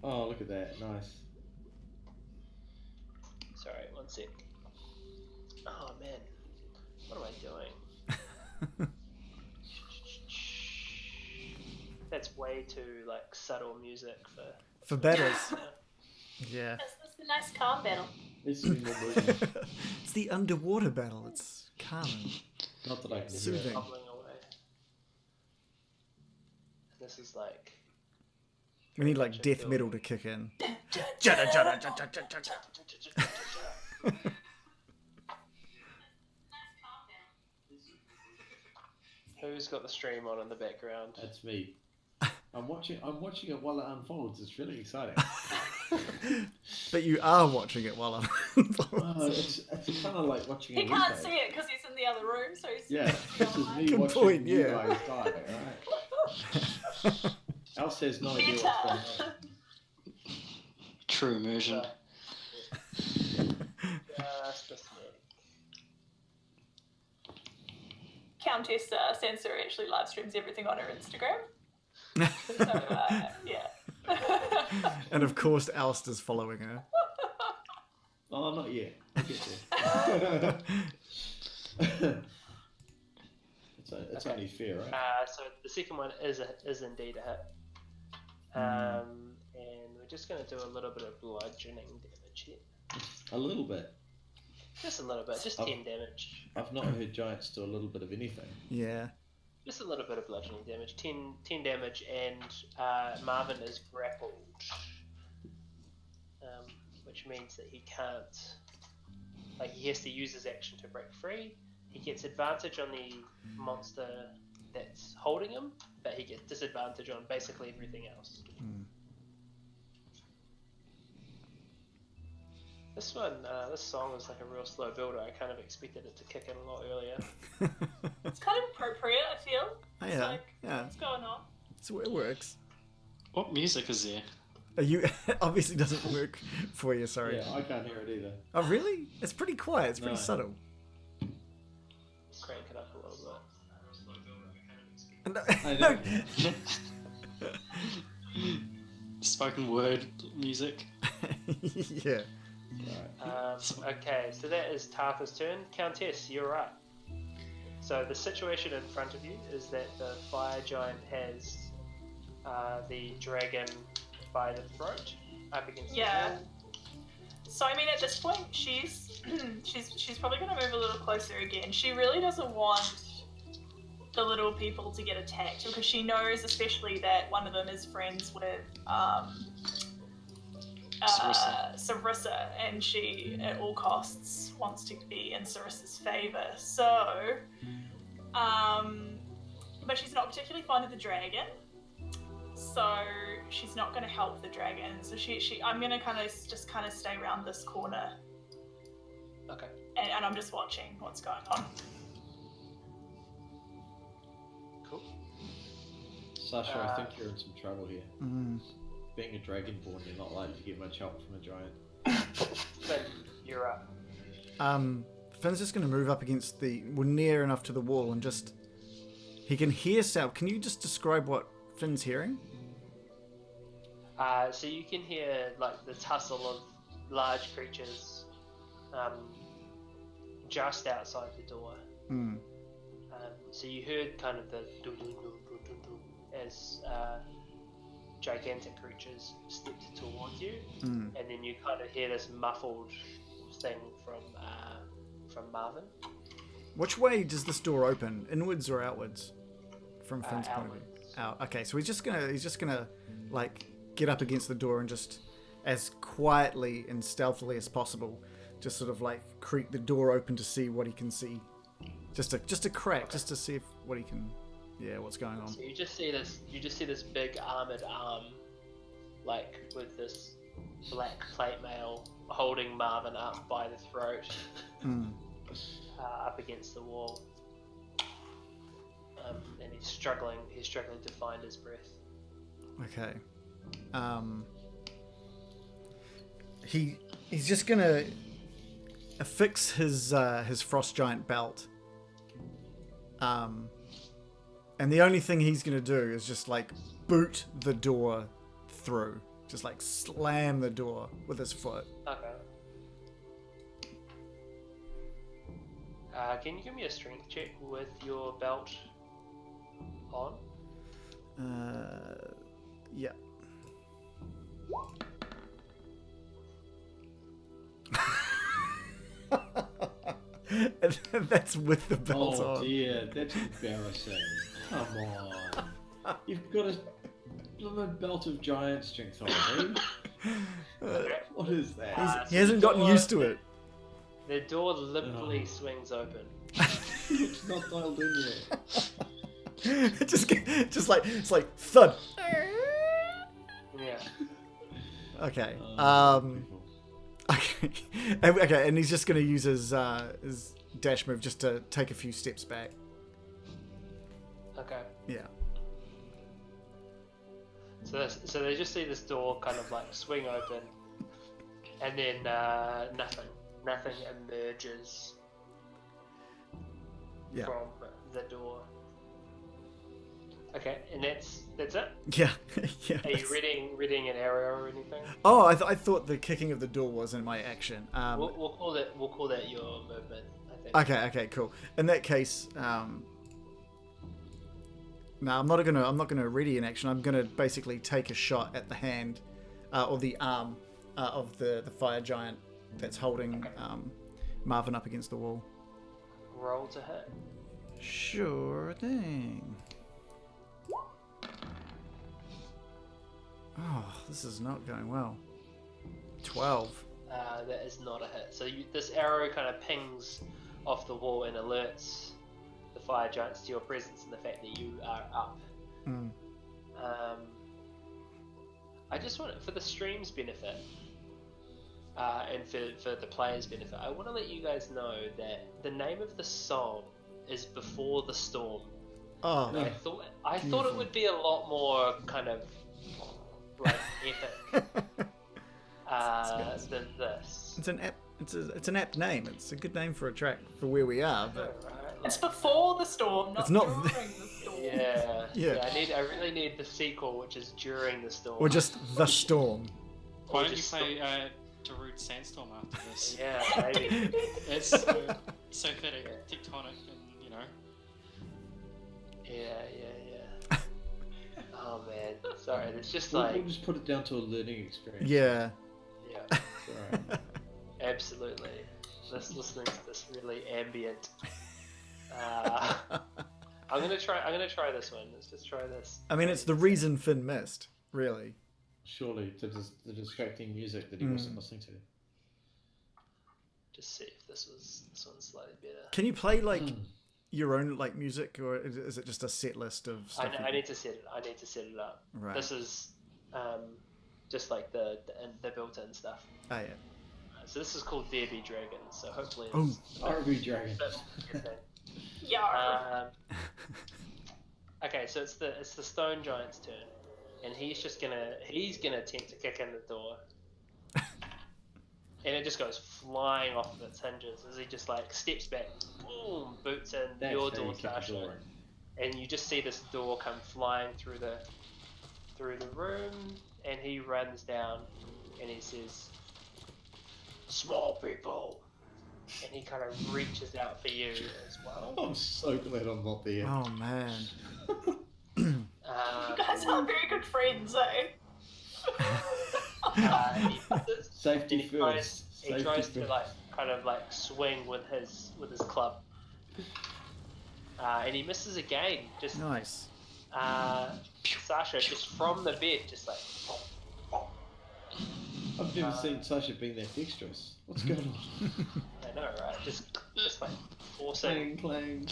Oh, look at that. Nice. Sorry, one sec. Oh man, what am I doing? That's way too like subtle music for battles. Yeah. This is a nice calm battle. It's the underwater battle. It's calming. not that I can hear Soothing. it. Bubbling away. This is like. We need like death metal to kick in. Who's got the stream on in the background? That's me. I'm watching it while it unfolds. It's really exciting. But you are watching it while I'm. It's kind of like watching He a can't replay. see it because he's in the other room, so he's. Yeah, this is me Good watching point, you yeah. guys die, alright? Else has no idea what's going on. True immersion. Countess Sensory actually live streams everything on her Instagram. So, yeah. And of course, Aust is following her. Oh, not yet. I'll get there. It's only fair, right? So the second one is indeed a hit. And we're just going to do a little bit of bludgeoning damage here. A little bit. Just a little bit, just 10 damage. I've not heard giants do a little bit of anything. Yeah. Just a little bit of bludgeoning damage, 10 damage, and Marvin is grappled, which means that he can't, he has to use his action to break free. He gets advantage on the monster that's holding him, but he gets disadvantage on basically everything else. This one, this song was like a real slow builder. I kind of expected it to kick in a lot earlier. It's kind of appropriate, I feel. It's Yeah, like, yeah. what's going on? It works. What music is there? It obviously doesn't work for you, sorry. Yeah, I can't hear it either. Oh, really? It's pretty quiet. It's pretty No. subtle. Crank it up a little bit. I No, know. Spoken word music. yeah. Okay, so that is Tartha's turn. Countess, you're up. So the situation in front of you is that the fire giant has the dragon by the throat up against the Yeah. wall. So I mean, at this point, she's she's probably going to move a little closer again. She really doesn't want the little people to get attacked because she knows, especially that one of them is friends with Sarissa, and she at all costs wants to be in Sarissa's favor. So, but she's not particularly fond of the dragon. So she's not going to help the dragon. So I'm going to kind of stay around this corner. Okay. And I'm just watching what's going on. Cool. Sasha, I think you're in some trouble here. Mm. Being a dragonborn, you're not likely to get much help from a giant. Finn, you're up. Finn's just going to move up against near enough to the wall and just... He can hear sound. Can you just describe what Finn's hearing? So you can hear like the tussle of large creatures just outside the door. Mm. So you heard kind of the doo-doo-doo-doo-doo-doo as gigantic creatures stepped towards you, and then you kind of hear this muffled thing from Marvin. Which way does this door open? Inwards or outwards? From Finn's point of view. Outwards. Out. Okay, so he's just gonna like get up against the door and just as quietly and stealthily as possible, just sort of like creak the door open to see what he can see. Just a crack, just to see what he can. Yeah, what's going on? So you just see this big armored arm, like with this black plate mail holding Marvin up by the throat, up against the wall, and he's struggling to find his breath. Okay. He's just gonna affix his frost giant belt. And the only thing he's gonna do is just like boot the door through, just like slam the door with his foot. Okay. Can you give me a strength check with your belt on? Yeah. And that's with the belt on. Oh dear, that's embarrassing. Come on. You've got a blooming belt of giant strength on, What is that? He hasn't gotten used to it. The door limply swings open. It's not dialed in yet. It's like thud. Yeah. Okay. Beautiful. Okay, and he's just going to use his dash move just to take a few steps back. Okay. Yeah. So they just see this door kind of like swing open, and then nothing emerges Yeah. from the door. Okay, and that's it. Yeah. Yeah. Are you reading an area or anything? Oh, I thought the kicking of the door wasn't my action. We'll call that your movement, I think. Okay, cool. In that case, no, I'm not gonna ready an action. I'm gonna basically take a shot at the hand, or the arm, of the fire giant that's holding Marvin up against the wall. Roll to hit. Sure thing. Oh, this is not going well. 12. That is not a hit. So this arrow kind of pings off the wall and alerts the fire giants to your presence and the fact that you are up. I just want, for the stream's benefit, and for the players' benefit, I want to let you guys know that the name of the song is Before the Storm. Oh, and I thought it would be a lot more kind of like epic than this. It's an apt name. It's a good name for a track for where we are, but It's before the storm, not it's not during the storm. Yeah. I really need the sequel, which is During the Storm. or just the storm. Why don't you play Darude Sandstorm after this? Yeah, maybe. It's so fitting, tectonic, and you know. Yeah. Oh man, sorry. It's just We'll like just put it down to a learning experience. Yeah. yeah, It's alright. absolutely. Listening to this really ambient. I'm gonna try this one. Let's just try this. I mean, it's the reason Finn missed, really. Surely, the distracting music that he wasn't listening to. Just see if this one's slightly better. Can you play like your own like music, or is it just a set list of stuff? I need to set it up. Right. This is just like the built-in stuff. Oh yeah. So this is called There Be Dragons. So hopefully Oh. it's RB Dragon. Yeah. Okay, so it's the Stone Giant's turn, and he's gonna attempt to kick in the door, and it just goes flying off of its hinges as he just like steps back, boom, boots in That's your how door, you kick a Sasha, door and you just see this door come flying through the room, and he runs down, and he says, "Small people." And he kind of reaches out for you as well. I'm so glad I'm not there. Oh man. You guys are very good friends, eh? He misses, Safety and he first. tries to like kind of like swing with his club, and he misses again. Just Nice. Sasha, just from the bed, just like. I've never seen Sasha being that dexterous. What's going on? I know, right? Just like forcing. Clang.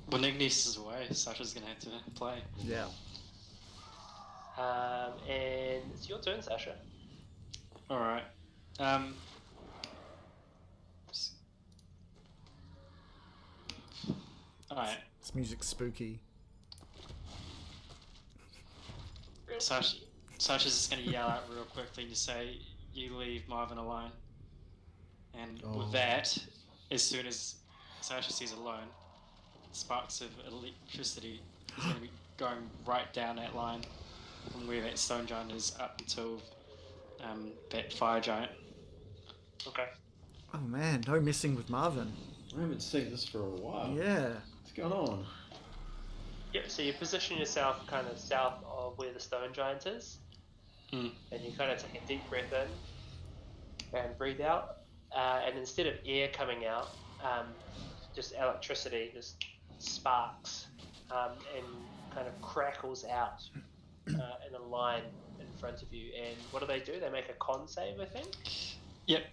When Ignis is away, Sasha's gonna have to play. Yeah. And it's your turn, Sasha. Alright. Alright. This music's spooky. Sasha's just gonna yell out real quickly to say, "You leave Marvin alone." And with that, as soon as Sasha sees alone, sparks of electricity is going to be going right down that line from where that stone giant is up until that fire giant. Okay. Oh man, no messing with Marvin. I haven't seen this for a while. Yeah. What's going on? Yep. So you position yourself kind of south of where the stone giant is, and you kind of take a deep breath in and breathe out. And instead of air coming out, just electricity just sparks and kind of crackles out in a line in front of you. And what do? They make a con save, I think? Yep.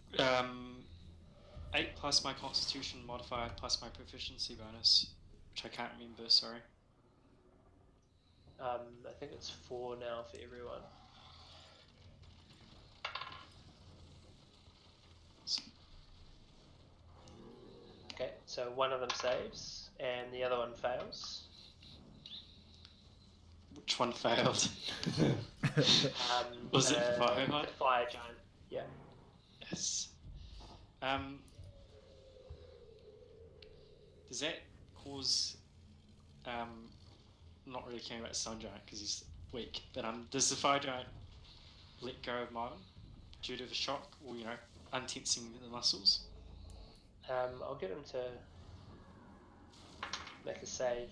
8 plus my constitution modifier plus my proficiency bonus, which I can't remember, sorry. I think it's 4 now for everyone. Okay, so one of them saves, and the other one fails. Which one failed? Was it fire? The fire giant, yeah. Yes. Does that cause... not really caring about the stone giant because he's weak, but does the fire giant let go of Marvin due to the shock, or untensing the muscles? I'll get him to make a save.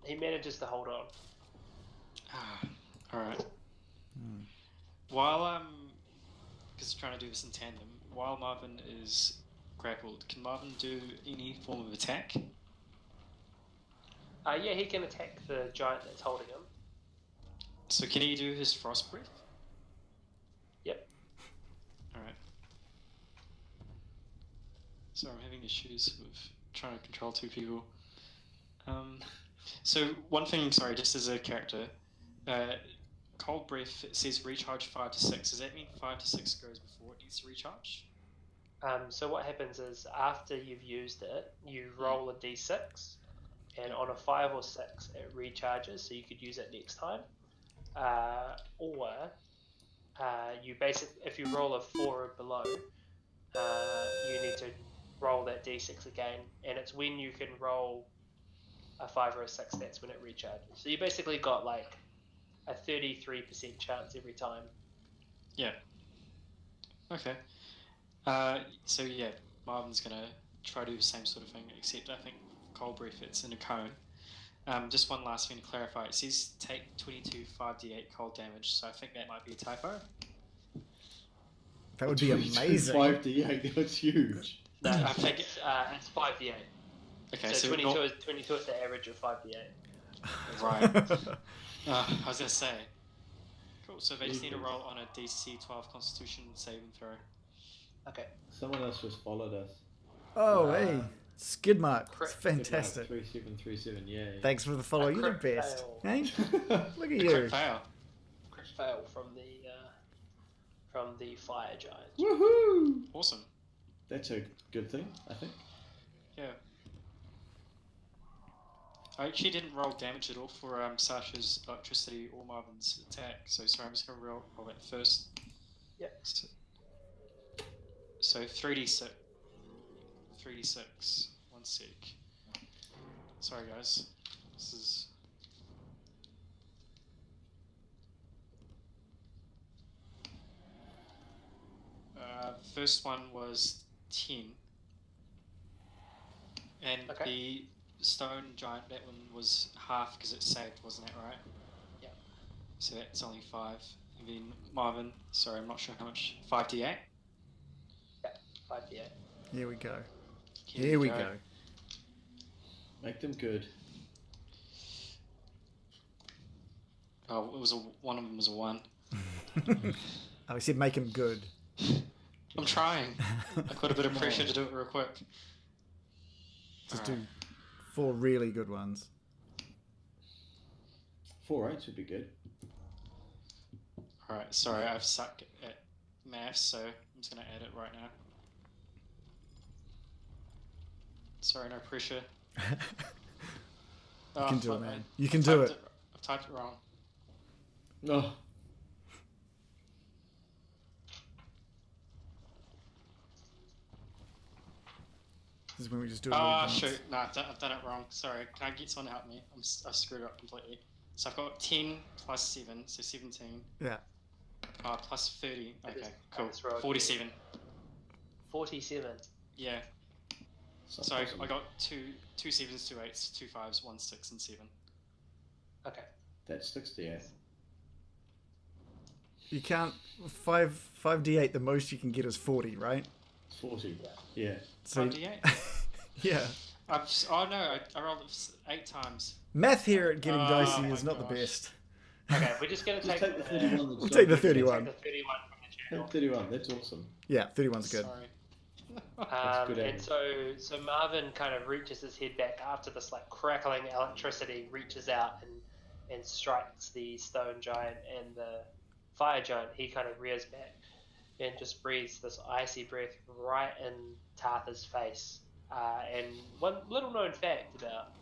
He manages to hold on. Alright. While because trying to do this in tandem, while Marvin is grappled, can Marvin do any form of attack? Yeah, he can attack the giant that's holding him. So can he do his frost breath? Yep. Alright. Sorry, I'm having issues with trying to control 2 people. So one thing, sorry, just as a character, Cold Breath, it says recharge 5 to 6. Does that mean 5 to 6 goes before it needs to recharge? So what happens is after you've used it, you roll a d6, and on a 5 or 6 it recharges, so you could use it next time. Or you if you roll a 4 or below, you need to roll that d6 again, and it's when you can roll a 5 or a 6 that's when it recharges. So you basically got like a 33% chance every time. Yeah. Okay. So yeah, Marvin's gonna try to do the same sort of thing, except I think Cold Breath it's in a cone. Just one last thing to clarify. It says take 22 5d8 cold damage, so I think that might be a typo. That would be amazing. 5d8, that's huge. No, I think it's 5d8. Okay, so 22 is the average of 5d8. Right. I was gonna say. Cool. So they just need to roll on a DC 12 Constitution saving throw. Okay. Someone else just followed us. Oh, hey. Skid mark. It's Crit. fantastic. 3737, yeah. Thanks for the follow. You're the crit best. fail. Hey? Look at you. Crit fail. Crit fail from the fire giant. Woohoo! Awesome. That's a good thing, I think. Yeah. I actually didn't roll damage at all for Sasha's electricity or Marvin's attack, so sorry, I'm just going to roll that first. Yep. So 3d6. 3d6. One sec. Sorry guys. This is... first one was 10. And okay. the stone giant, that one was half because it saved, wasn't that right? Yeah. So that's only 5. And then Marvin, sorry, I'm not sure how much. 5d8? Yeah, 5d8. Here we go. Here we go. Make them good. Oh, it was one of them was a 1. Oh, he said make him good. I'm trying. I've got a bit of pressure to do it real quick. Just do 4 really good ones. 4 8 should be good. Alright, sorry, I've sucked at maths, so I'm just going to add it right now. Sorry, no pressure. You can do it, man. You can do it. I've typed it wrong. No. This is when we just do it. Oh, shoot. No, I've done it wrong. Sorry. Can I get someone to help me? I screwed it up completely. So I've got 10 plus 7, so 17. Yeah. Plus 30. Okay, I cool. just wrote 47. 47. Yeah. So I got two 7s, 2 8s, 2 5s, 1 6, and 7. Okay. That's 68. You can't 5d8. The most you can get is 40, right? 40. Yeah. So 5d8? yeah. I rolled it 8 times. Math here at Getting Dicey my is not gosh. the best. Okay, we're just going to take the 31. We'll take the 31. Take the 31 from the channel. 31, that's awesome. Yeah, 31's good. Sorry. And so Marvin kind of reaches his head back after this like crackling electricity reaches out and strikes the stone giant and the fire giant. He kind of rears back and just breathes this icy breath right in Tartha's face. And one little known fact about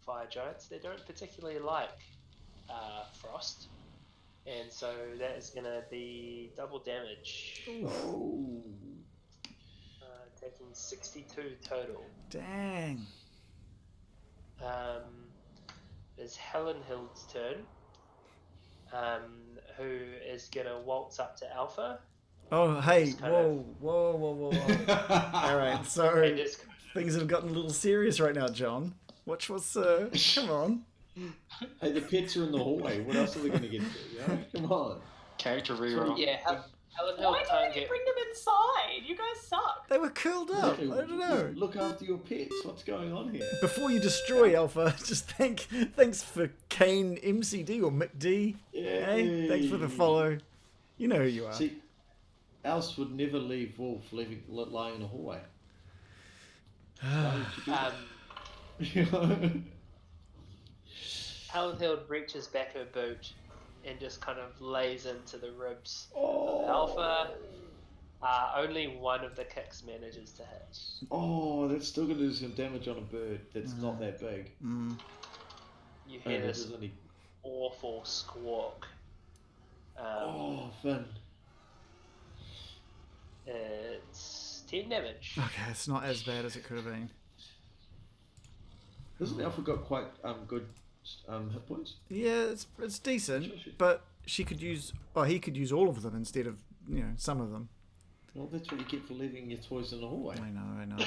fire giants, they don't particularly like frost. And so that is going to be double damage. Ooh. Taking 62 total. Dang. It's Helen Hill's turn, who is going to waltz up to Alpha. Oh, hey. Whoa. All right, so things have gotten a little serious right now, John. Watch what's... come on. Hey, the pets are in the hallway. What else are they going to get to? You know? Come on. Character reroll. Yeah, Helen Hill Why can't didn't you get... bring them inside? You guys suck. They were curled up. Exactly. I don't know. Look after your pets. What's going on here? Before you destroy Alpha, just thanks for Kane MCD or McD. Yay. Hey, thanks for the follow. You know who you are. See, Aust would never leave Wolf lying in a hallway. Why would you do that? You know? Alenhild reaches back her boot and just kind of lays into the ribs of Alpha. Only one of the kicks manages to hit. Oh, that's still going to do some damage on a bird that's not that big. You hear this awful squawk. Finn. It's 10 damage. Okay, it's not as bad as it could have been. Hasn't Alpha got quite good hit points? Yeah, it's decent, but she could use, he could use all of them instead of, some of them. Well, that's what you get for leaving your toys in the hallway. I know.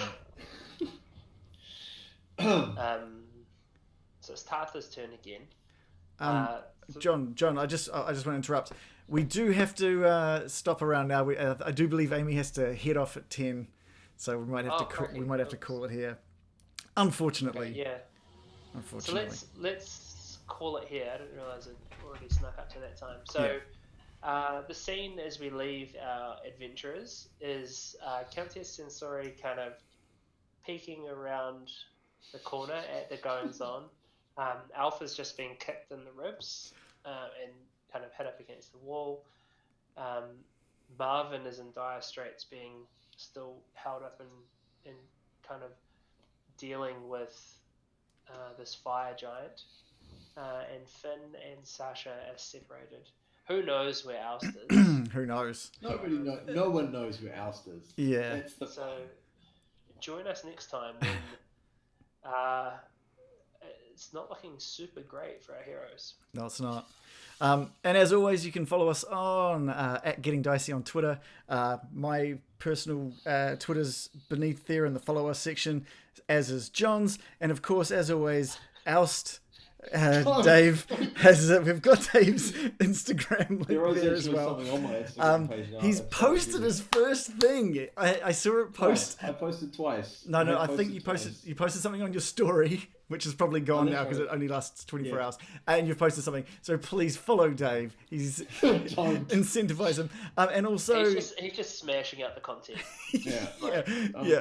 So it's Tartha's turn again. John, I just want to interrupt. We do have to stop around now. I do believe Amy has to head off at 10, so we might have to call it here. Unfortunately. Okay, yeah. Unfortunately. So let's call it here. I didn't realise it already snuck up to that time. So the scene as we leave our adventurers is Countess Sensori kind of peeking around the corner at the goings on. Alpha's just been kicked in the ribs and kind of hit up against the wall. Marvin is in dire straits, being still held up and kind of dealing with this fire giant. And Finn and Sasha are separated. Who knows where Aust is? Who knows? Nobody knows. No one knows where Aust is. Yeah. So join us next time when it's not looking super great for our heroes. No, it's not. And as always, you can follow us on at Getting Dicey on Twitter. My personal Twitter's beneath there in the follow us section, as is John's. And of course, as always, Aust. Dave has we've got Dave's Instagram link there as well. On my Instagram page now. He's posted his first thing. I saw it post. I posted twice. No, I think you posted something on your story, which is probably gone now because it only lasts 24 hours. And you've posted something, so please follow Dave. He's incentivize him, and also he's just smashing out the content.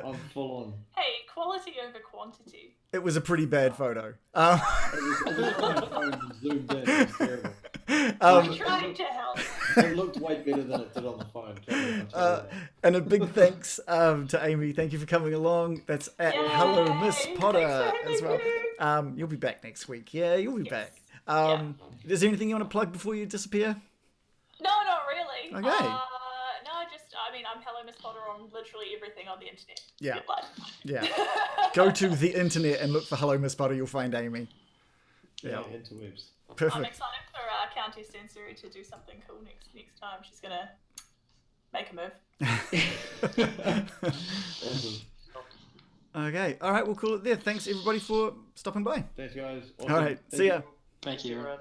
I'm full on. Hey, quality over quantity. It was a pretty bad photo. It was on my phone zoomed in. It was terrible. I'm trying to help. It looked way better than it did on the phone. And a big thanks to Amy. Thank you for coming along. That's at Hello Miss Potter as well. You'll be back next week. Yeah, you'll be back. Is there anything you want to plug before you disappear? No, not really. Okay. I'm Hello Miss Potter on literally everything on the internet. Yeah. Good Yeah. Go to the internet and look for Hello Miss Potter. You'll find Amy. Yeah, interwebs. Perfect. I'm excited for Countess Sensori to do something cool next time. She's gonna make a move. Awesome. Okay. All right. We'll call it there. Thanks everybody for stopping by. Thanks, guys. Awesome. All right. See ya. Thank you. Everyone.